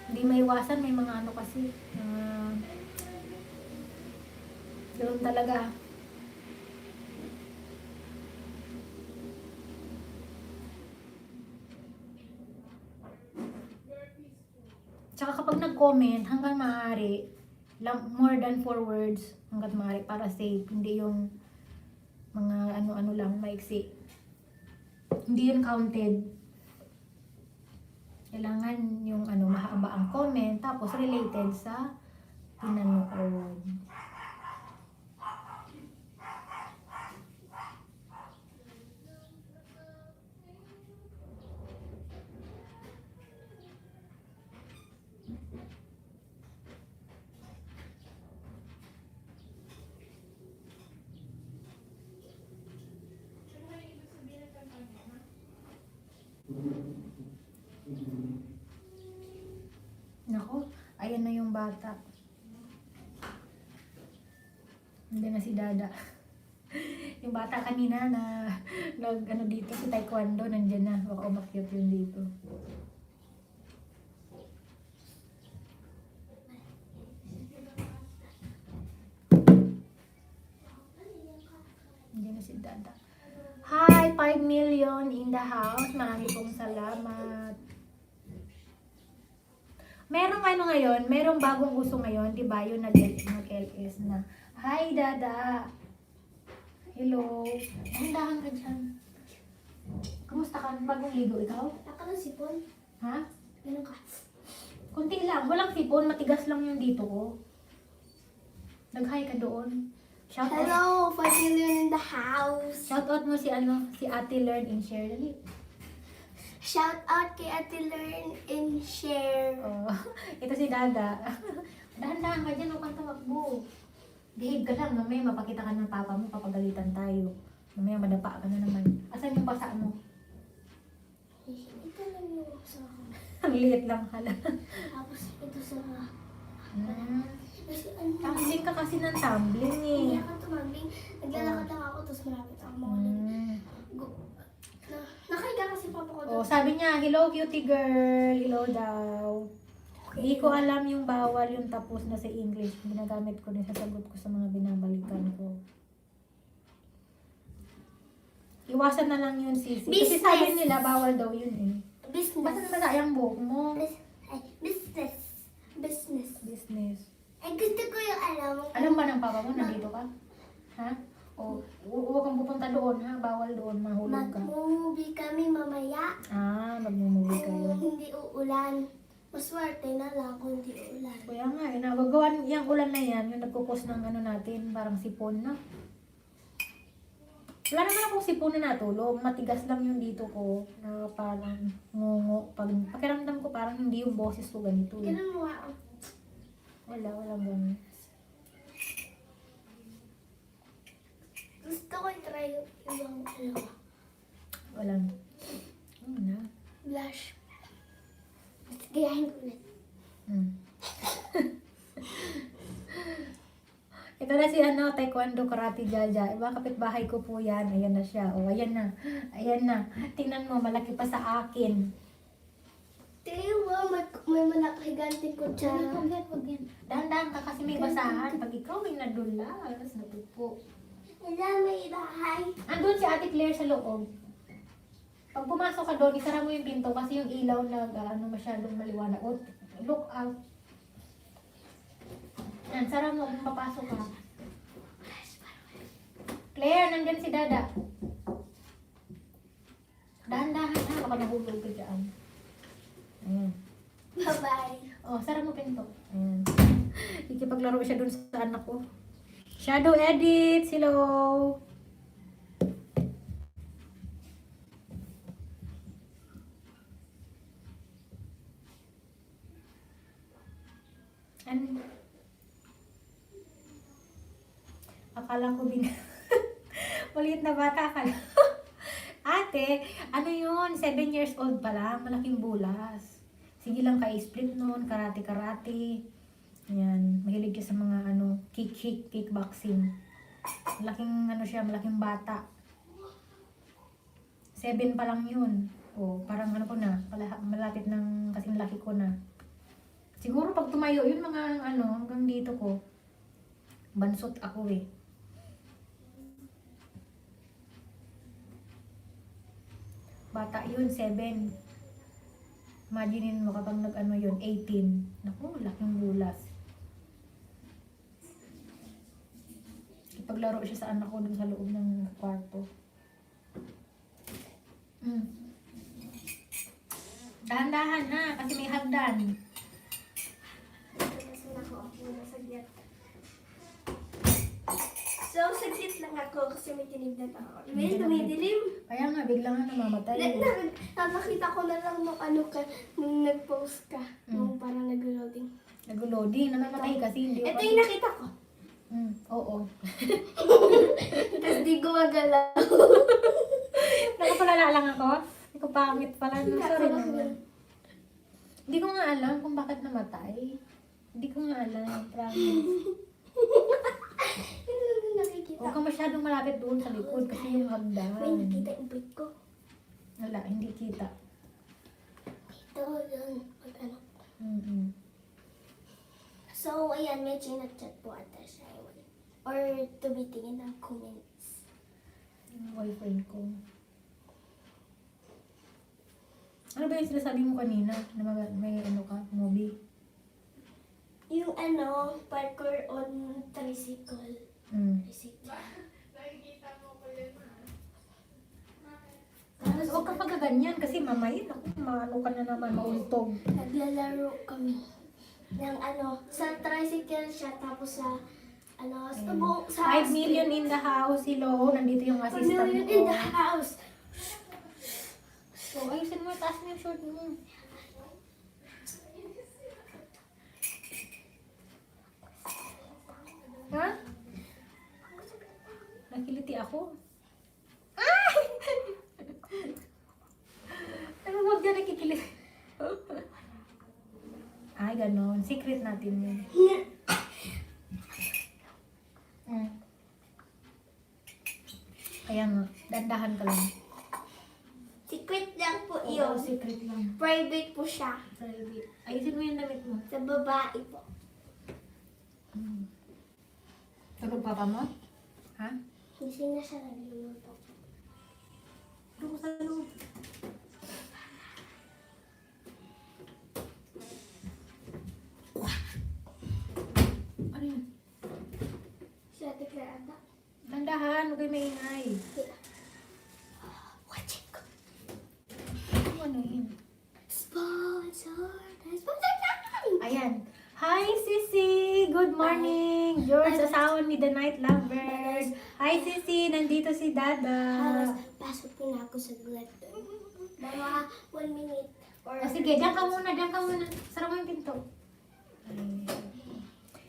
S1: Hindi maiwasan, may mga ano kasi. Doon talaga. Tsaka kapag nag-comment, hanggang maaari, more than 4 words, hanggang maaari, para safe. Hindi yung mga ano-ano lang, maiksi. Hindi yun counted. Kailangan yung ano, mahaba ang comment, tapos related sa pinanood. Nako, ayan na yung bata. Hindi na si Dada. Yung bata kanina na ano dito, si Taekwondo, nandiyan na. Baka umakyat yun dito. Nandiyan na si Dada. Hi, 5 million in the house. Marami pong salamat. Merong ano ngayon, merong bagong uso ngayon, di ba? Yung nag-LS na. Hi, Dada. Hello. Handahan ka dyan. Kamusta ka? Bagong ligo ikaw?
S2: Taka ng sipon.
S1: Ha?
S2: Ganun ka.
S1: Kunti lang. Walang sipon. Matigas lang yung dito ko. Nag-hi ka doon. Shout out.
S2: Hello, 5 million in the house.
S1: Shout out mo si Ate Learn and Share. Dali.
S2: Shout out kay Ate Learn and Share.
S1: Oh, ito si Dada. Dahan-dahan ka dyan. Huwag kang tumakbo. Behave ka lang. Mamaya mapakita ka ng papa mo. Papagalitan tayo. Mamaya madapa ka na naman. Asan yung basa mo?
S2: Ito lang yung sa akin.
S1: Ang liit lang hala.
S2: Tapos ito sa... Kasi
S1: Tumbling ka kasi ng tumbling
S2: hindi
S1: eh.
S2: ako tumambling. Naglalakad lang ako, tapos malapit ako mawalin. Nakahiga kasi papa ko
S1: Oh,
S2: doon.
S1: sabi niya, hello cutie girl. Hello daw. Hindi ko alam yung bawal yung tapos na sa English. Ginagamit ko din sa sagot ko sa mga binabalikan ko. Iwasan na lang yun, Sisi. Kasi
S2: Business.
S1: sabi nila, bawal daw yun eh.
S2: Business.
S1: Basta na yung buhok mo?
S2: Business. Business.
S1: Business.
S2: Eh, gusto ko yung alam.
S1: Alam ba ng papa mo, nandito ka? Ha? O, huwag kang pupunta doon ha? Bawal doon, mahulog ka.
S2: Mag-movie kami mamaya.
S1: Magmumuwi kayo.
S2: Kung hindi uulan. Maswerte na lang kung hindi uulan.
S1: Kaya nga, nagagawan yung ulan na yan, yung nagkukos ng ano natin, parang sipon na. Wala naman akong sipon na natulog. Matigas lang yung dito ko, na parang ngungo. Pakiramdam ko parang hindi yung boses ko ganito. Eh.
S2: Ganun mo ako.
S1: Walang ganun.
S2: Gusto ko i-try yung ibang ano.
S1: Walang. Ano na?
S2: Blush. Basta gayahin ko ulit.
S1: Ito na si Taekwondo Karate Jaja. Iba kapitbahay ko po yan. Ayan na siya. O, ayan na. Ayan na. Tingnan mo, malaki pa sa akin.
S2: Tiwa, may malaki-ganting kutsara.
S1: Wag yan. Dahan-dahan ka kasi may basahan. Pag ikaw ay nadulas, natupo.
S2: Wala, may bahay.
S1: Andun si Ate Claire sa loob. Pag pumasok ka doon, isara mo yung pinto kasi yung ilaw masyadong maliwanag. O, look out. Yan, sara mo kung papasok ka. Claire, nandyan si Dada. Dahan-dahan ha, baka nahulog ka dyan. Ayan.
S2: Bye-bye.
S1: Oh, sara mo pinto. Ayan. Ikipaglaro siya dun sa anak ko. Shadow edit, hello. Akala ko maliit na bata, Ate, ano yun? 7 years old pa lang. Malaking bulas. Sige lang ka-split noon. Karate-karate. Ayan. Mahilig siya sa mga kickboxing. Malaking malaking bata. 7 pa lang yun. O, parang ko na. Malapit ng kasing laki ko na. Siguro pag tumayo yun mga hanggang dito ko. Bansot ako eh. Bata yun, 7. Imaginin mo kapag yun, 18. Naku, laking bulas. Ipaglaro siya sa anak ko dun sa loob ng kwarto. Dahan-dahan ha, kasi may hagdan.
S2: Kasi ako muna saglit. So, saglit lang ako kasi may tinignan ako. May dumidilim.
S1: Kaya nga, bigla nga namamatay.
S2: Nakita ko na lang nung nag-post ka. Nung parang nag-loading.
S1: Nag-loading, namamatay kasi hindi
S2: Ito yung nakita ko.
S1: Oo.
S2: Tapos di gumagalaw.
S1: Nakapalala lang ako. Hindi ko pangit pala. No, sorry naman. Hindi ko nga alam kung bakit namatay. Hindi ko nga alam. Promise.
S2: Hindi lang nakikita.
S1: Huwag ka masyadong malapit doon sa likod kasi yung hagdan.
S2: May nakita yung bait ko.
S1: Wala, hindi kita.
S2: Ito, yun. So, ayan, may chinat-chat po ata siya. Or tumitingin ng comments.
S1: Yung boyfriend ko. Ano ba yung sinasabi mo kanina? Na may movie?
S2: Yung parkour on tricycle. Tricycle.
S1: Tapos huwag ka pagkaganyan kasi mamayin ako. Ka na naman, mauntog.
S2: Naglalaro kami ng sa tricycle siya, tapos sa sa
S1: 5 million in the house. Hello, nandito yung
S2: 5
S1: assistant
S2: million
S1: ko.
S2: in the house.
S1: So, ayusin mo, taas mo yung short mo. Ha? Nakiliti ako. Ay! Ano huwag ka nakikiliti? Ay, ganon. Secret natin yun. Kaya nga, dandahan ka lang.
S2: Secret lang po
S1: Oo,
S2: yun.
S1: secret lang.
S2: Private po siya.
S1: Private. Ayusin mo yung damit mo.
S2: Sa babae po.
S1: Tulog papa mo? Ha?
S2: Hindi na siya nagluluto.
S1: Tulog ko sa loob. Ano yun?
S2: Siya deklarada.
S1: Dandahan, huwag kayo maingay.
S2: Watch it go.
S1: Ano yun?
S2: Sponsor time!
S1: Ayan. Hi, Sisi! Good morning! George, asawa ni The Night Lovers. Hi, Sisi! Nandito si Dada.
S2: Pasok po na ako sa gulat. Mga 1 minute. Or
S1: Sige, diyan ka muna, diyan ka muna. Sarap mo yung pinto.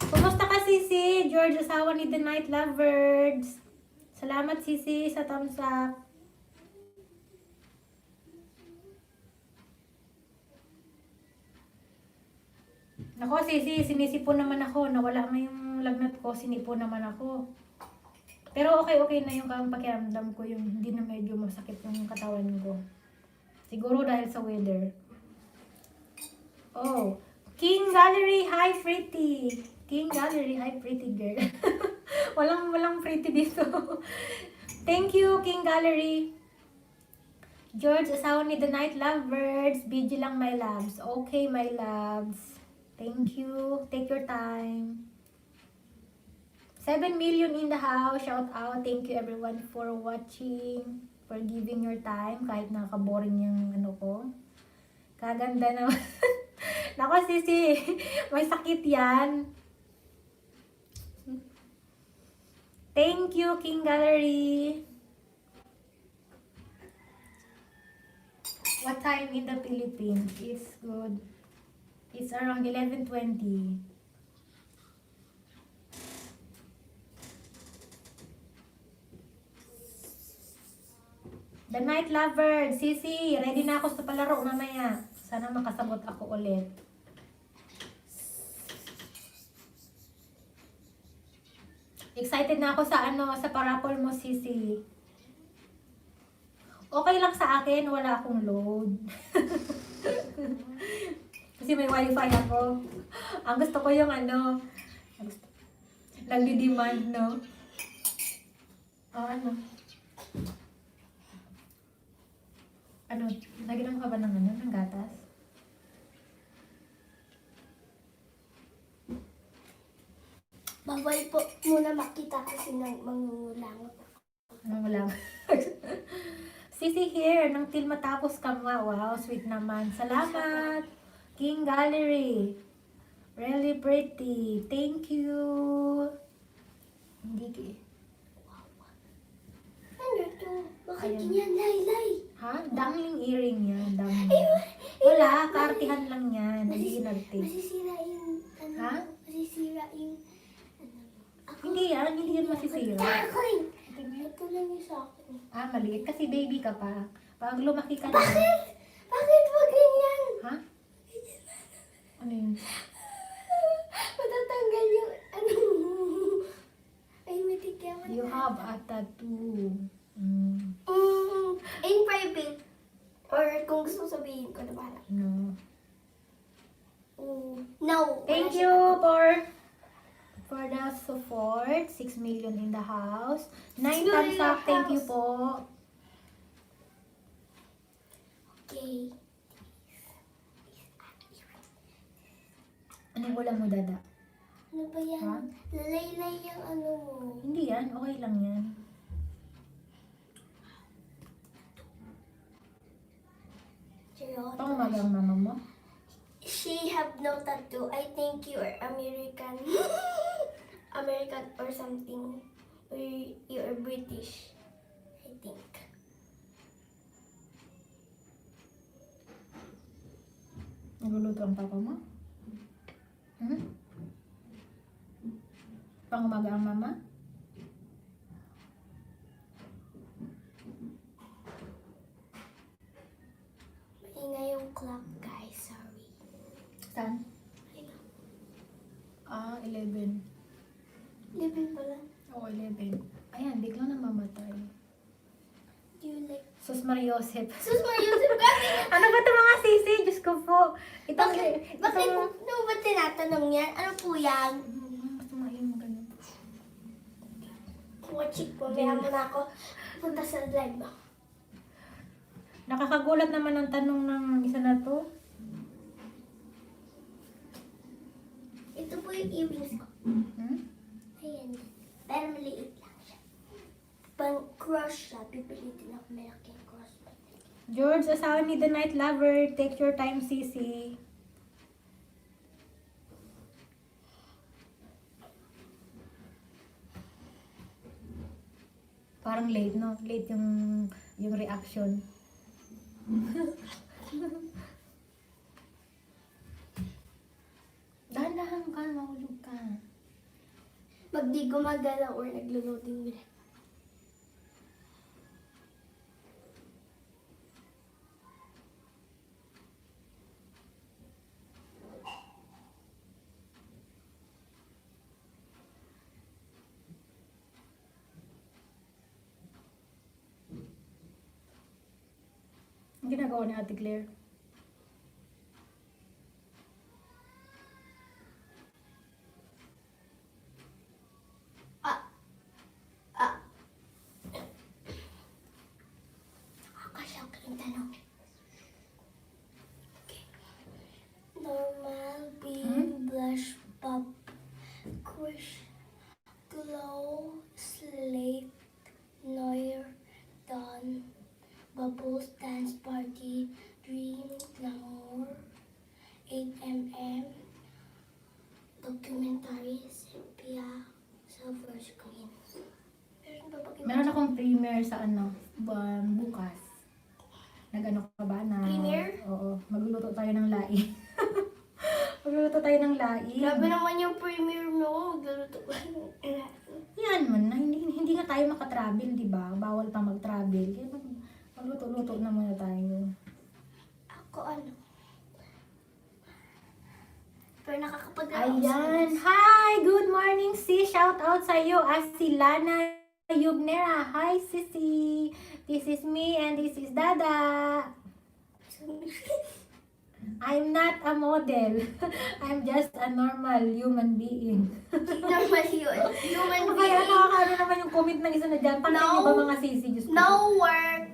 S1: Kumusta ka, Sisi? George, asawa ni The Night Lovers. Salamat, Sisi, sa thumbs up. Nako, Sisi, sinisipon naman ako. Nawala nga yung lagnat ko, sinipon naman ako. Pero okay na yung pakiramdam ko, yung hindi na medyo masakit yung katawan ko. Siguro dahil sa weather. Oh, King Gallery, hi pretty. King Gallery, hi pretty girl. walang pretty dito. Thank you, King Gallery. George, asawa ni The Night Lovers. Video lang, my loves. Okay, my loves. Thank you. Take your time. 7 million in the house. Shout out. Thank you everyone for watching. For giving your time. Kahit nakaka-boring yung ko. Kaganda naman. Nako, Sisi. May sakit yan. Thank you, King Gallery. What time in the Philippines is good? It's around 11:20. The Night Lover, Sisi, ready na ako sa palaro mamaya. Sana makasabot ako ulit. Excited na ako sa sa parapol mo, Sisi. Okay lang sa akin, wala akong load. Kasi may wifi ako. Ang gusto ko yung nagdi-demand, no? Naginom ka ba ng gatas?
S2: Bawal po muna makita kasi ng mangungulangot.
S1: Wala. Sisi here, nang till matapos ka nga. Wow, sweet naman. Salamat. King Gallery. Really pretty. Thank you. Hindi.
S2: Ano to? Bakit
S1: Ayan.
S2: ganyan, Laylay?
S1: Ha? Dangling earring yan. Dangling. Wala, kaartihan lang yan. Hindi inarte.
S2: Masisira yung,
S1: Ha?
S2: Masisira yung, ako.
S1: Hindi yan masisira.
S2: Darling! Ito lang yung sa akin.
S1: Maliit. Kasi baby ka pa. Pag lumaki ka na.
S2: Bakit? Bakit wag ganyan?
S1: Ha? Ano yun?
S2: Matatanggal yung, ay, matikyaman.
S1: You have a tattoo.
S2: In private. Or kung gusto mo sabihin ko na bahala.
S1: No.
S2: No.
S1: Thank you for the support. 6 million in the house. 9 thumbs up. Thank you po.
S2: Okay.
S1: Anong ulam mo, Dada?
S2: Ano ba yan?
S1: Ha?
S2: Laylay yung ano mo.
S1: Hindi yan. Okay lang yan. Pang umaga ang mama mo?
S2: She have no tattoo. I think you are American. American or something. Or you are British. I think.
S1: Nagluluto ang papa mo? Pang umaga ang mama?
S2: Maingay yung clock, guys. Sorry.
S1: Saan?
S2: Ayun.
S1: 11.
S2: Living pala.
S1: Oo, 11. Ayan, bigla na mamatay.
S2: Do you like...
S1: Sus Mariosep.
S2: Sus, Mariusip kasi!
S1: Ano ba ito mga sisi? Diyos ko po.
S2: Bakit ba tinatanong yan? Ano po yan?
S1: Mas tumahin mo ganun.
S2: Watching po. Maya muna ako. Punta sa live mo.
S1: Nakakagulat naman ang tanong ng isa na to.
S2: Ito po yung earrings ko. Ayan. Pero maliit lang siya. Pang crush siya. Pipilitin ako malaki ang crush.
S1: George, asawa ni The Night Lover. Take your time, sisi. Parang late, no? Late yung reaction. Dahan-dahan ka, mahulog ka.
S2: Pag di gumagalaw or naglo-loading bile.
S1: Ang ginagawa ni Ate Claire.
S2: Nakakashock yung tanong. Okay. Normal, beam, blush, pop, crush, glow, slate, Noir, dawn, bubbles, dance party, dream, glamour, 8mm, documentary, sepia, silver screen. Meron ba pag-
S1: Meron akong premiere sa bukas. Nag-ano ka ba na?
S2: Premiere?
S1: Oo. Magluluto tayo ng laing. Magluluto tayo ng laing.
S2: Grabe naman yung premiere mo. Magluluto ko.
S1: Yan man, na hindi nga tayo makatravel, di ba? Bawal pa mag-travel. Kaya Luto-luto na muna tayo.
S2: Ako ano? Pero nakakapag-ako
S1: Ayan. Hi! Good morning, sis. Shout out sa iyo. Si Lana Yugnera. Hi, sissy. This is me and this is Dada. I'm not a model. I'm just a normal human being.
S2: Normal yun. Human
S1: Ano kaya
S2: being.
S1: nakakaano naman yung comment ng isa na dyan? Paano
S2: No.
S1: niyo ba mga sisi? Diyos ko.
S2: No work.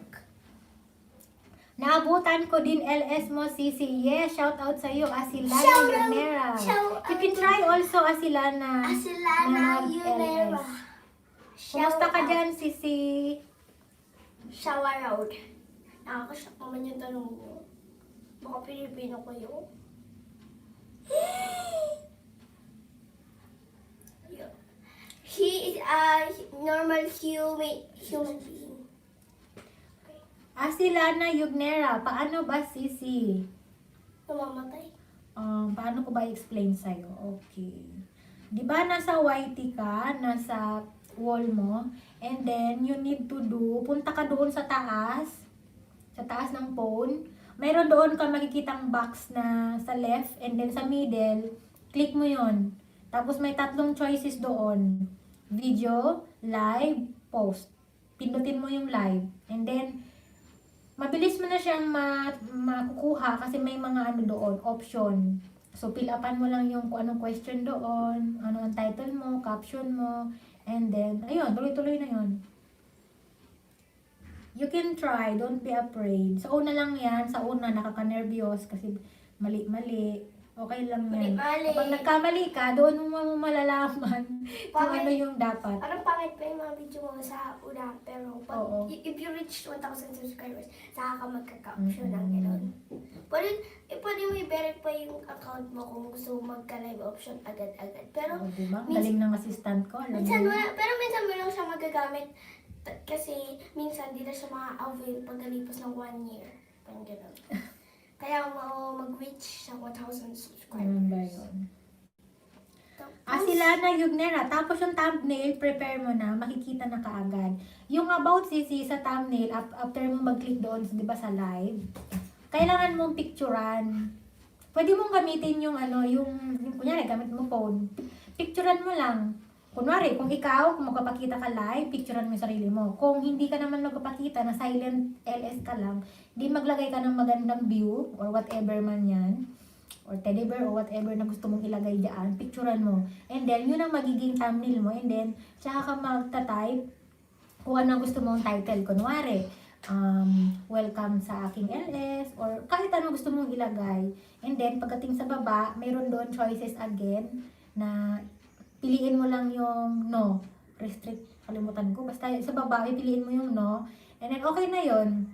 S1: Naabutan ko din LS mo, sisi. Yes, shout out sa iyo. Asilana
S2: Shout out.
S1: Yugnera.
S2: Shout
S1: You can
S2: out.
S1: try also Asilana.
S2: Asilana
S1: na
S2: Yunera.
S1: LS. Kumusta ka dyan, sisi?
S2: Shower out. Nakakashock naman yung tanong mo. Baka Pilipino ko yun. He is a normal human being.
S1: Asilana Yugnera. Paano ba, sisi?
S2: Namamatay.
S1: Paano ko ba i-explain sa'yo? Okay. Di ba nasa YT ka, nasa wall mo, and then you need to do, punta ka doon sa taas ng phone, mayroon doon ka makikitang box na sa left, and then sa middle, click mo yon. Tapos may tatlong choices doon. Video, live, post. Pindutin mo yung live. And then, mabilis mo na siyang makukuha kasi may mga ano doon, option. So, fill upan mo lang yung kung anong question doon, ano ang title mo, caption mo, and then, ayun, tuloy-tuloy na yun. You can try, don't be afraid. Sa una lang yan, sa una nakaka-nervyos kasi mali-mali. Okay lang yan.
S2: Mali-mali.
S1: Kapag nagkamali ka, doon mo malalaman kung ano yung dapat.
S2: Parang pangit pa yung mga video mo sa una. Pero pag,
S1: Oo.
S2: if you reach 1,000 subscribers, saka ka magka-caption ng gano'n. Pwede mo i-verify yung account mo kung gusto mo magka-live option agad-agad. Pero
S1: Oo, diba?
S2: Min-
S1: Galing ng assistant ko. Alam
S2: minsan
S1: mo.
S2: wala, pero minsan mo lang siya magagamit kasi minsan di na siya ma-avail pagkalipas ng 1 year. Parang gano'n. Kaya mo mag-reach sa 1,000 subscribers.
S1: Ano ba yun?
S2: Tapos,
S1: Sila na Yugnera. Tapos yung thumbnail, prepare mo na, makikita na kaagad. Yung about sisi sa thumbnail, after mo mag-click doon, di ba sa live, kailangan mong picturean. Pwede mong gamitin yung kunyari, gamit mo phone. Picturean mo lang. Kunwari, kung ikaw, kung magpapakita ka live, picturean mo yung sarili mo. Kung hindi ka naman magpapakita, na silent LS ka lang, di maglagay ka ng magandang view, or whatever man yan, or teddy bear, or whatever na gusto mong ilagay dyan, picturean mo. And then, yun ang magiging thumbnail mo. And then, tsaka ka magta-type kung ano gusto mong title. Kunwari, welcome sa aking LS, or kahit ano gusto mong ilagay. And then, pagdating sa baba, mayroon doon choices again, na piliin mo lang yung no. Restrict, kalimutan ko. Basta sa baba, piliin mo yung no. And then, okay na yon.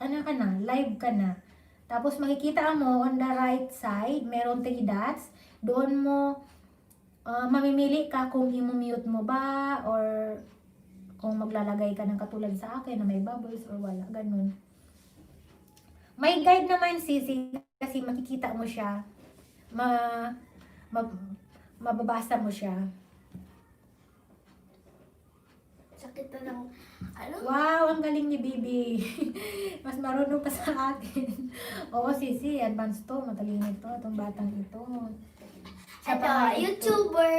S1: Ano ka na? Live ka na. Tapos, makikita mo on the right side, meron 3 dots. Doon mo, mamimili ka kung i-mute mo ba, or kung maglalagay ka ng katulad sa akin na may bubbles or wala. Ganun. May guide naman, sisi, kasi makikita mo siya. Mababasa mo siya.
S2: sakit na ng,
S1: Wow, ang galing ni Bibi. Mas marunong pa sa akin. Oo, sisi, advanced to. Matalino to. Itong batang ito. Siya
S2: ito,
S1: pa nga ito.
S2: YouTuber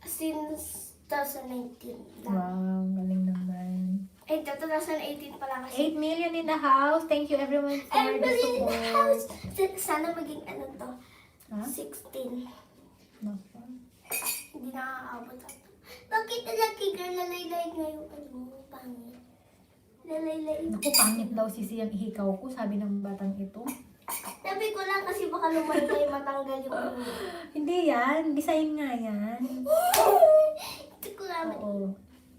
S2: since 2019 lang.
S1: Wow, ang galing naman.
S2: Ay, 2018 pa lang kasi.
S1: 8 million in the house. Thank you everyone for
S2: I'm
S1: the
S2: really in the house.
S1: support.
S2: Sana maging ano to,
S1: Ha?
S2: 16.
S1: Naku.
S2: Hindi nakakaabot ako. Bakit lalaki girl lalaylay ngayon? Ano, pangit. Lalaylay.
S1: Naku, pangit daw sisi ang ihikaw ko, sabi ng batang ito.
S2: Sabi ko lang kasi baka lumaylay matanggal yung ano.
S1: Hindi yan. Design nga yan.
S2: Hindi ko naman.
S1: Oo.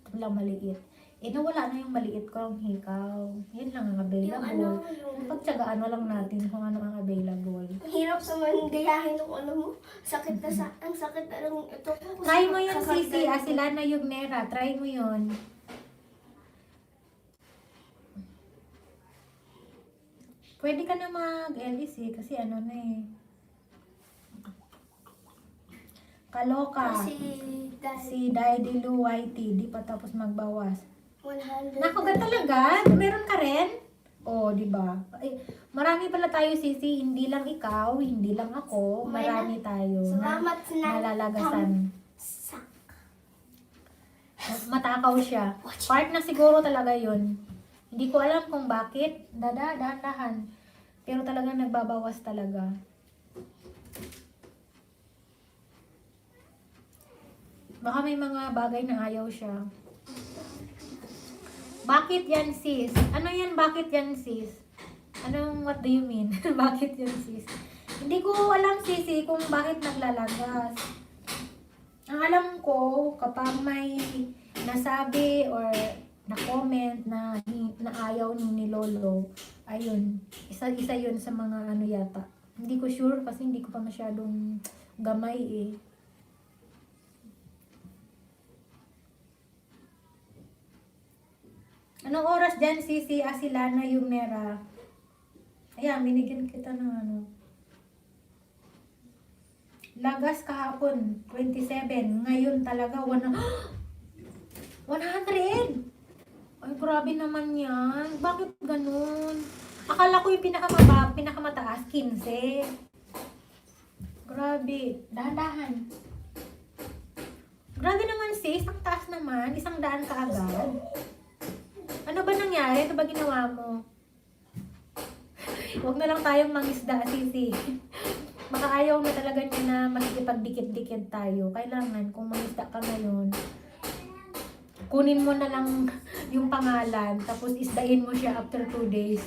S1: Ito lang maliit. Nawala na yung maliit ko ang hikaw. Yan lang ang
S2: Yung ano,
S1: available.
S2: yung...
S1: Pagtsagaan mo lang natin kung ano ang available.
S2: Ang hirap sa man gayahin ng ano mo. Sakit na sa... Ang sakit na lang ito.
S1: Try mo yun, sisi. Asilana Yugnera. Try mo yun. Pwede ka na mag-LS kasi ano na eh. Kaloka.
S2: Kasi dahil...
S1: Si Daddy Lou YT, di pa tapos magbawas.
S2: 100.
S1: Nakugat talaga? Meron ka rin? Oh, di ba? Ay, marami pala tayo, Sisi. Hindi lang ikaw, hindi lang ako. Marami tayo na
S2: Salamat na
S1: nalalagasan.
S2: Sak.
S1: Matakaw siya. Part na siguro talaga yun. Hindi ko alam kung bakit. Dahan-dahan. Pero talaga nagbabawas talaga. Baka may mga bagay na ayaw siya. Bakit yan, sis? Ano yan, bakit yan, sis? What do you mean? Bakit yan, sis? Hindi ko alam, sisi, kung bakit naglalagas. Ang alam ko, kapag may nasabi or na-comment na ayaw ni Lolo, ayun, isa yun sa mga ano yata. Hindi ko sure kasi hindi ko pa masyadong gamay eh. Anong oras dyan, Sisi, Asilana, Yumera? Ayan, binigyan kita ng ano. Lagas kahapon, 27. Ngayon talaga, 100! Ay, grabe naman yan. Bakit ganun? Akala ko yung pinakamataas, 15. Grabe. Dahan-dahan. Grabe naman, sis. Ang taas naman. 100 ka agad. Ano ba nangyari? Ito ba ginawa mo? Huwag na lang tayong mangisda, Sisi. Baka ayaw na talaga niya na makikipagdikit-dikit tayo. Kailangan, kung mangisda ka ngayon, kunin mo na lang yung pangalan, tapos isdain mo siya after 2 days.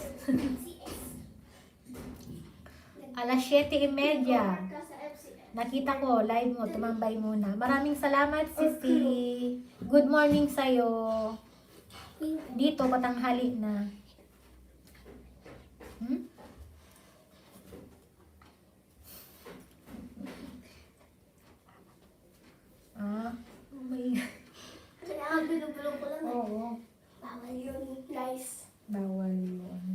S1: Alas 7:30. Nakita ko, live mo, tumambay muna. Maraming salamat, Sisi. Good morning sa'yo. Dito, patanghali na. May...
S2: Kailangan binubulong ko lang.
S1: Oo,
S2: Bawal yun, guys.
S1: bawal yun.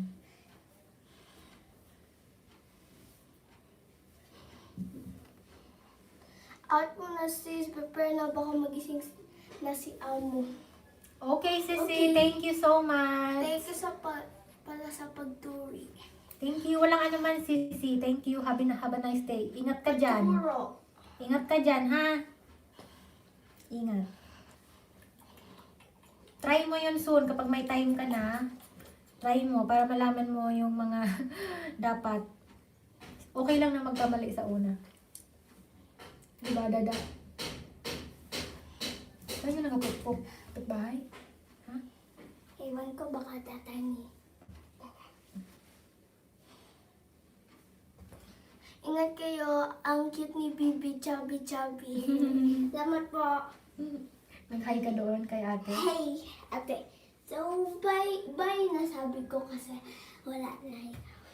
S2: Out mo na sis, prepare na baka magising na si Amo.
S1: Okay, Sisi.
S2: Okay.
S1: Thank you so much.
S2: Thank you pala sa pagturi.
S1: Thank you. Walang anuman, Sisi. Thank you. Have a nice day. Ingat ka dyan.
S2: Turo.
S1: Ingat ka dyan, ha? Ingat. Try mo yun soon kapag may time ka na. Try mo para malaman mo yung mga dapat. Okay lang na magkamali sa una. Diba, dada? Saan yung nakapupok? Bahay? Ha?
S2: Ewan ko baka tatani. Ingat kayo, ang cute ni Bibi, chubby. Salamat po.
S1: Nag-hi ka doon kay ate.
S2: Hey, ate. So, bye na sabi ko kasi wala na.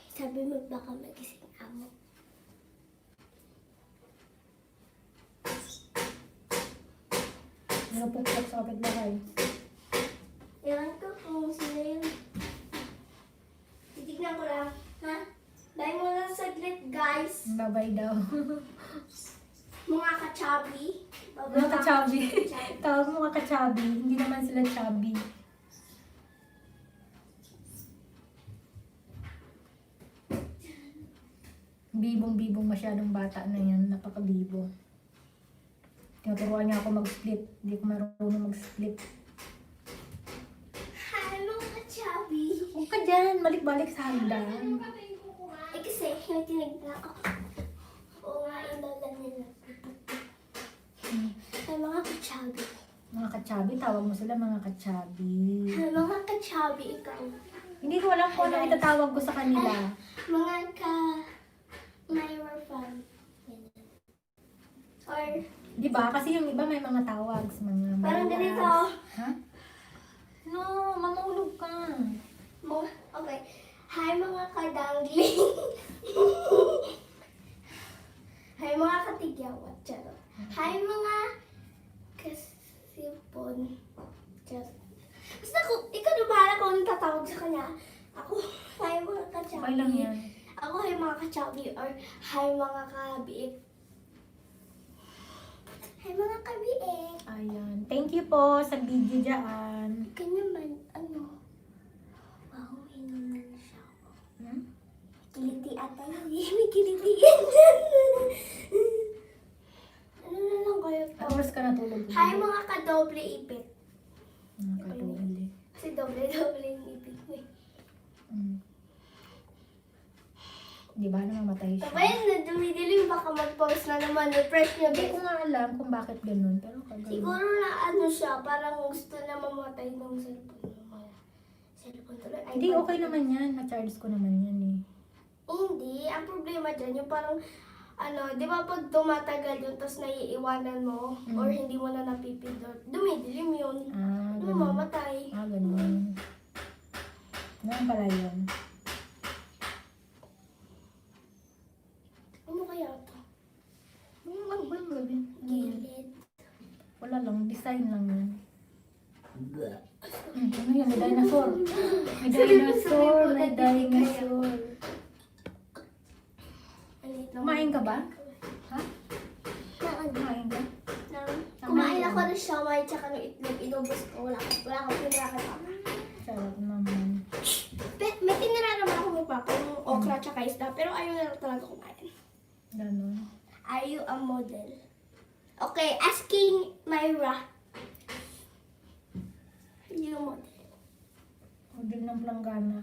S2: Sabi mo baka magising Amo.
S1: Napupok sa kapitbahay.
S2: Ewan ko kung sino yun. Titignan ko lang. Ha? Bye mo lang saglit, guys.
S1: Babay daw.
S2: Mga ka-chubby.
S1: Mga ka-chubby. Tawag mo mga ka-chubby. Hindi naman sila chubby. Bibong-bibong masyadong bata na yan. Napaka-bibong. Tinuturuan niya ako mag-split. Hindi ko marunong mag-split.
S2: Hi, mga ka-chubby.
S1: Huwag ka dyan. Balik-balik sa hagdan.
S2: Eh kasi, may tinignan ako. Oo nga, inalan nila. Ay, mga ka-chubby.
S1: Mga ka-chubby. Tawag mo sila mga ka-chubby.
S2: Ay, mga ka-chubby, ikaw.
S1: Hindi ko alam kung ano itatawag ko sa kanila.
S2: Mga ka-Myra fan. Or,
S1: Di ba? Kasi yung iba may mga tawag sa mga
S2: parang
S1: Mayas.
S2: ganito.
S1: Ha? No, mamulog ka.
S2: Okay. Hi, mga kadangling. Hi, mga katigyawat. Charot. Hi, mga kasipon. Charot. Basta ikaw na bahala kung anong tatawag sa kanya. Ako, hi, mga kachabi.
S1: Okay lang yan.
S2: Ako, hi, mga kachabi. Or, hi, mga kabiik. Hi mga kabieng.
S1: Ayan. Thank you po sa video dyan.
S2: Ika naman, ano? Wow, hinunan siya.
S1: Hmm?
S2: Kiliti ata yun. May kiliti yan dyan. Ano na lang kayo to?
S1: Ano oras ka natulog?
S2: Hi mga kadoble ipit.
S1: Nakatulog.
S2: Kasi doble-doble yung ipit mo eh.
S1: Di ba namamatay siya?
S2: Kapag na dumidilim, baka mag-pause na naman. Refresh niya,
S1: Hindi
S2: guys.
S1: ko nga alam kung bakit ganun. Pero kagano'n.
S2: Siguro na ano siya, parang gusto na mamatay ng cellphone. Cellphone tuloy.
S1: Hindi,
S2: iPad.
S1: okay naman yan. Na-charge ko naman yan eh.
S2: Hindi. Ang problema dyan, yung parang, ano, di ba pag tumatagal yun, tapos naiiwanan mo, or hindi mo na napipindot, dumidilim yun.
S1: Ah,
S2: Ano,
S1: ganun.
S2: mamatay.
S1: Ah, ganun. Ganun pala yun.
S2: Ano kaya to?
S1: Ano ba yung gabi?
S2: Gilid.
S1: Wala lang, design lang yan. Ano yan? May dinosaur. May dinosaur. May dinosaur. Kumain ka ba? Ha?
S2: Na ano?
S1: Kumain ka?
S2: Kumain ako ng siomay tsaka ng itlog. Inubos ko. Wala akong pinakasama.
S1: Sarap naman.
S2: May tinira naman ako may papa, yung okra tsaka isda. Pero ayaw na lang talaga kumain.
S1: Ganun.
S2: Are you a model? Okay, asking Myra. Are you a model?
S1: Model ng planggana.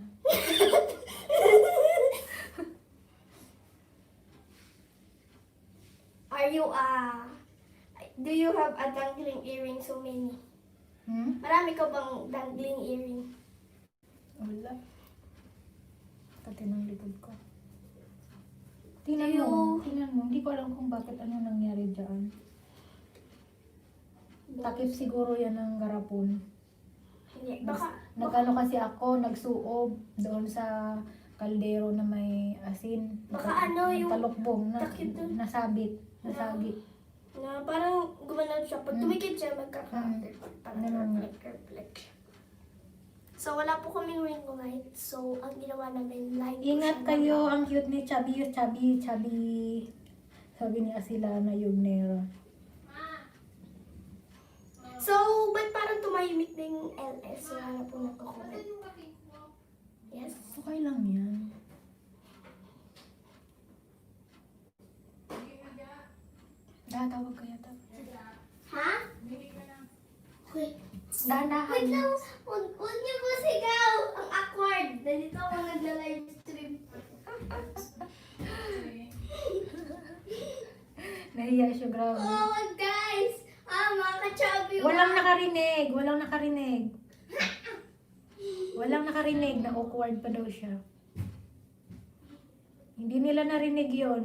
S2: Are you a... Do you have a dangling earring so many? Marami ka bang dangling earring?
S1: Wala. Pati ng likod ko. Tingnan
S2: Ayaw.
S1: mo. Tingnan mo. Hindi ko alam kung bakit ano nangyari dyan. Takip siguro yan ng garapon.
S2: Hindi, baka...
S1: Nagano kasi ako, nagsuob doon sa kaldero na may asin.
S2: Baka ano, yung
S1: talukbong na,
S2: takip dun.
S1: nasabit. Nasabit.
S2: Na parang gumanon siya. Pag tumikit siya, magkaka-parang
S1: Ganun nga.
S2: reflect. So, wala po kaming ring light. So, ang ginawa namin, light po
S1: Ingat
S2: siya
S1: kayo,
S2: ng-
S1: ang cute ni Chubby, Chubby, Chubby. Sabi ni Asila na Yugnera.
S2: So, ba't parang tumahimik na yung LS? Wala na po nagko-comment. Yes?
S1: Okay lang yan. Tawag kaya to.
S2: Ha? Wait.
S1: Dahan-dahan.
S2: Wait lang. Huwag niyo po sigaw. Ang awkward. Dito ako nagla-live stream.
S1: Nahiya siya, grabe.
S2: Oh, guys. Mga ka-chubby.
S1: Walang nakarinig. Walang nakarinig. Walang nakarinig na awkward pa daw siya. Hindi nila narinig yon.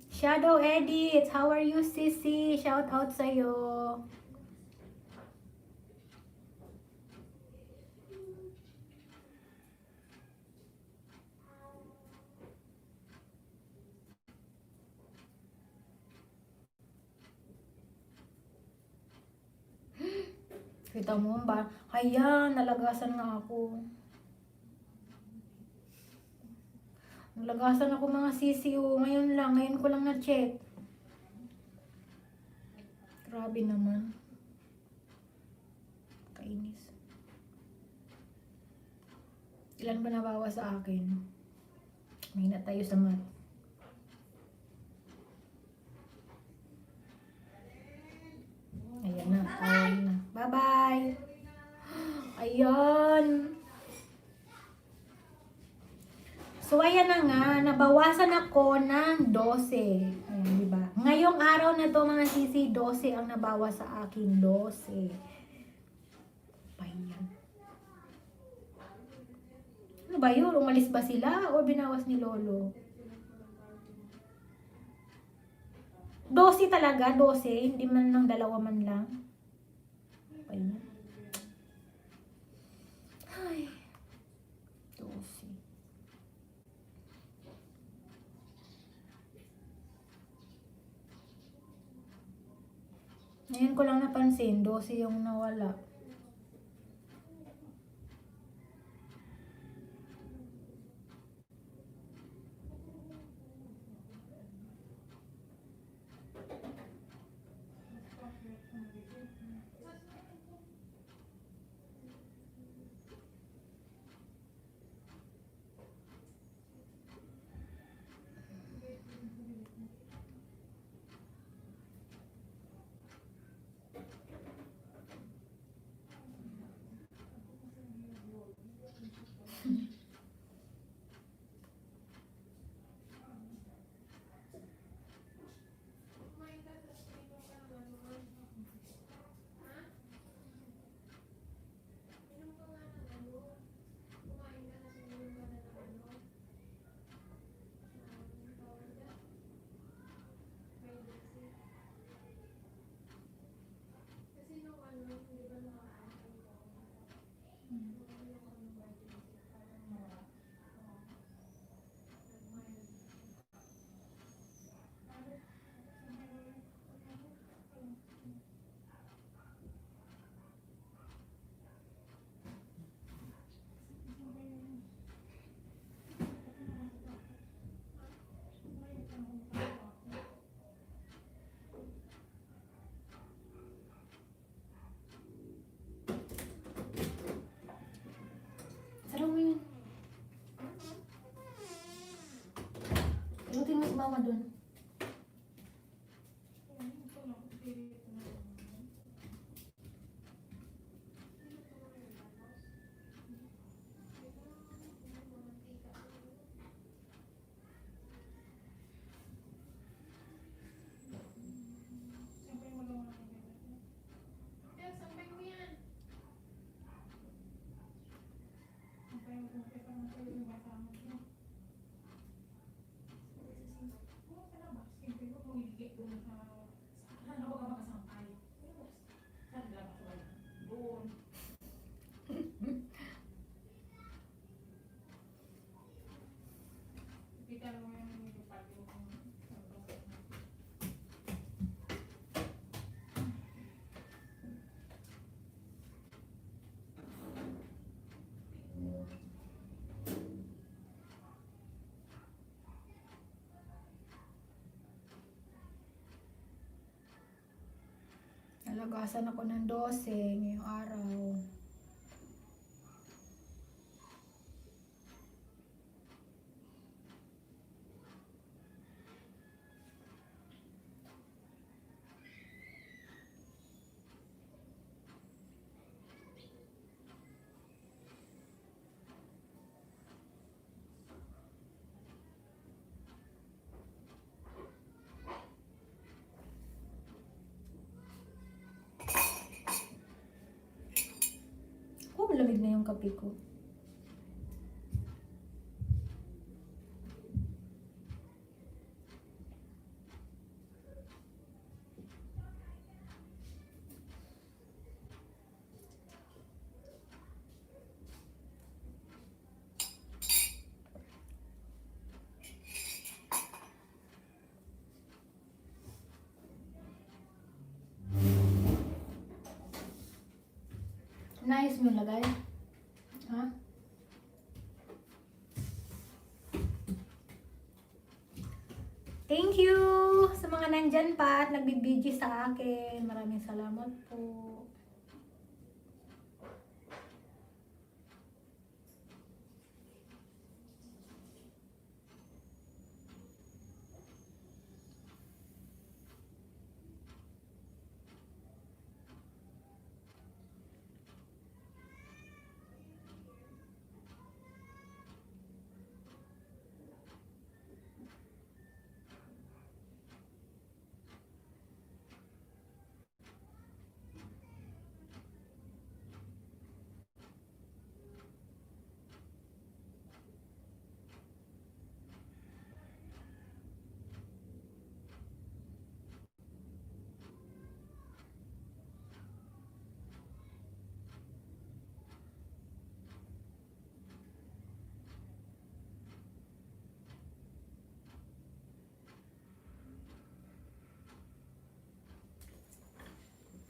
S1: Shadow Edit, how are you, Sissy? Shout out sa'yo. Kita mo ba? Kaya, nalagasan nga ako. Nalagasan ako mga sisiyo. Ngayon ko lang na-check. Grabe naman. Kainis. Ilan ba nabawa sa akin? May na tayo sa mat. Ayan na. Ayan na. Bye-bye. Ayan. So, ayan na nga, nabawasan ako ng 12. Ayan, di ba? Ngayong araw na to mga sisi, 12 ang nabawas sa akin. 12. Ayan. Ano ba yun? Umalis ba sila o binawas ni Lolo? 12 talaga, 12. Hindi man lang dalawa man lang. Ayan. Ay. 12. Ngayon ko lang napansin, 12 yung nawala. ka dun. Nalagasan ako ng 12 ngayong araw. Oh, malamig na yung kape ko. Nice mo lagay. Ha? Thank you sa mga nandyan pa at nagbibidyo sa akin. Maraming salamat po.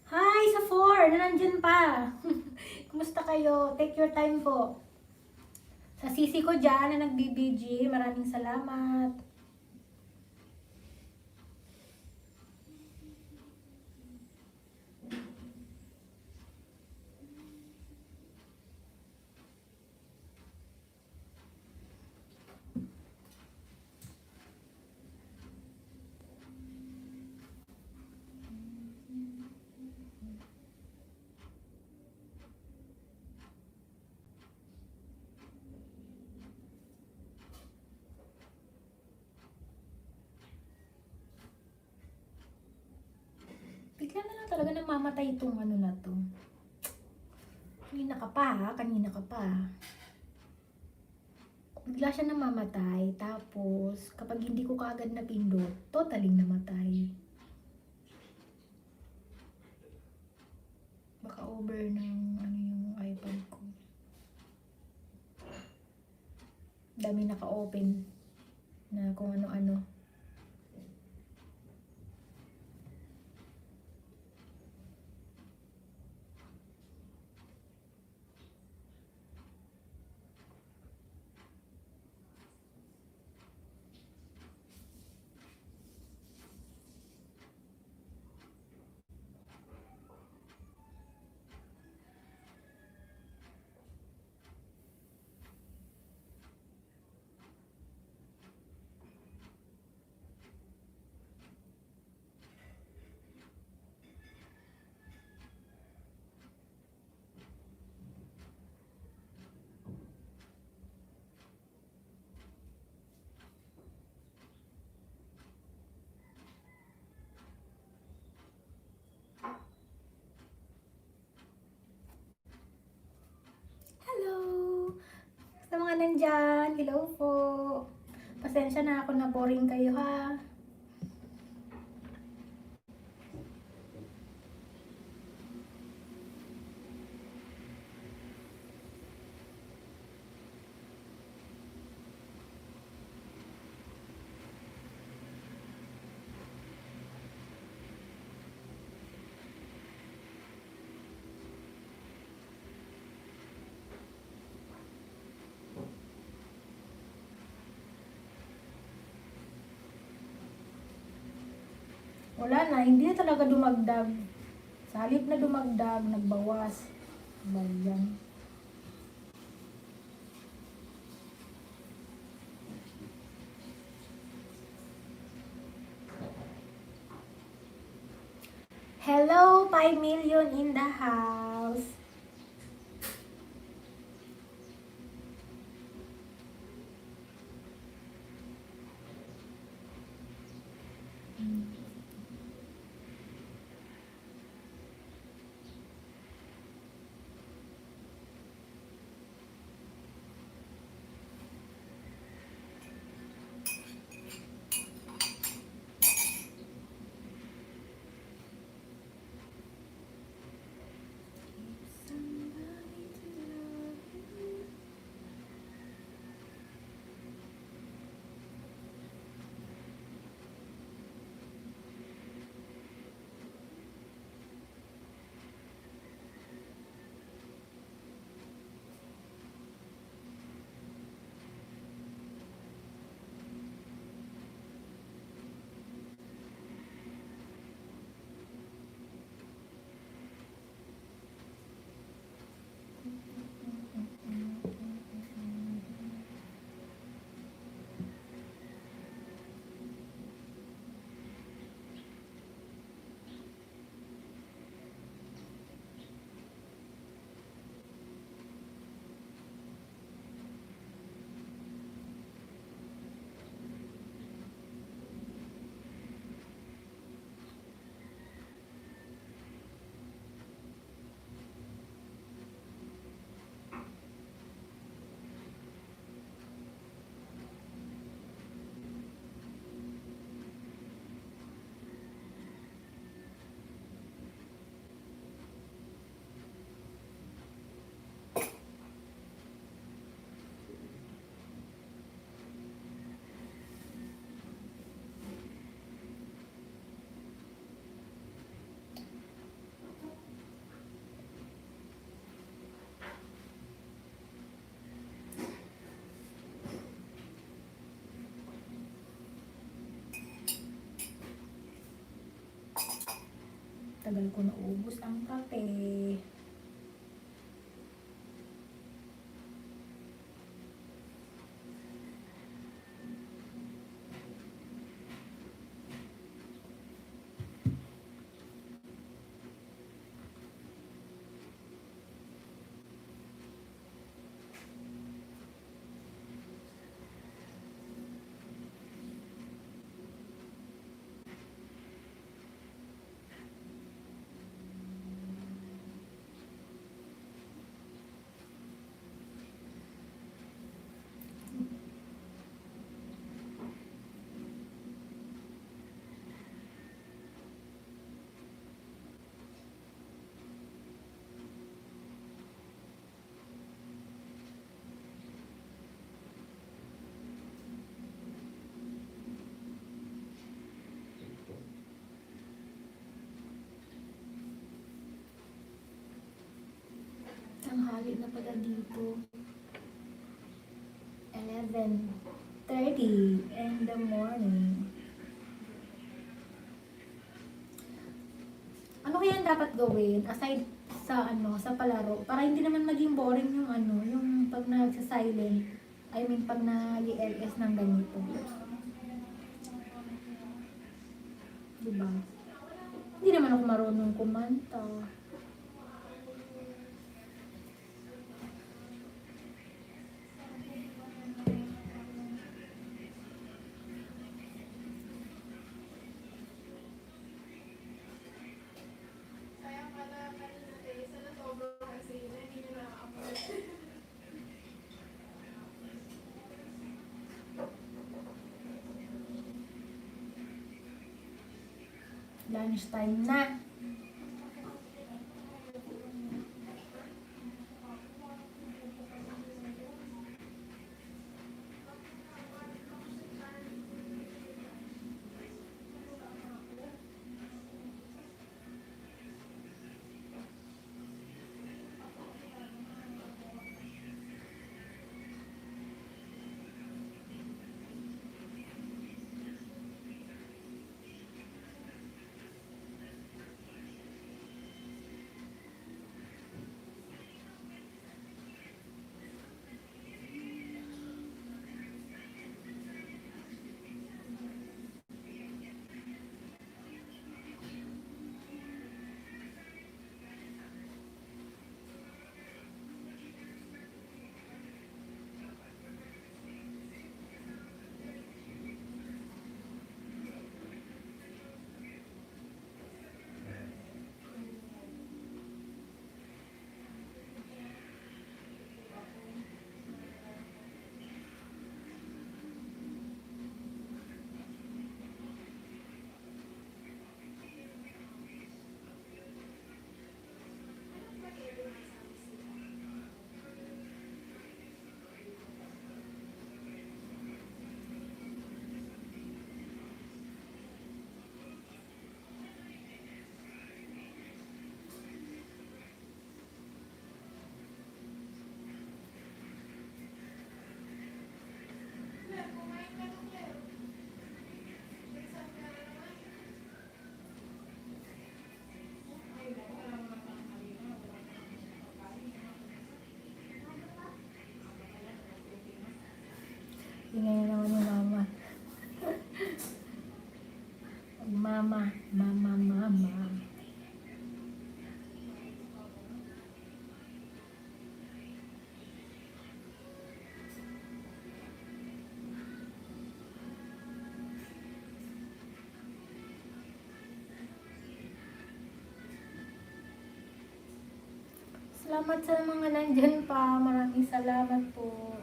S1: Hi sa 4 na nandyan pa. Kumusta kayo? Take your time po. Sa sisi ko dyan na nag-BBG, maraming salamat. Bigla na lang talaga namamatay itong ano na to. Kanina ka pa ha, kanina ka pa. Bigla siya namamatay, tapos kapag hindi ko kaagad napindot, totaling namatay. Baka over ng ano yung iPad ko. Dami naka-open na kung ano-ano. mga nandyan. Hello po. Pasensya na ako na boring kayo ha. Wala na, hindi na talaga dumagdag. Sa halip na dumagdag, nagbawas. Bayan. Hello, 5 million in the house. Tagal ko na ubos ang kape. Tanghali na pala dito. 11:30 in the morning. Ano kaya ang dapat gawin aside sa sa palaro para hindi naman maging boring yung yung pag nagsa-silent. I mean pag nag-LS ng ganito. Diba? Hindi naman ako marunong kumanta. Lunch time na. Tingnan niyo naman yung mama. Mama, mama, mama. Salamat sa mga nandyan pa. Maraming salamat po.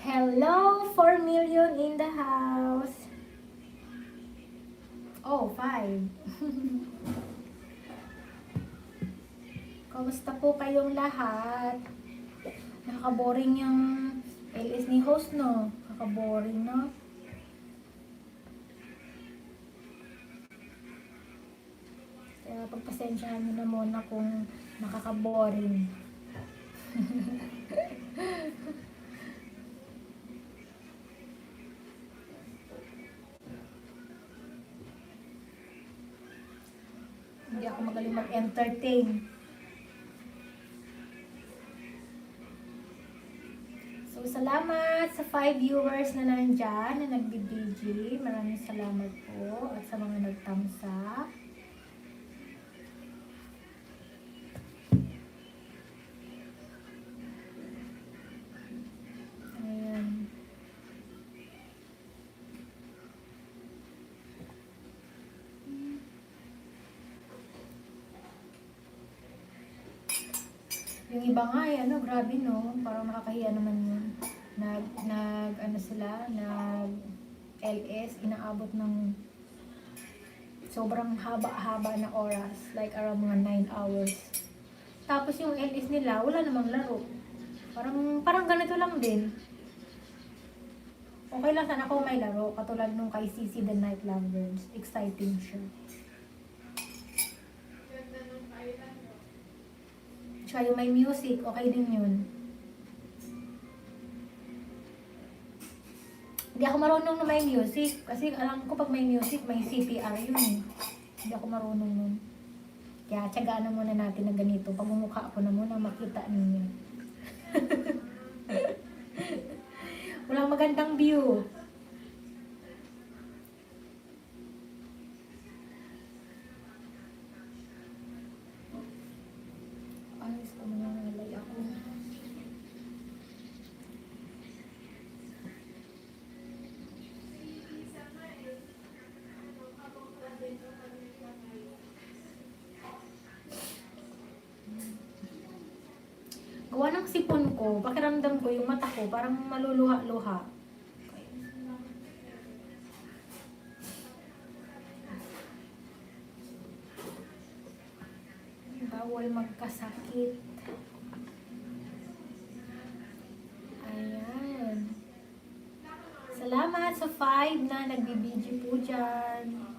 S1: Hello, 4 million in the house. Oh, 5. Kamusta po kayong lahat? Nakaka-boring yung LS ni host, no? Nakaka-boring, no? Kaya pagpasensyahan nyo na muna kung nakaka-boring. Hindi ako magaling mag-entertain. So, salamat sa 5 viewers na nandyan, na nag-BG. Maraming salamat po. At sa mga nag-thumbs up. Ayan. Yung iba nga, ano, grabe, no? Parang nakakahiya naman yun. Ano sila, LS, inaabot ng sobrang haba-haba na oras. Like around mga 9 hours. Tapos yung LS nila, wala namang laro. Parang ganito lang din. Okay lang sana kung may laro. Katulad nung kay CC The Night Lovers. Exciting siya. Tsaka yung may music, okay din yun. Hindi ako marunong na may music. Kasi alam ko pag may music, may CPR yun eh. Hindi ako marunong nun. Kaya tiyagaan na muna natin na ganito. Pagmumukha ko na muna, makita ninyo. Walang magandang view. Ayos ko na nalay ako. Gawa ng sipon ko, pakiramdam ko yung mata ko, parang maluluha-luha. Bawal magkasakit. Ayan. Salamat sa 5 na nagbibideo po dyan.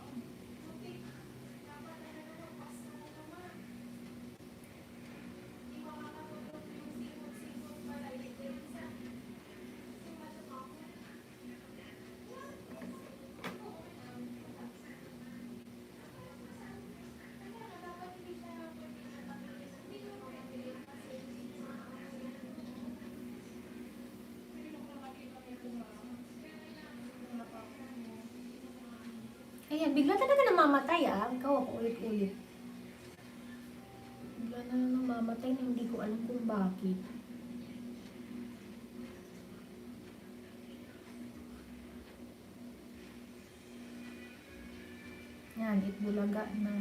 S1: Ayan, bigla talaga namamatay Ikaw ako ulit-ulit. Bigla na namamatay na hindi ko alam kung bakit. Yan, itbulaga na.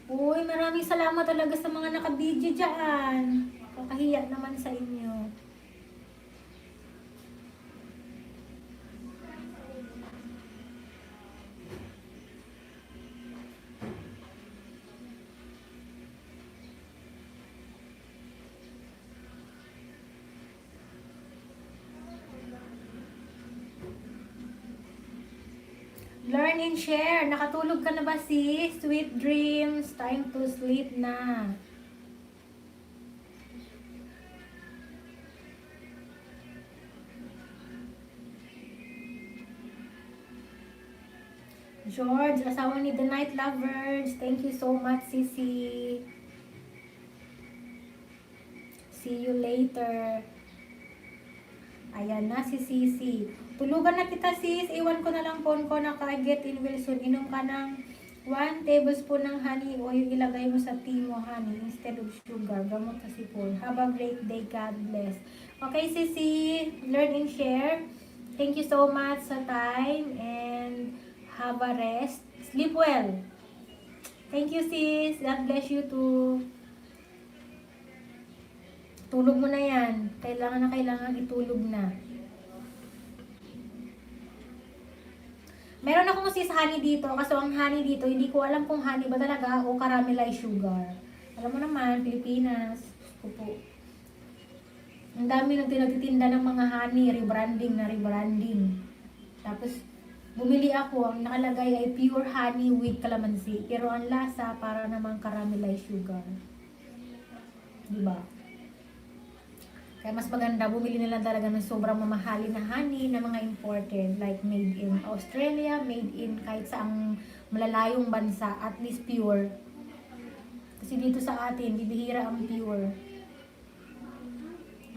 S1: Uy, maraming salamat talaga sa mga nakabidyo dyan. Kakahiya naman sa inyo. Learn and share. Nakatulog ka na ba, sis? Sweet dreams. Time to sleep na. George, asawa ni The Night Lovers. Thank you so much, Sisi. See you later. Ayan na si Sisi. Tulugan na kita, sis. Iwan ko na lang phone ko na ka-get in Wilson. Inom ka ng 1 tablespoon ng honey oil. Ilagay mo sa tea mo, honey, instead of sugar. Gamot sa sipon. Have a great day. God bless. Okay, Sisi. Learn and share. Thank you so much sa time. And have a rest. Sleep well. Thank you, sis. God bless you too. Tulog mo na yan. Kailangan itulog na. Meron akong sis honey dito. Kaso ang honey dito, hindi ko alam kung honey ba talaga o caramelized sugar. Alam mo naman, Pilipinas. Pupo. Ang dami nang tinagtitinda ng mga honey. Rebranding. Tapos, bumili ako. Ang nakalagay ay pure honey with calamansi. Pero ang lasa, para namang caramelized sugar. Diba? Kaya mas maganda, bumili na lang talaga ng sobrang mamahalin na honey na mga imported. Like made in Australia, made in kahit saang malalayong bansa, at least pure. Kasi dito sa atin, bibihira ang pure.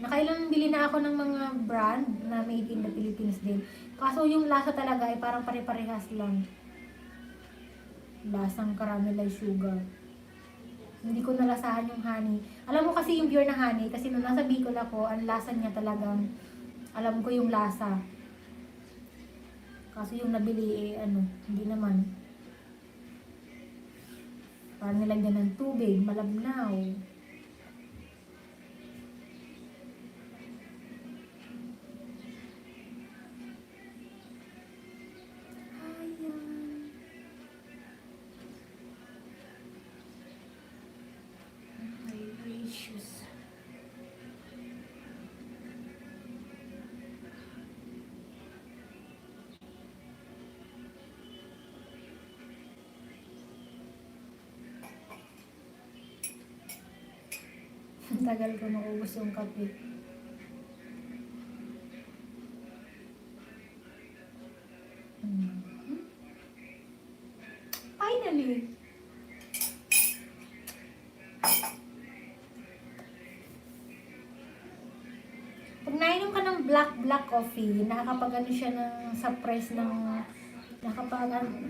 S1: Nakailang bili na ako ng mga brand na made in the Philippines din. Kaso yung lasa talaga ay parang pare-parehas lang. Lasang caramelized sugar. Hindi ko nalasahan yung honey. Alam mo kasi yung pure na honey, kasi nung nasa Bicol ako, ang lasa niya talagang, alam ko yung lasa. Kaso yung nabili hindi naman. Parang nilagyan ng tubig, malabnaw. Ayan. My gracious. Ang tagal ko maubos yung kape. Finally! Pag nainom ka ng black coffee, nakakapag siya ng suppress ng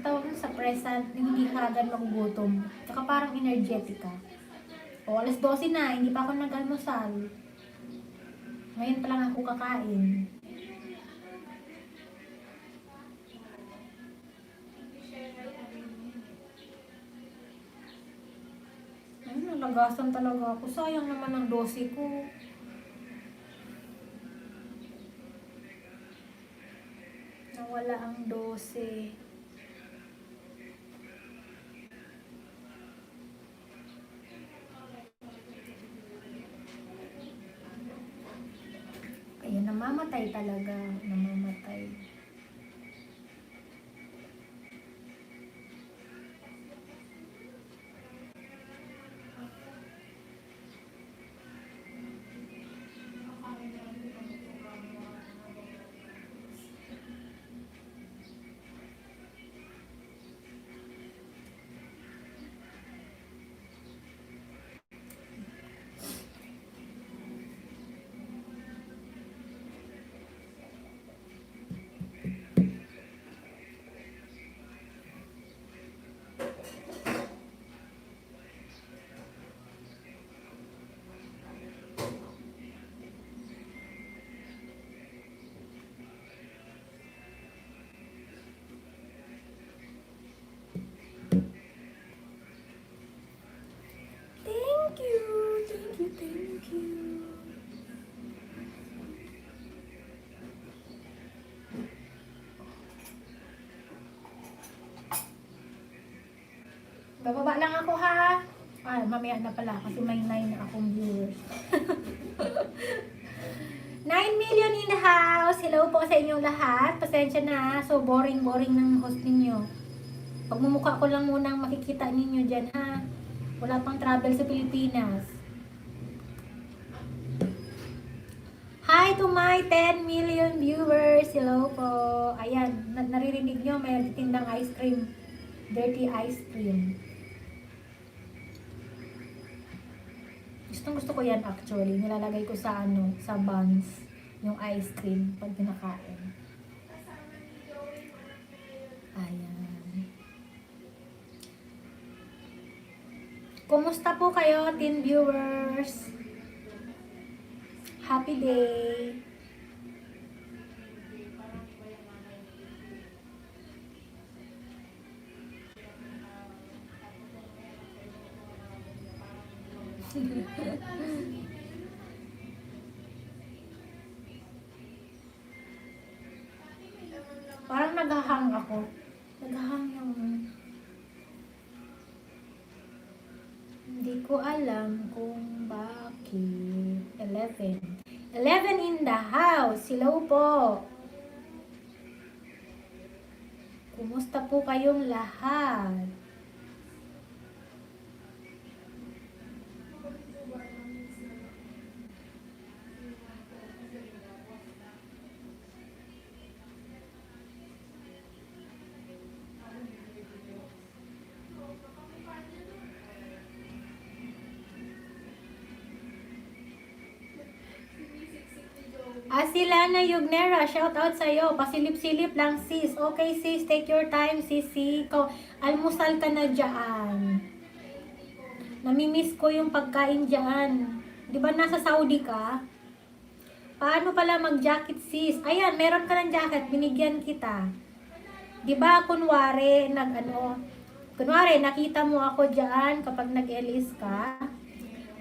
S1: tawag ng suppressant, hindi ka agad magugutom. Tsaka parang energetic ka. O, alas 12 na, hindi pa ako nag-almusal. Ngayon pa lang ako kakain. Ay, nalagasan talaga ako. Sayang naman ang 12 ko. Nawala ang 12. Ayan, namamatay talaga. Namamatay. Thank you. Thank you. Thank you. Bababa lang ako ha. Mamaya na pala kasi may 9 na akong viewers. 9 million in the house. Hello po sa inyong lahat. Pasensya na. So boring ng host ninyo. Pagmumukha ko lang munang makikita ninyo dyan ha. Wala pang travel sa Pilipinas. Hi to my 10 million viewers. Hello po. Ayan, naririnig nyo, may tindang ice cream. Dirty ice cream. Gusto ko yan actually. Nilalagay ko sa sa buns. Yung ice cream pag pinakain. Ayan. Kumusta po kayo, teen viewers? Happy day! Parang naghahang ako. Naghahang yung... Hindi ko alam kung bakit. 11. 11 in the house. Hello po. Kumusta po kayong lahat? Asilana Yugnera, shout out sa'yo. Pasilip-silip lang, sis. Okay, sis, take your time, sisi. Almusal ka na dyan. Namimiss ko yung pagkain dyan. Di ba nasa Saudi ka? Paano pala mag-jacket, sis? Ayan, meron ka ng jacket. Binigyan kita. Di ba, kunwari, nakita mo ako dyan kapag nag-Elis ka.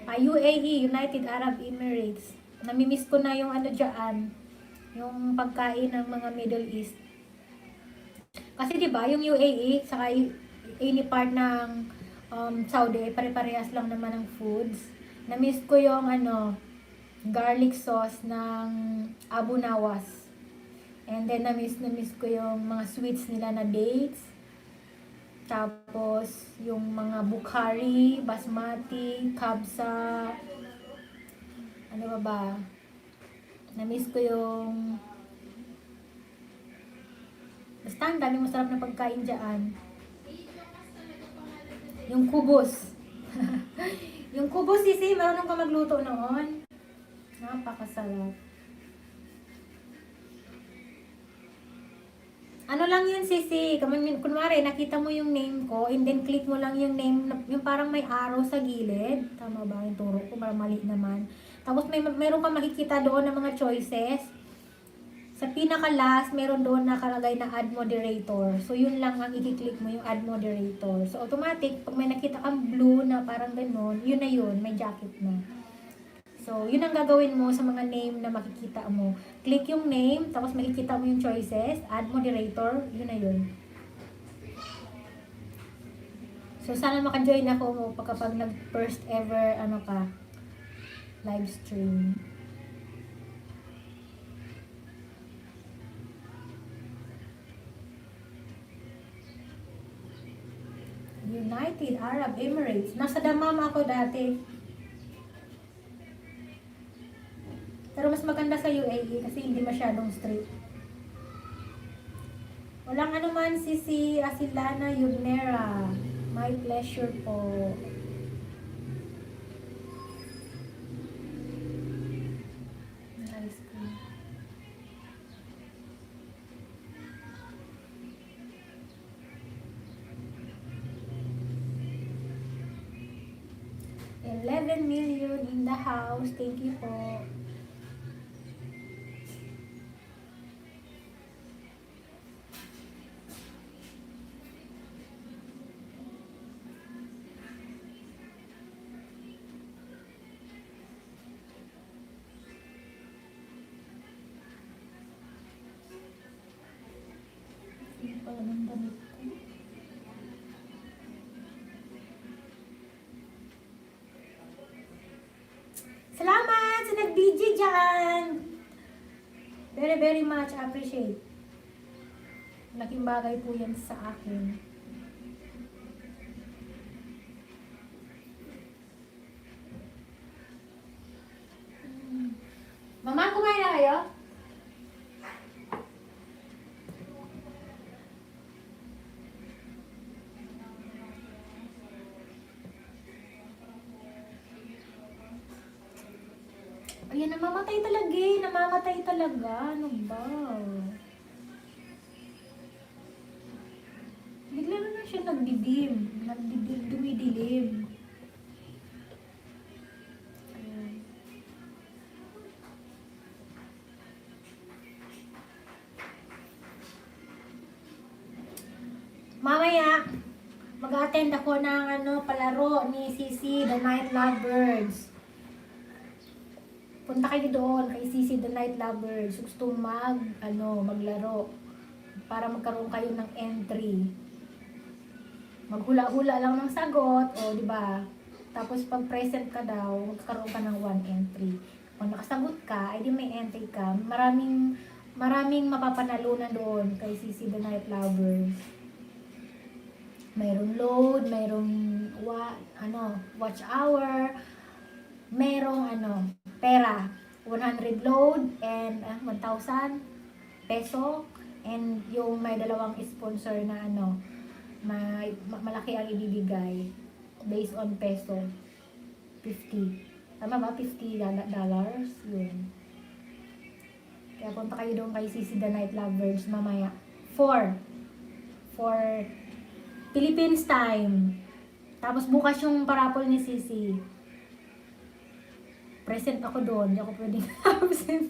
S1: UAE, United Arab Emirates. Namimiss ko na yung dyan, yung pagkain ng mga Middle East. Kasi 'di ba, yung UAE saka any part ng Saudi, pare-parehas lang naman ng foods. Namiss ko yung garlic sauce ng Abu Nawas. And then namiss ko yung mga sweets nila na dates. Tapos yung mga Bukhari, Basmati, Kabsa. Ano ba? Namiss ko yung... Basta ang daming masarap na pagkain dyan. Yung kubos. Yung kubos, sisi, marunong ka magluto noon. Napakasarap. Ano lang yun, sisi? Kunwari, nakita mo yung name ko, and then click mo lang yung name, yung parang may arrow sa gilid. Tama ba yung turo ko? Parang mali naman. Tapos meron kang makikita doon ng mga choices. Sa pinaka-last, meron doon nakalagay na add moderator. So, yun lang ang i-click mo, yung add moderator. So, automatic, pag may nakita kang blue na parang ganun, yun na yun, may jacket na. So, yun ang gagawin mo sa mga name na makikita mo. Click yung name, tapos makikita mo yung choices, add moderator, yun na yun. So, sana maka-join ako kapag nag-first ever, live stream. United Arab Emirates. Nasa Dammam ako dati. Pero mas maganda sa UAE kasi hindi masyadong strict. Walang anuman, Sisi Asilana Yugnera. My pleasure po. Ice cream. $11 million in the house. Thank you po. Salamat sa nag-BG dyan! Very, very much appreciate. Laking bagay po yan sa akin. Mama, kumain na kayo? Ayan, namamatay talaga eh. Namamatay talaga. Ano ba? Bigla na lang siya nagdidim. Dumidilim. Ayan. Mamaya, mag-attend ako ng palaro ni Sisi, The Night Lovebirds. Punta kayo doon kay Sisi The Night Lovers. Gusto maglaro para magkaroon kayo ng entry. Maghula-hula lang ng sagot, di ba? Tapos pag present ka daw, magkakaroon ka ng 1 entry. Kung nakasagot ka, ay di may entry ka. Maraming mapapanalunan doon kay Sisi The Night Lovers. Mayroong load, mayroong watch hour, merong pera, 100 load and 1,000 peso, and yung may dalawang sponsor na malaki ang ibibigay based on peso, 50. Tama ba? $50 yun. Kaya punta kayo doon kay Sisi the Night Lovers mamaya. 4 Philippines time. Tapos bukas yung parapol ni Sisi. Present ako doon. Hindi ako pwedeng absent.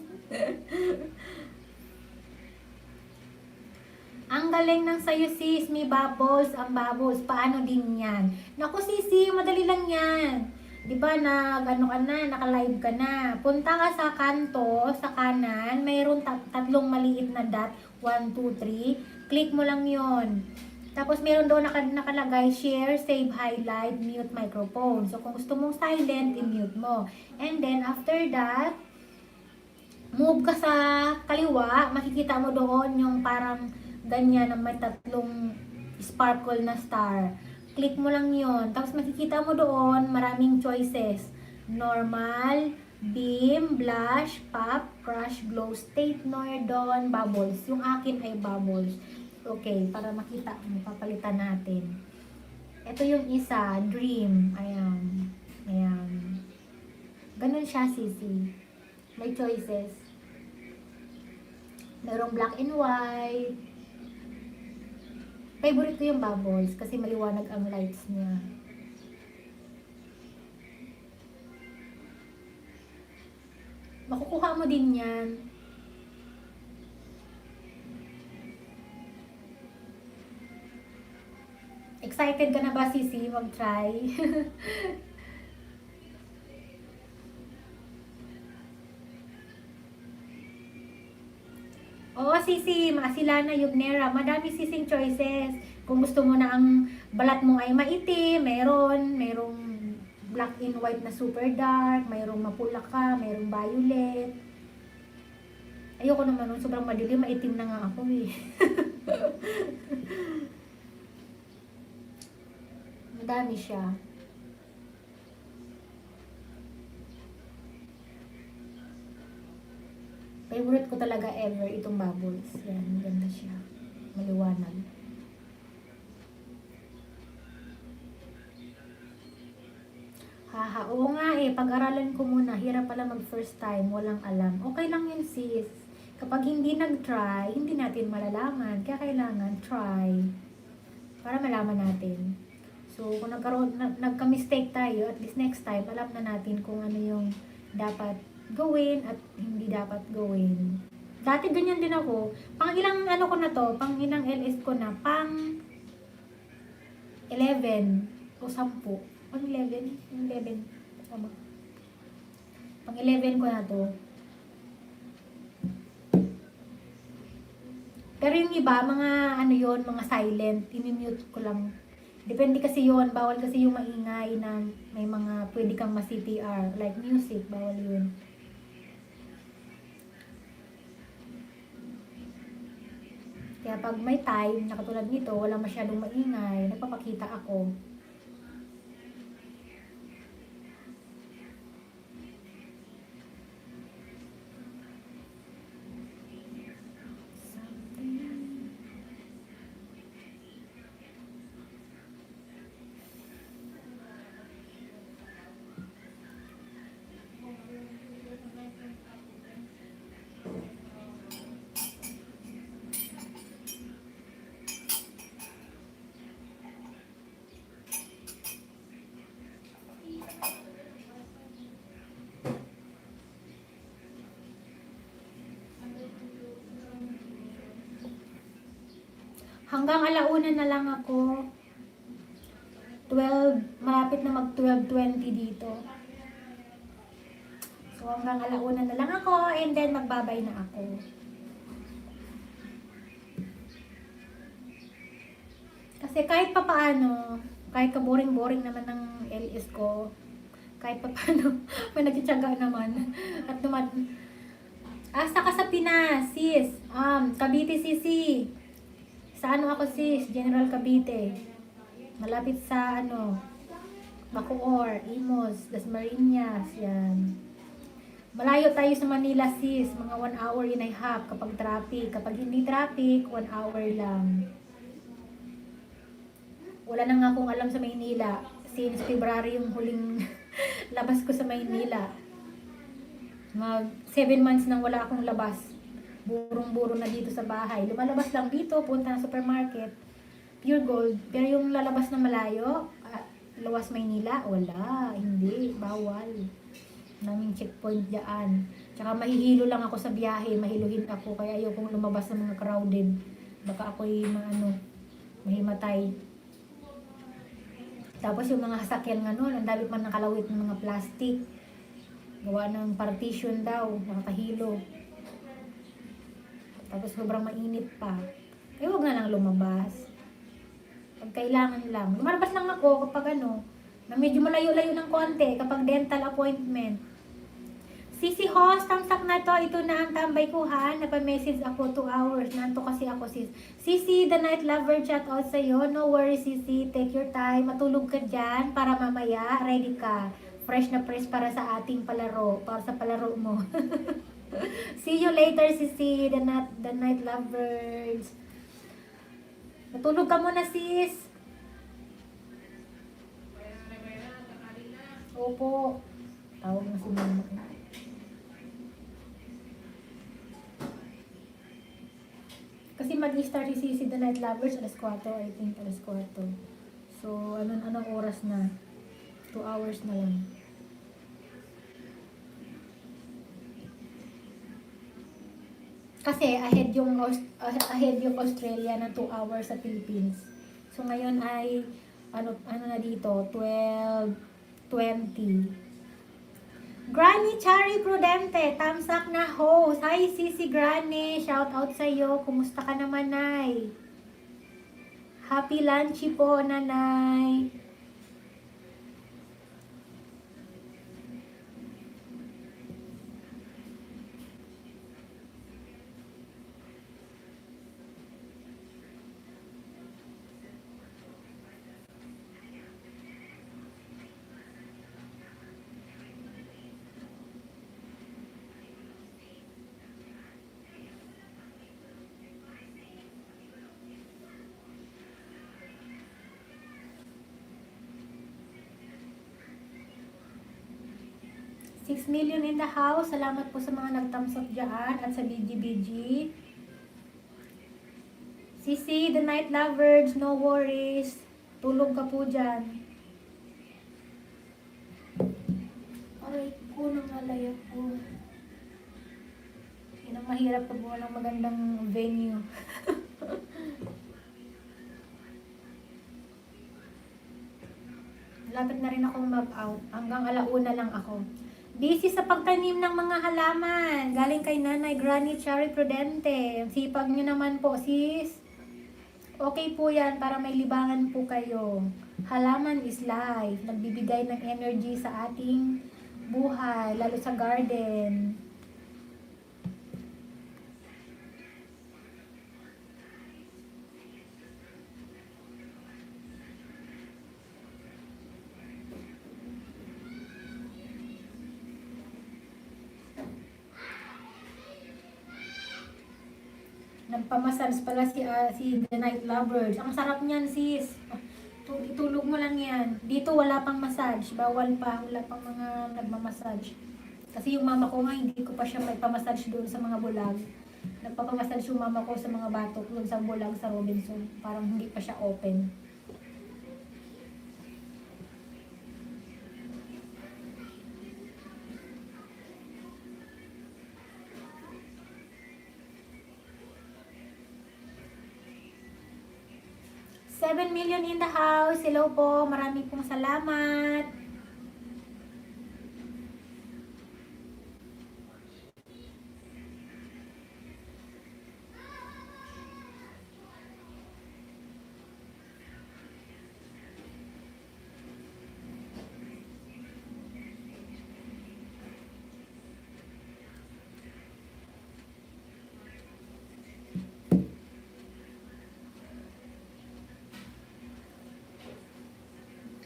S1: Ang galing ng sayo, sis. May bubbles. Ang bubbles. Paano din yan? Naku, Sisi. Madali lang yan. Diba, ano ka na, naka-live ka na. Punta ka sa kanto, sa kanan. Mayroon tatlong maliit na dot. 1, 2, 3. Click mo lang yon. Tapos meron doon nakalagay, share, save, highlight, mute microphone. So, kung gusto mong silent, i-mute mo. And then, after that, move ka sa kaliwa. Makikita mo doon yung parang ganyan na may tatlong sparkle na star. Click mo lang yon. Tapos makikita mo doon maraming choices. Normal, beam, blush, pop, crush, glow, state, noir, dawn, bubbles. Yung akin ay bubbles. Okay, para makita mo, papalitan natin. Ito yung isa, dream. Ayan. Ayan. Ganun siya, Sisi. May choices. Merong black and white. Favorite ko yung bubbles kasi maliwanag ang lights niya. Makukuha mo din yan. Excited ka na ba, Sisi? Mag-try? Oo, Sisi, Maasilana, Yugnera, madami sising choices. Kung gusto mo na ang balat mo ay maitim, merong black and white na super dark, mayroong mapula ka, mayroong violet. Ayoko naman nun, sobrang madilim, maitim na nga ako eh. Madami siya. Favorite ko talaga ever itong bubbles. Yan, ganda siya. Maliwanag. Haha, oo nga eh. Pag-aralan ko muna. Hirap pala mag first time. Walang alam. Okay lang yun, sis. Kapag hindi nag-try, hindi natin malalaman. Kaya kailangan try. Para malaman natin. So, kung nagka-mistake tayo, at least next time, alam na natin kung ano yung dapat gawin at hindi dapat gawin. Dati ganyan din ako. Pang ilang ano ko na to, pang ilang LS ko na, pang 11 o 10. Pang 11? 11. Tama. Pang 11 ko na to. Pero yung iba, mga ano yon, mga silent, i-mute ko lang. Depende kasi yon, bawal kasi yung maingay na may mga pwede kang ma-CTR, like music, bawal yun. Kaya pag may time, na katulad nito, wala masyadong maingay, nagpapakita ako. Hanggang alauna na lang ako. 12, malapit na mag 12:20 dito. So hanggang alauna na lang ako and then magbabay na ako. Kasi kahit papaano, kahit kaboring-boring naman ng LS ko, kahit papaano, may nagtitiyaga naman. At asa ka sa Pinas, sis? Cavite, Sisi. Sa ano ako, sis? General Cavite. Malapit sa Bacoor, Imos, Dasmariñas, yan. Malayo tayo sa Manila, sis. Mga 1 hour and a half kapag traffic. Kapag hindi traffic, 1 hour lang. Wala na nga akong alam sa Maynila. Since February yung huling labas ko sa Maynila. Mag 7 months nang wala akong labas. burong-buro na dito sa bahay. Lumalabas lang dito, punta ng supermarket, pure gold. Pero yung lalabas na malayo, Lawas Maynila, wala, hindi, bawal. Naming checkpoint dyan. Tsaka mahihilo lang ako sa biyahe, mahiluhin ako, kaya ayokong lumabas ng mga crowded. Baka ako'y mahimatay. Tapos yung mga sasakyan nga nun, ang dami pa nakalawit ng mga plastic. Gawa ng partition daw, nakakahilo. Tapos sobrang mainit pa. Kaya huwag na lang lumabas. Pag kailangan lang. Lumalabas lang ako kapag na medyo malayo-layo ng konti, kapag dental appointment. Sisi host, tamsak na to. Ito na ang tambay ko ha. Napa-message ako 2 hours. Nanto kasi ako sis. Sisi, the night lover chat out sa'yo. No worries Sisi. Take your time. Matulog ka dyan para mamaya. Ready ka. Fresh na fresh para sa ating palaro. Para sa palaro mo. See you later Sisi. The night lovers. Matulog ka muna sis. Opo. Tawag na si mama ko. Kasi mag-start si Sisi The Night Lovers alas 4, I think alas 4. So, anong oras na? 2 hours na lang. Kasi ahead yung Australia na 2 hours sa Philippines. So, ngayon ay ano na dito, 12:20. Granny Chari Prudente, thumbs up na host. Hi Sisi Granny, shout out sa iyo. Kumusta ka naman, Nay? Happy lunchy po, Nanay. $6 million in the house. Salamat po sa mga nag-thumbs up dyan at sa BGBG. Sisi, the night lovers, no worries. Tulog ka po dyan. Aray ko, nangalaya po. Yan ang mahirap pag walang magandang venue. Lapit na rin akong mag-out. Hanggang 1:00 lang ako. Busy sa pagtanim ng mga halaman. Galing kay Nanay Granny Chari Prudente. Ang sipag nyo naman po, sis. Okay po yan para may libangan po kayo. Halaman is life. Nagbibigay ng energy sa ating buhay, lalo sa garden. Nagpamassage pala si The Night Lovers. Ang sarap niyan, sis. Itulog mo lang yan. Dito wala pang massage. Bawal pa. Wala pang mga nagmamassage. Kasi yung mama ko nga, hindi ko pa siya may pamassage doon sa mga bulag. Nagpapamassage yung mama ko sa mga batok doon sa bulag sa Robinson. Parang hindi pa siya open. $7 million in the house. Hello po. Marami pong salamat.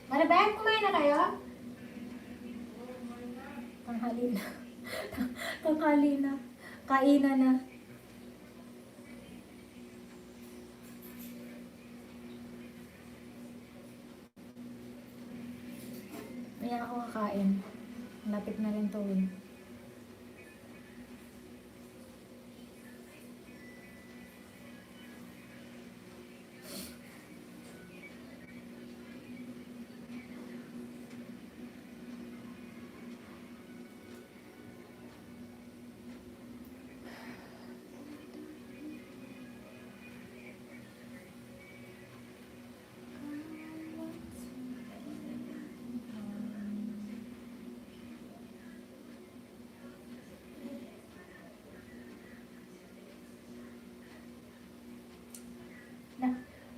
S1: Marabay, kumain na kayo? Tanghali na. Tanghali na. Kainan na. Ayan ako kakain. Lapit na rin to eh.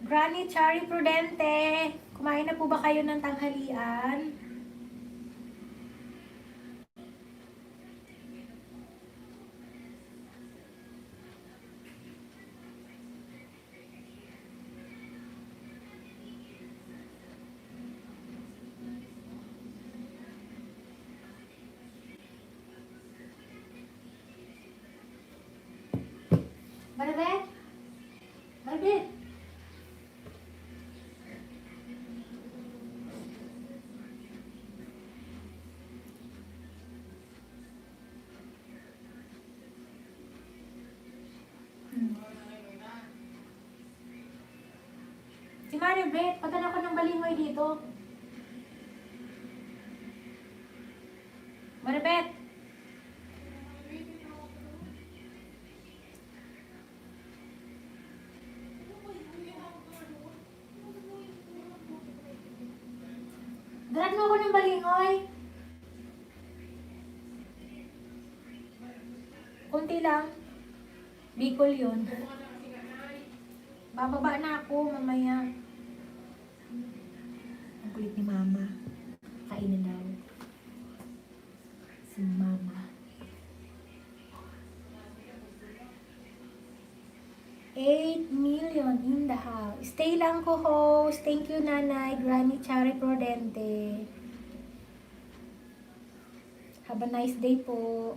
S1: Granny Chari Prudente, kumain na po ba kayo ng tanghalian? Maribet? Maribet? Si Maribet, padala ko ng balingoy dito. Maribet! Dalag mo ako ng balingoy. Kunti lang. Bicol yun. Bababa na ako mamaya. Ang kulit ni Mama. Kainin daw. Si Mama. 8 million in the house. Stay lang ko, host. Thank you, Nanay. Granny Chari Prudente. Have a nice day po.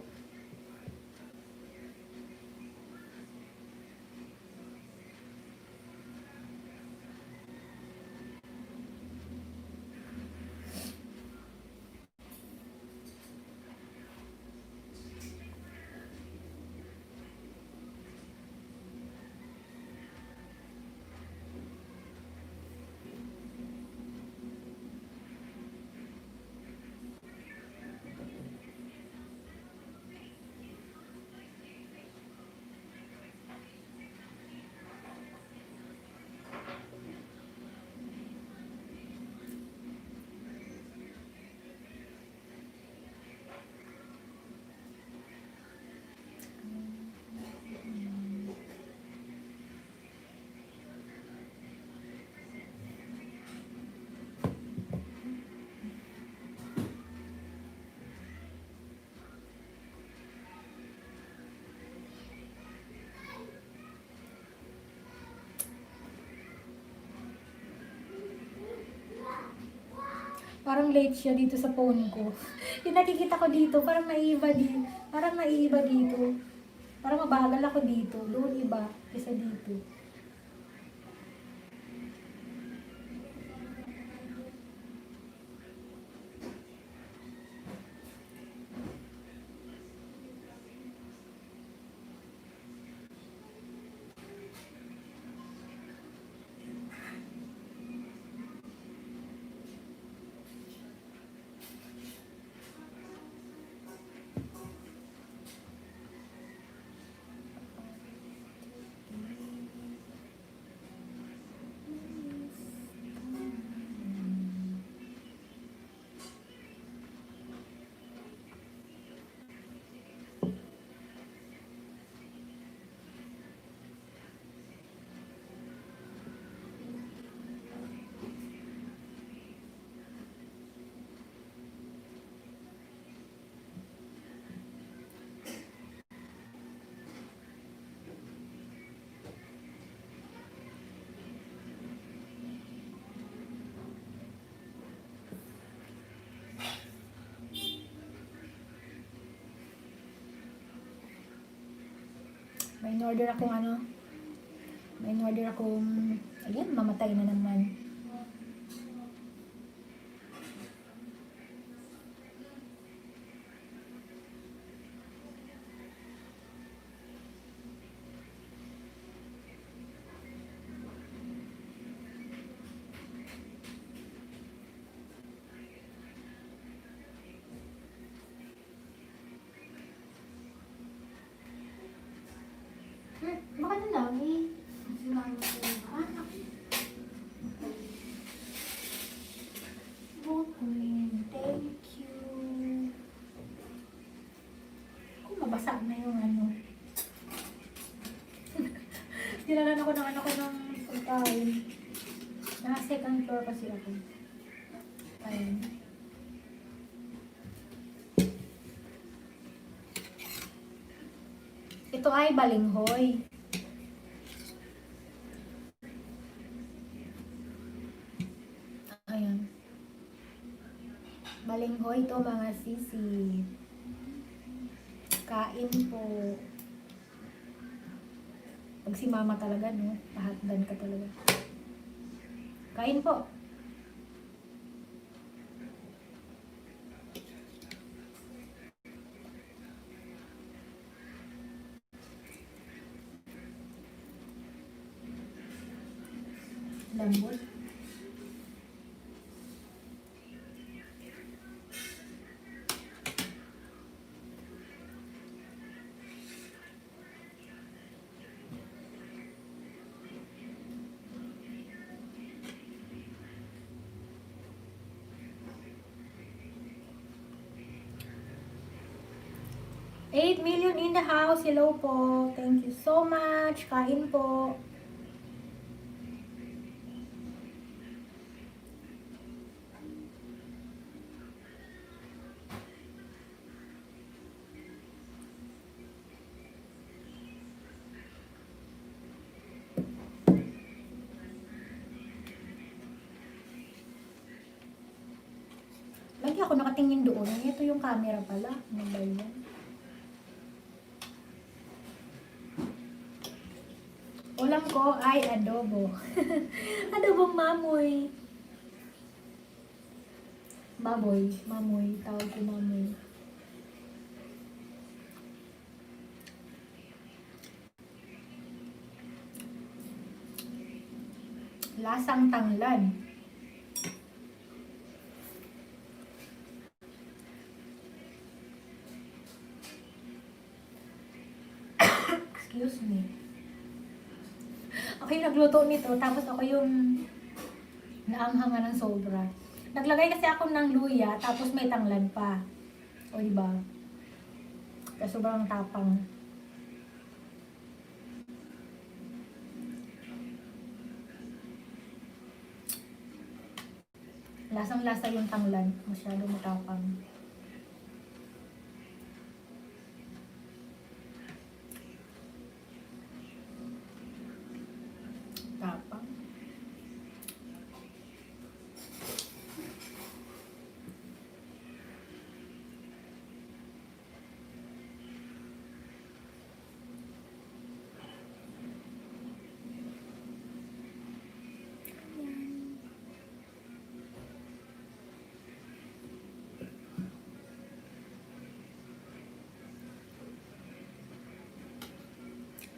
S1: Parang late siya dito sa phone ko. Yung nakikita ko dito, parang naiiba dito. Parang naiiba dito. Parang mabagal ako dito. Doon iba, kaysa dito. May in-order akong ano. May in-order akong, ayan, mamatay na naman. Baka na lang eh. Okay, thank you. Kung mabasa na yung ano. Tinalan ako ng ano ko ng pagkain. Second floor kasi ako. Ayun. Ito ay balinghoy. Ayan. Balinghoy to mga sisi. Kain po. Pag si mama talaga, no? Pahatdan ka talaga. Kain po. Lambot. $8 million in the house. Hello po. Thank you so much. Kain po. Lagi ako nakatingin doon. Ito yung camera pala. Ano ba yan? Ulam ko ay adobo. Adobong mamoy. Mamoy. Tawag ko mamoy. Lasang tanglad. Excuse me. Ako yung nagluto nito, tapos ako yung naanghangan ng sobra. Naglagay kasi ako ng luya, tapos may tanglad pa. O diba? Kaya sobrang tapang. Lasang-lasa yung tanglad. Masyado matapang. Tapang.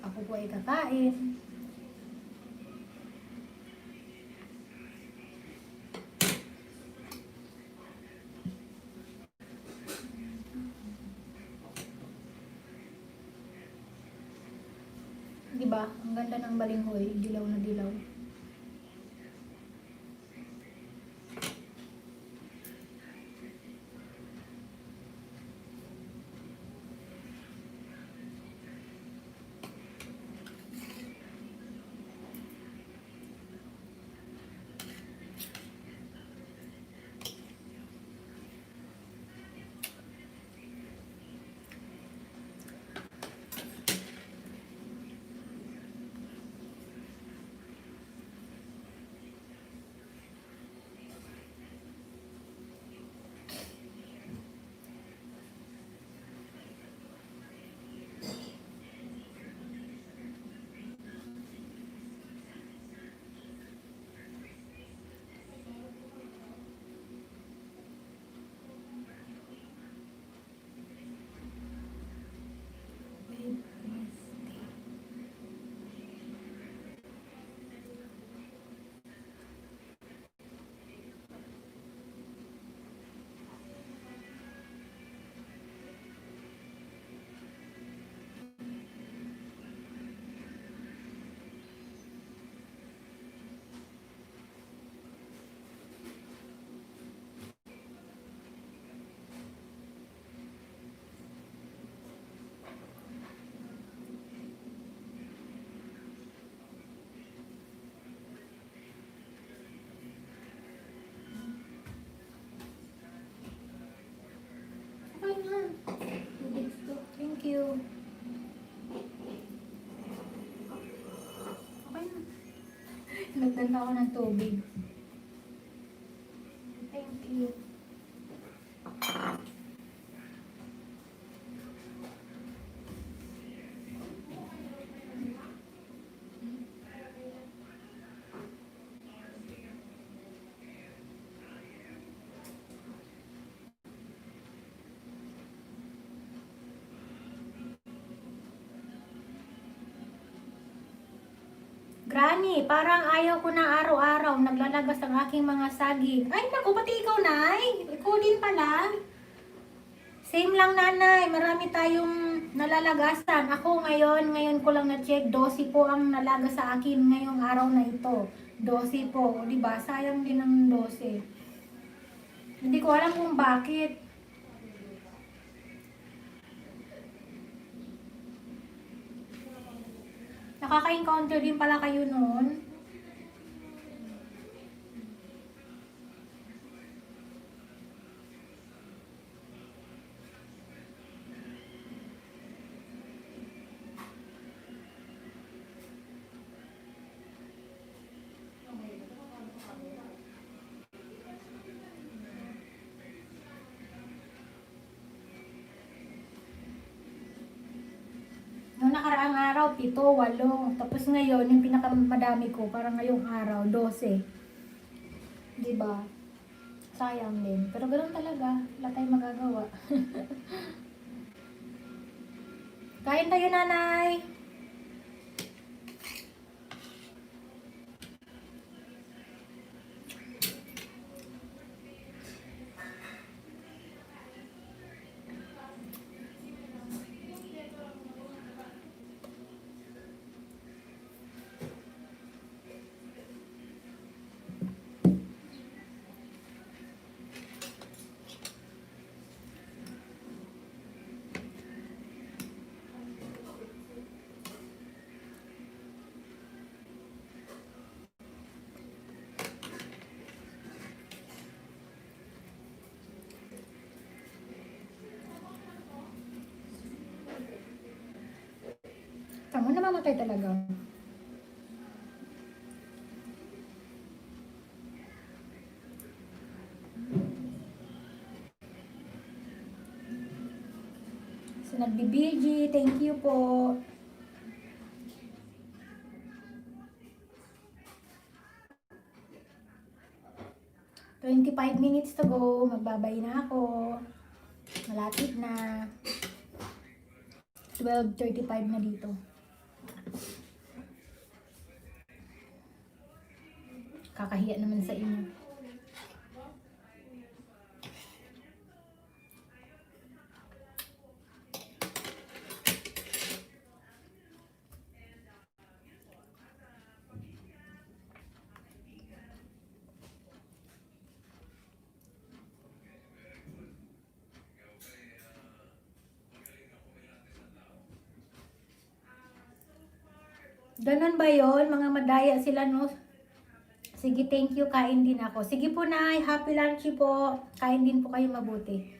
S1: Ako po ay kakain. Diba? Ang ganda ng balinghoy. Dilaw na dilaw. Thank you. Okay na. Nagdan na ako ng tubig. Thank you. Granny, parang ayaw ko na araw-araw naglalagas ang aking mga saging. Ay, naku, pati ikaw, Nay. Ikaw din pala. Same lang, Nanay. Marami tayong nalalagasan. Ako ngayon ko lang na-check. 12 po ang nalagas sa akin ngayong araw na ito. 12 po. O, diba? Sayang din ang 12. Hindi ko alam kung bakit. Nakaka-encounter din pala kayo noon. Noong nakaraang araw, 7, 8. Tapos ngayon, yung pinakamadami ko, parang ngayong araw, 12. Diba? Sayang din. Pero ganoon talaga. Wala tayong magagawa. Kain tayo, Nanay! Tama, namamatay talaga. So, nagbi-BG. Thank you po. "25 minutes to go. Magbabay na ako. Malapit na. 12:35 na dito. Kakahiya naman sa inyo. Ganon ba yon? Mga madaya sila, no? Sige, thank you. Kain din ako. Sige po, Nay. Happy lunch po. Kain din po kayo mabuti.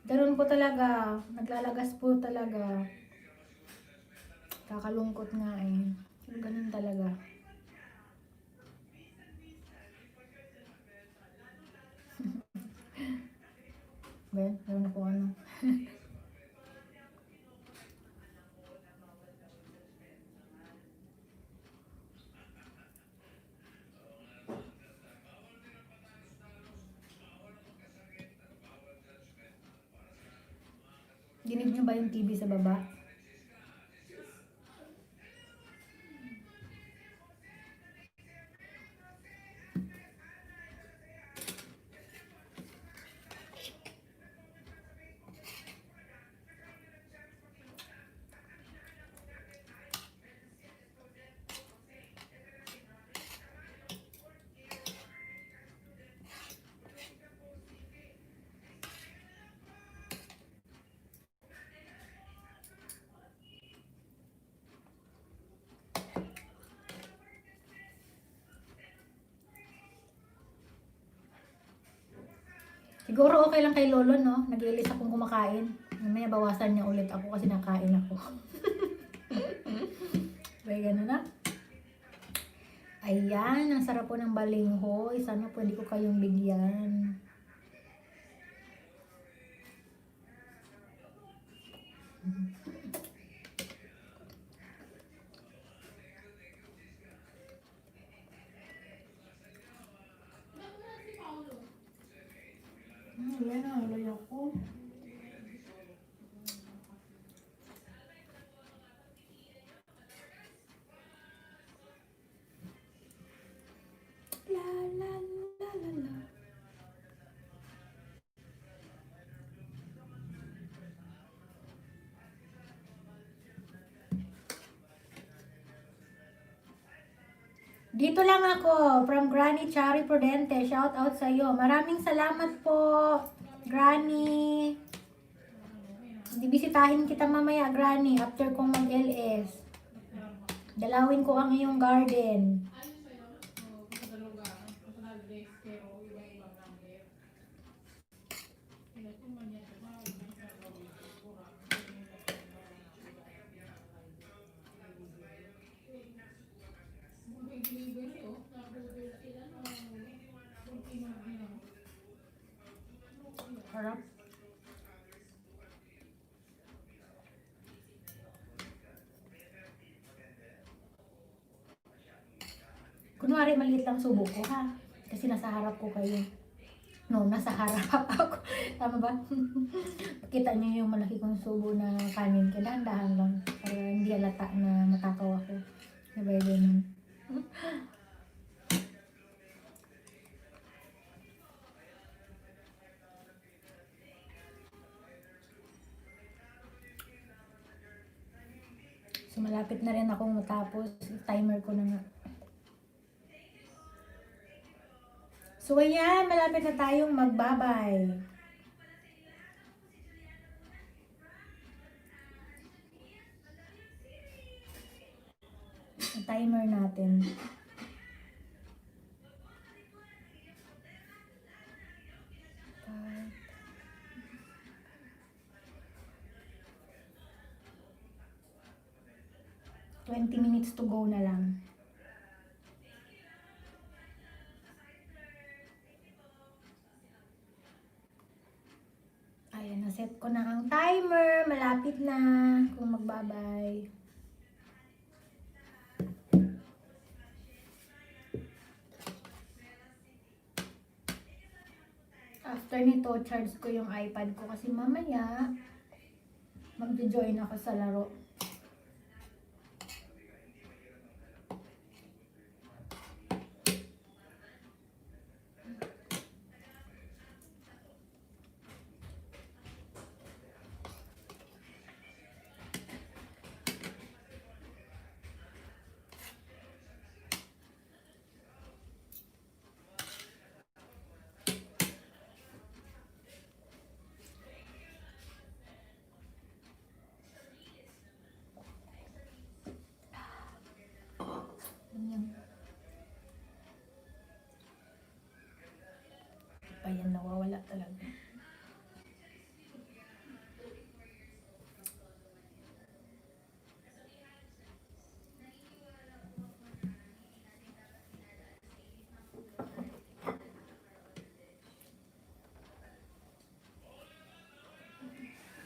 S1: Ganon po talaga. Naglalagas po talaga. Kakalungkot nga eh. Pero ganon talaga. Ben, alam na po ano. Dinig nyo ba yung TV sa baba? Siguro okay lang kay Lolo, no? Nag-iilis akong kumakain. Mamaya bawasan niya ulit ako kasi nakain ako. May gano'n na. Ayan, ang sarap po ng balinghoy. Sana pwede ko kayong bigyan. Ayan na, wala ako. La la la la la. Dito lang ako, from Granny Chari Prudente. Shout out sa iyo. Maraming salamat po, Granny. Bibisitahin kita mamaya, Granny, after kong mag-LS. Dalawin ko ang iyong garden. Harap. Kunwari maliit lang subo ko ha. Kasi nasa harap ko kayo. No, nasa harap ako. Tama ba? Kita niyo yung malaki kong subo na kanin. Kailangan lang. Para hindi halata na matakaw ako. Diba yun? So malapit na rin akong matapos. Timer ko na nga. So ayan, malapit na tayong magbabay. Ang timer natin. Twenty minutes to go na lang. Ayan, naset ko na ang timer. Malapit na kung magbabay. After nito, charge ko yung iPad ko kasi mamaya mag-join ako sa laro. Ayan. Ayan, nawawala talaga.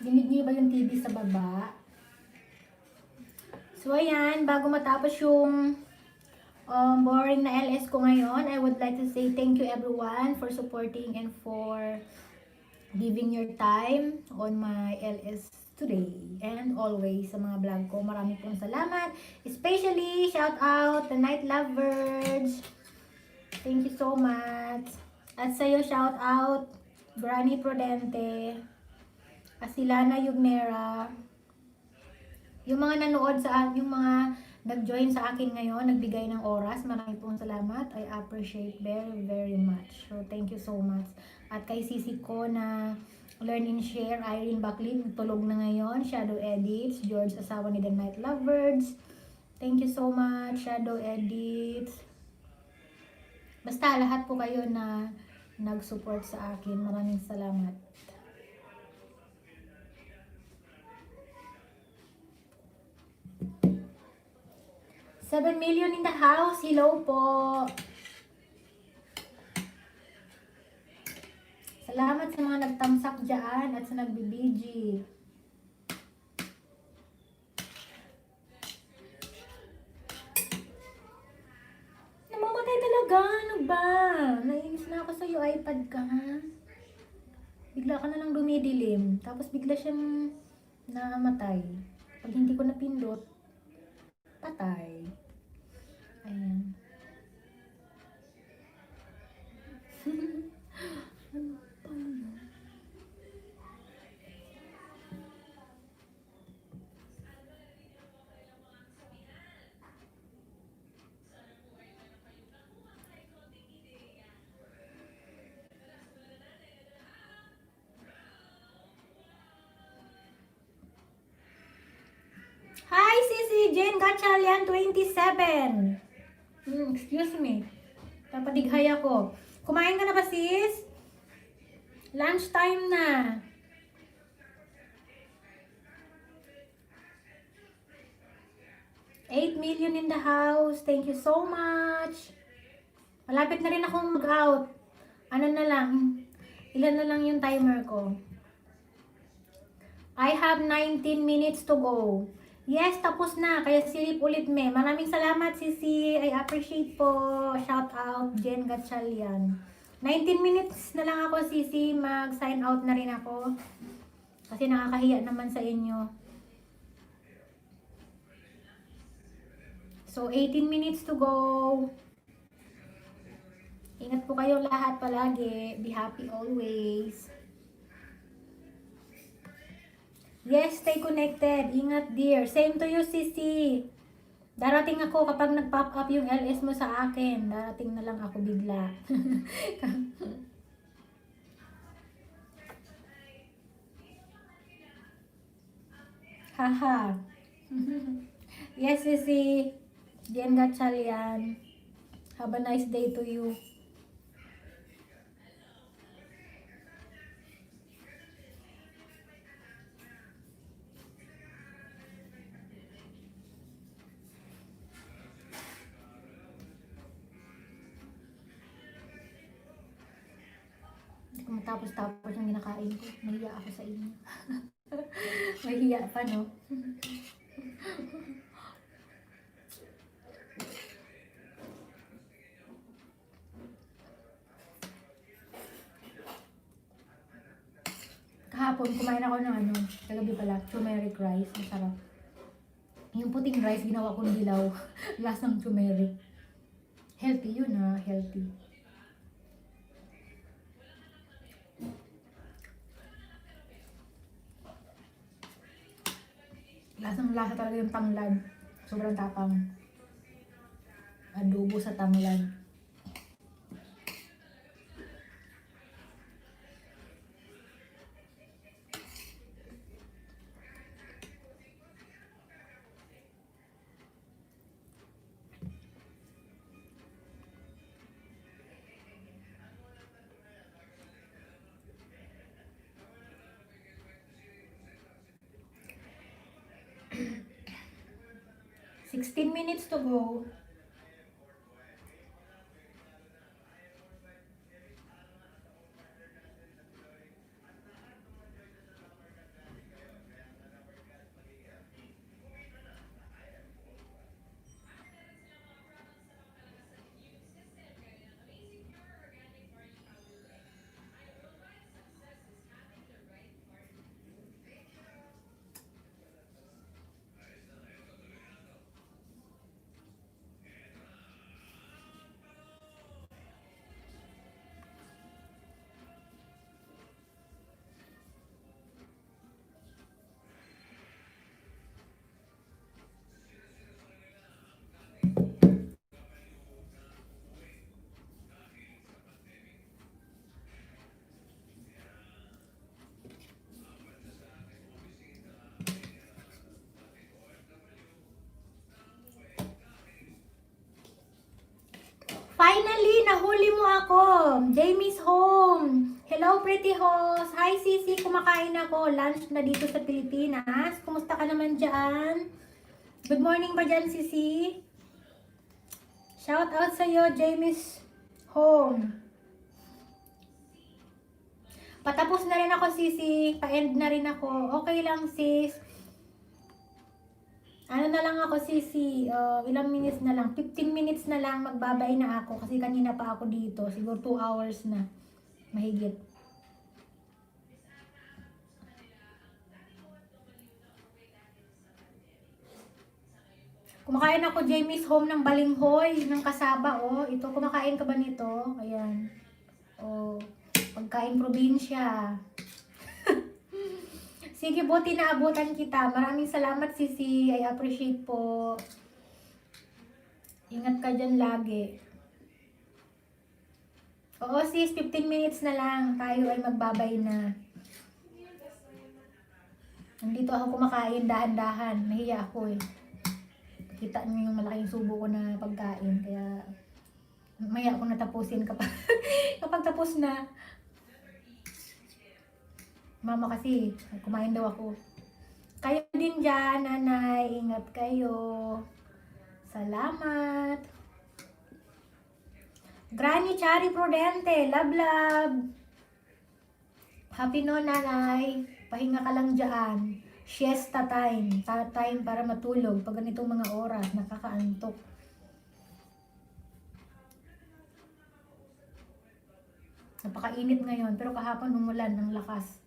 S1: Dinig niyo ba yung TV sa baba? So ayan, bago matapos yung boring na LS ko ngayon, I would like to say thank you everyone for supporting and for giving your time on my LS today and always sa mga vlog ko. Marami pong salamat. Especially, shout out the Night Lovers. Thank you so much. At sa'yo, shout out Granny Prudente, Asilana Yugnera, yung mga nanood yung mga nag-join sa akin ngayon, nagbigay ng oras, marami pong salamat. I appreciate very, very much. So, thank you so much. At kay sisi ko na Learn and Share, Irene Backlin, tulog na ngayon, Shadow Edits, George asawa ni The Night Lovers. Thank you so much, Shadow Edits. Basta lahat po kayo na nag-support sa akin. Maraming salamat. 7 million in the house. Hello po. Salamat sa mga nagtamsak dyan at sa nagbibg. Namamatay talaga. Ano ba? Nainis na ako sa'yo. iPad ka, ha? Bigla ka na lang dumidilim. Tapos bigla siyang namatay. Pag hindi ko napindot, patay. Ayan. Ano pa yun? Hi, Sisi Jane Gatchalian 27. Excuse me. Papadighay ako. Kumain ka na ba, sis? Lunch time na. $8 million in the house. Thank you so much. Malapit na rin akong mag-out. Ano na lang? Ilan na lang yung timer ko? I have 19 minutes to go. Yes, tapos na. Kaya silip ulit me. Maraming salamat, Sisi. I appreciate po. Shout out, Jen Gatchalian. 19 minutes na lang ako, Sisi. Mag-sign out na rin ako. Kasi nakakahiya naman sa inyo. So, 18 minutes to go. Ingat po kayo lahat palagi. Be happy always. Yes, stay connected. Ingat, dear. Same to you, Sisi. Darating ako kapag nag-pop up yung LS mo sa akin. Darating na lang ako bigla. Haha. Yes, Sisi. Jen Gatchalian. Have a nice day to you. Hindi ko matapos-tapos yung kinakain ko. Nahiya ako sa inyo. Mahiya pa, no? Kahapon, kumain ako ng ano, kagabi pala, turmeric rice. Masarap. Yung puting rice, ginawa kong dilaw. Lasang turmeric. Healthy yun, ha? Healthy. Lasang lasa talaga yung tanglad. Sobrang tapang. Adobo sa tanglad. $16 minutes to go. Finally, nahuli mo ako. Jamie's home. Hello, pretty host. Hi, Sisi. Kumakain ako. Lunch na dito sa Pilipinas. Kumusta ka naman dyan? Good morning ba dyan, Sisi? Shout out sa'yo, Jamie's Home. Patapos na rin ako, sisi. Pa-end na rin ako. Okay lang, sis. Ano na lang ako, sisi. Ilang minutes na lang. 15 minutes na lang. Magbabay na ako. Kasi kanina pa ako dito. Siguro 2 hours na. Mahigit. Kumakain ako, Jamie's Home, ng balinghoy. Ng kasaba, oh. Ito, kumakain ka ba nito? Ayan. Oh. Pagkain probinsya. Sige, buti na abutan kita. Maraming salamat, sisi. I appreciate po. Ingat ka dyan lagi. Oo, sis. 15 minutes na lang. Tayo ay magbabay na. Nandito ako kumakain, dahan-dahan. Nahiya ako eh. Kita niyo yung malaking subo ko na pagkain. Kaya, maya ako natapusin kapag, kapag tapos na. Mama kasi, kumain daw ako. Kayo din dyan, nanay. Ingat kayo. Salamat. Granny Chari Prudente. Love, love. Happy no, nanay. Pahinga ka lang dyan. Siesta time. Time para matulog. Pag ganitong mga oras, nakakaantok. Napakainit ngayon. Pero kahapon umulan ng lakas.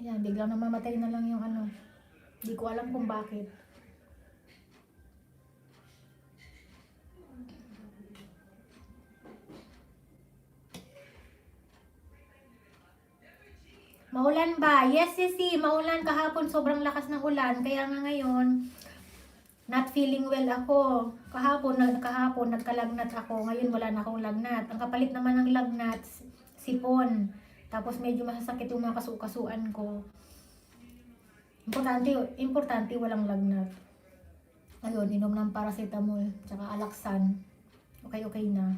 S1: Ayan, biglang namamatay na lang yung ano. Hindi ko alam kung bakit. Maulan ba? Yes, sisi. Maulan kahapon. Sobrang lakas ng ulan. Kaya nga ngayon, not feeling well ako. Kahapon nagkalagnat ako. Ngayon wala na akong lagnat. Ang kapalit naman ng lagnat, sipon. Tapos medyo masasakit yung mga kasukasuan ko. Importante walang lagnat. Ayun, inom ng paracetamol, tsaka alaksan. Okay na.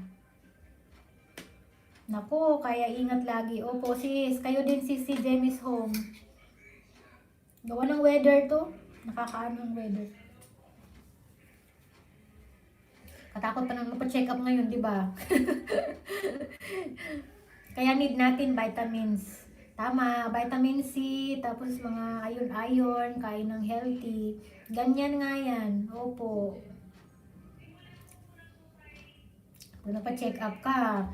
S1: Naku, kaya ingat lagi. Opo, sis. Kayo din, sis, si Jamie's Home. Gawa ng weather to. Nakakaano ng weather. Katakot pa nang mapacheck up ngayon, di ba? Kaya need natin vitamins. Tama, vitamin C, tapos mga iron, kain ng healthy. Ganyan nga yan. Opo. Kung napa-check up ka,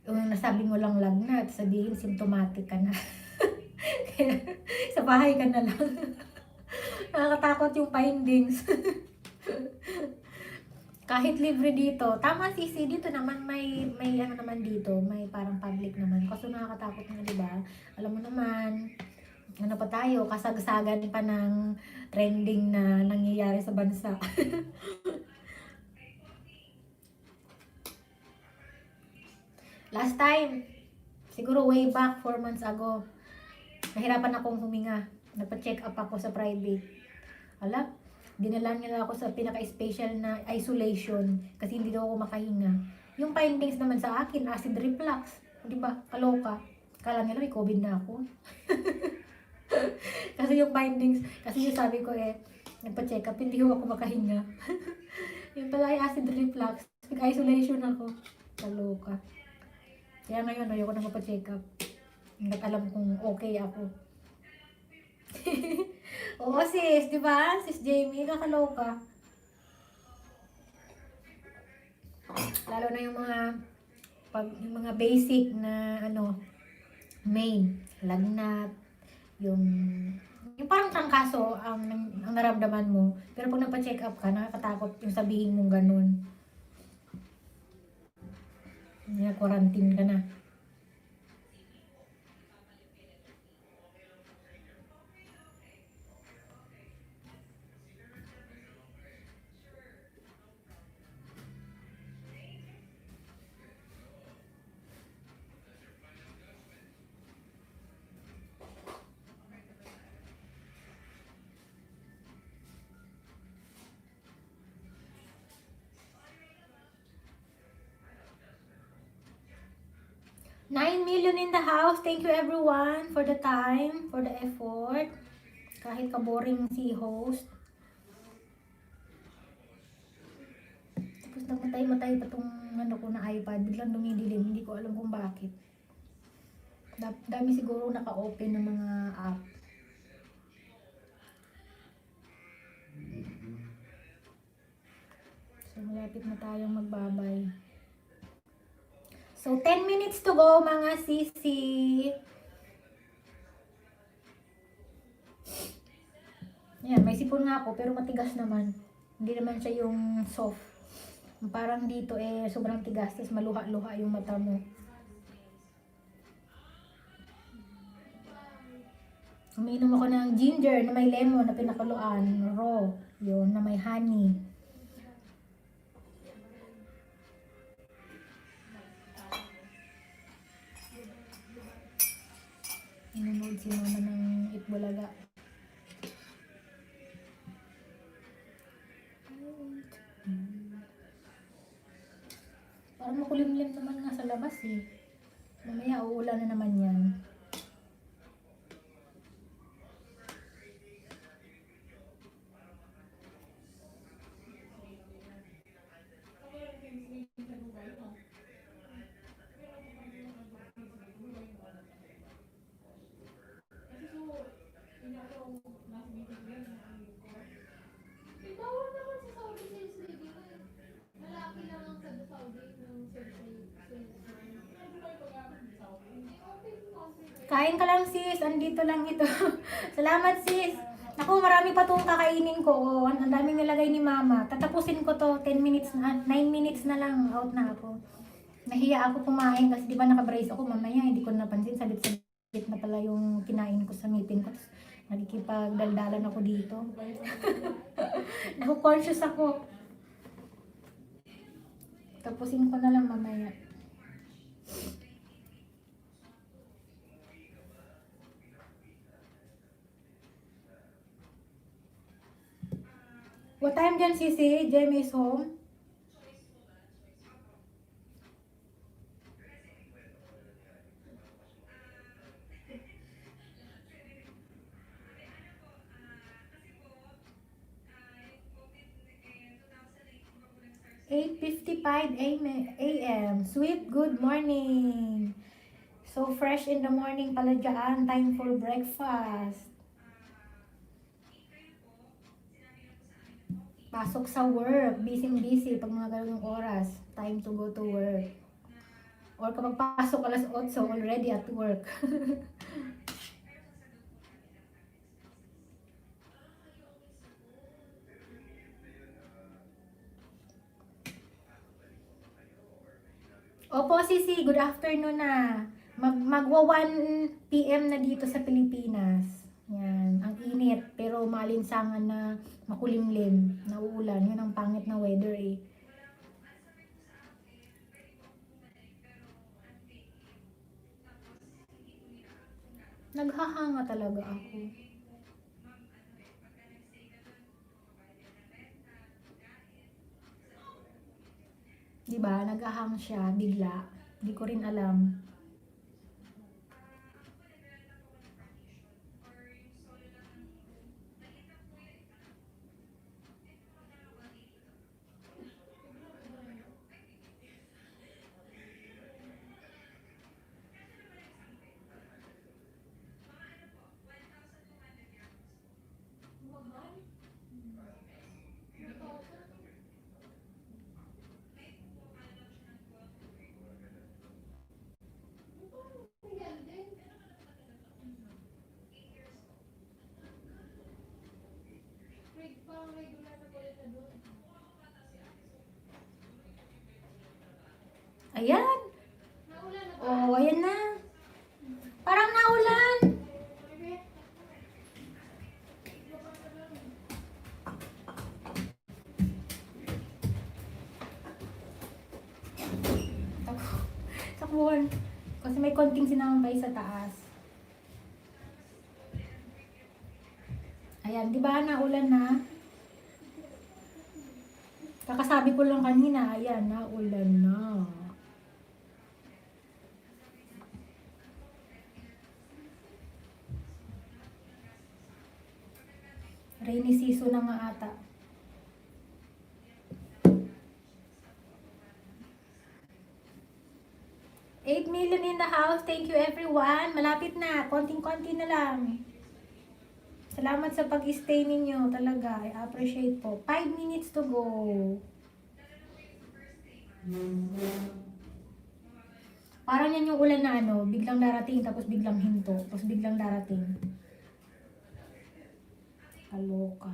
S1: yung nasabi mo lang lagnat, sabihin symptomatic ka na. Sa bahay ka na lang. Nakakatakot yung findings. Kahit libre dito. Tama, sisi, dito naman may ano naman dito, may parang public naman. Kaso nakakatakot nga, di ba? Alam mo naman, ano pa tayo, kasagsagan pa ng trending na nangyayari sa bansa. Last time, siguro way back 4 months ago, nahirapan akong huminga. Nagpa-check up ako sa private. Alam, dinala nila ako sa pinaka-special na isolation kasi hindi daw ako makahinga. Yung findings naman sa akin, acid reflux. Di ba? Kaloka. Kala nila may COVID na ako. Kasi yung findings, kasi yung sabi ko nagpa-check up, hindi ako makahinga. Yung pala ay acid reflux. Nag-isolation ako. Kaloka. Kaya ngayon, ayoko na magpa-check up. Hanggat alam kung okay ako. Oo, sis, di ba? Sis Jamie, kakaloka. Lalo na yung mga basic na main, lagnat, yung parang trangkaso ang naramdaman mo. Pero pag nagpa-check up ka, nakakatakot yung sabihin mong ganun. Quarantine ka na. $9 million in the house. Thank you everyone for the time, for the effort. Kahit ka-boring si host. Tapos Namatay-matay pa tong ano ko na iPad. Biglang dumidilim. Hindi ko alam kung bakit. Dami siguro naka-open ng mga app. So, malapit na tayong magbabay. So, 10 minutes to go, mga sisi. Ayan, may sipon nga ako, pero matigas naman. Hindi naman siya yung soft. Parang dito sobrang tigas, tapos maluha-luha yung mata mo. Umiinom ako ng ginger na may lemon na pinakuluan, raw. Yun, na may honey. Nanonood si mama ng Itbulaga. Parang makulimlim naman nga sa labas eh. Mamaya uulan na naman yan. Kain ka lang sis, andito lang ito. Salamat sis. Ako, marami pa itong kakainin ko. Oh, ang daming nilagay ni mama. Tatapusin ko to 10 minutes na, 9 minutes na lang. Out na ako. Nahiya ako kumain kasi di ba naka-brace ako mamaya. Hindi ko napansin. Salit-salit na pala yung kinain ko sa meeting ko. Tapos, nakikipagdaldalan ako dito. Naku-conscious ako. Tapusin ko na lang mamaya. What time dyan, Sisi? Jem is home? "8:55 a.m. Sweet good morning. So fresh in the morning pala dyan. Time for breakfast. Pasok sa work. Busy pag mga ganung oras. Time to go to work. Or kapag pasok 8:00, already at work. Opo, Sisi. Good afternoon na. Magwa 1 p.m. na dito sa Pilipinas. Yan. Ang init. Pero malinsangan na makulimlim. Nauulan. Yun ang pangit na weather eh. Naghahanga talaga ako. Diba? Naghahang siya bigla. Hindi ko rin alam. Ayan. Oh, ayan na. Parang naulan. Takbuhan. Kasi may konting sinambay sa taas. Ayan, di ba naulan na? Kakasabi ko lang kanina, ayan, naulan na. Rainy season na nga ata. million in the house. Thank you everyone. Malapit na. Konting-konti na lang. Salamat sa pag-stay ninyo. Talaga. I appreciate po. 5 minutes to go. Parang yan yung ulan na ano, biglang darating, tapos biglang hinto, tapos biglang darating. Kaloka.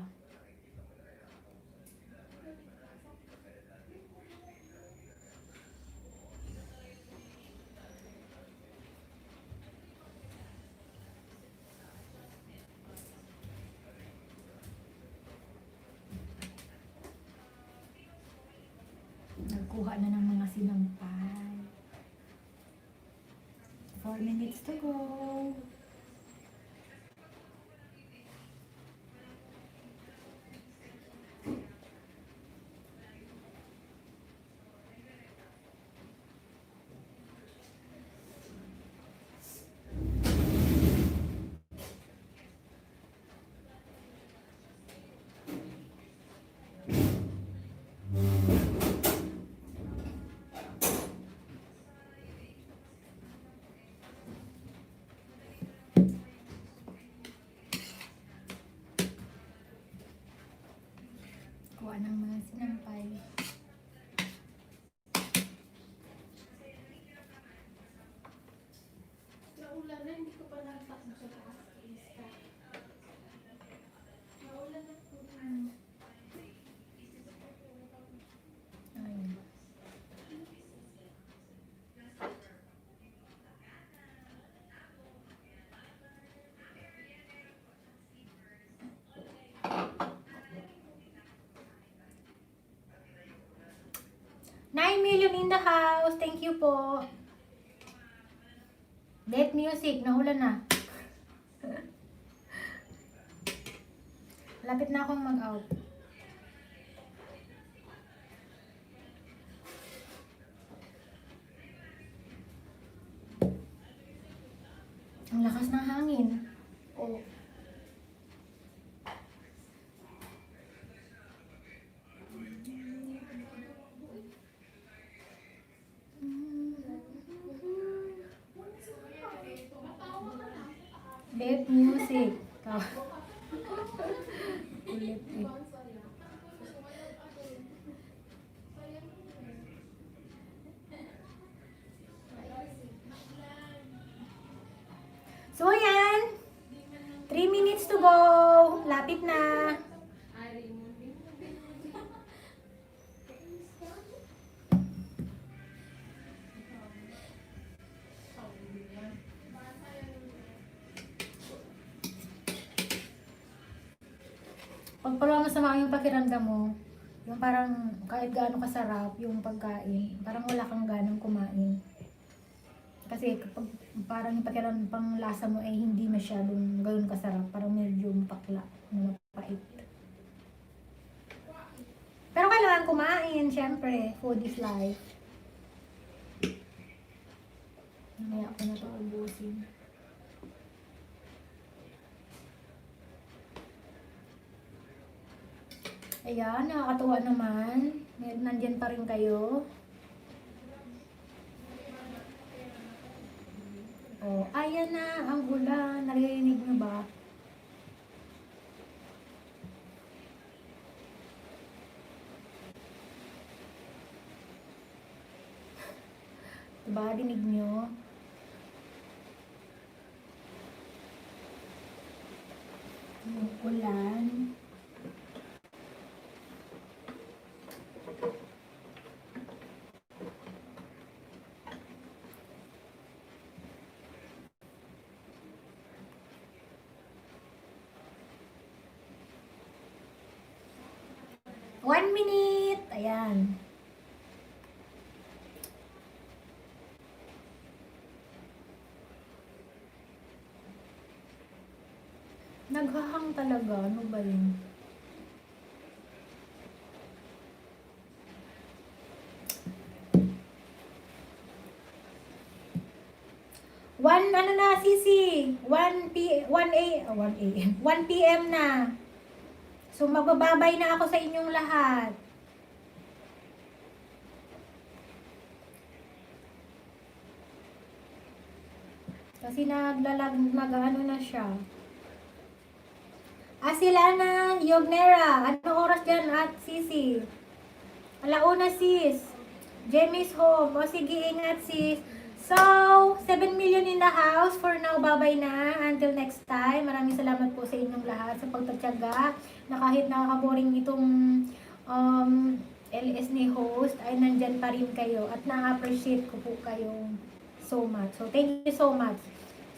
S1: Nagkuha na ng mga sinampay. 4 minutes to go. Kuha ng mga sinampay.
S2: Naulan na, hindi ko pa natakbo sa taas. Naulan na po.
S1: Ayun. $9 million in the house. Thank you po. Death music. Nahulan na. Lapit na akong mag-out. Ang lakas ng hangin. Oh. Death music. Kulit eh. So ayan, 3 minutes to go. Lapit na. Pag parang masama yung pakiramdam mo, yung parang kahit gaano kasarap yung pagkain, parang wala kang ganang kumain. Kasi kapag parang yung pakiramdam pang lasa mo ay hindi masyadong ganoon kasarap, parang medyo mapakla, mapait. Pero kailangan kumain, syempre, food is life. Mamaya ako na ito ubusin. Ayan, nakakatuwa naman. Nandyan pa rin kayo. Oh, ayan na, ang ulan. Naririnig nyo ba? Diba, dinig nyo? Yung ulan. One minute. Ayan. Naghahang talaga. Ano ba yun? Ano na, Sisi? 1 p.m. na. So, magbababay na ako sa inyong lahat. Kasi mag-ano na siya. Asilana Yognera. Anong oras dyan at Sisi? Alauna sis. Jamie's home. O sige, ingat sis. So, 7 million in the house. For now, bye-bye na. Until next time. Maraming salamat po sa inyong lahat sa pagtatyaga. Na kahit nakaka-boring itong LS ni host, ay nandyan pa rin kayo. At na-appreciate ko po kayo so much. So, thank you so much.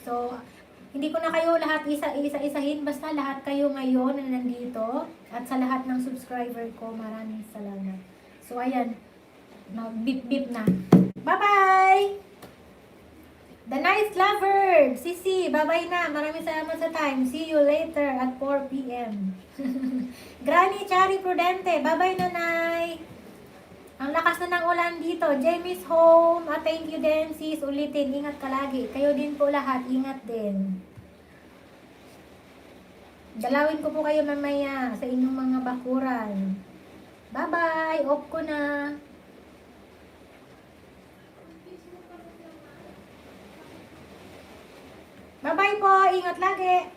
S1: So, hindi ko na kayo lahat isa-isahin. Basta lahat kayo ngayon na nandito. At sa lahat ng subscriber ko, maraming salamat. So, ayan. Mag-beep-beep na. Bye-bye! The Nice Lover! Sisi, bye-bye na. Maraming salamat sa time. See you later at 4 p.m. Granny Chari Prudente, bye-bye nanay! Ang lakas na ng ulan dito. Jamie's home. Thank you din sis. Ulitin, ingat ka lagi. Kayo din po lahat, ingat din. Dalawin ko po kayo mamaya sa inyong mga bakuran. Bye-bye! Off ko na. Bye-bye po! Ingat lagi!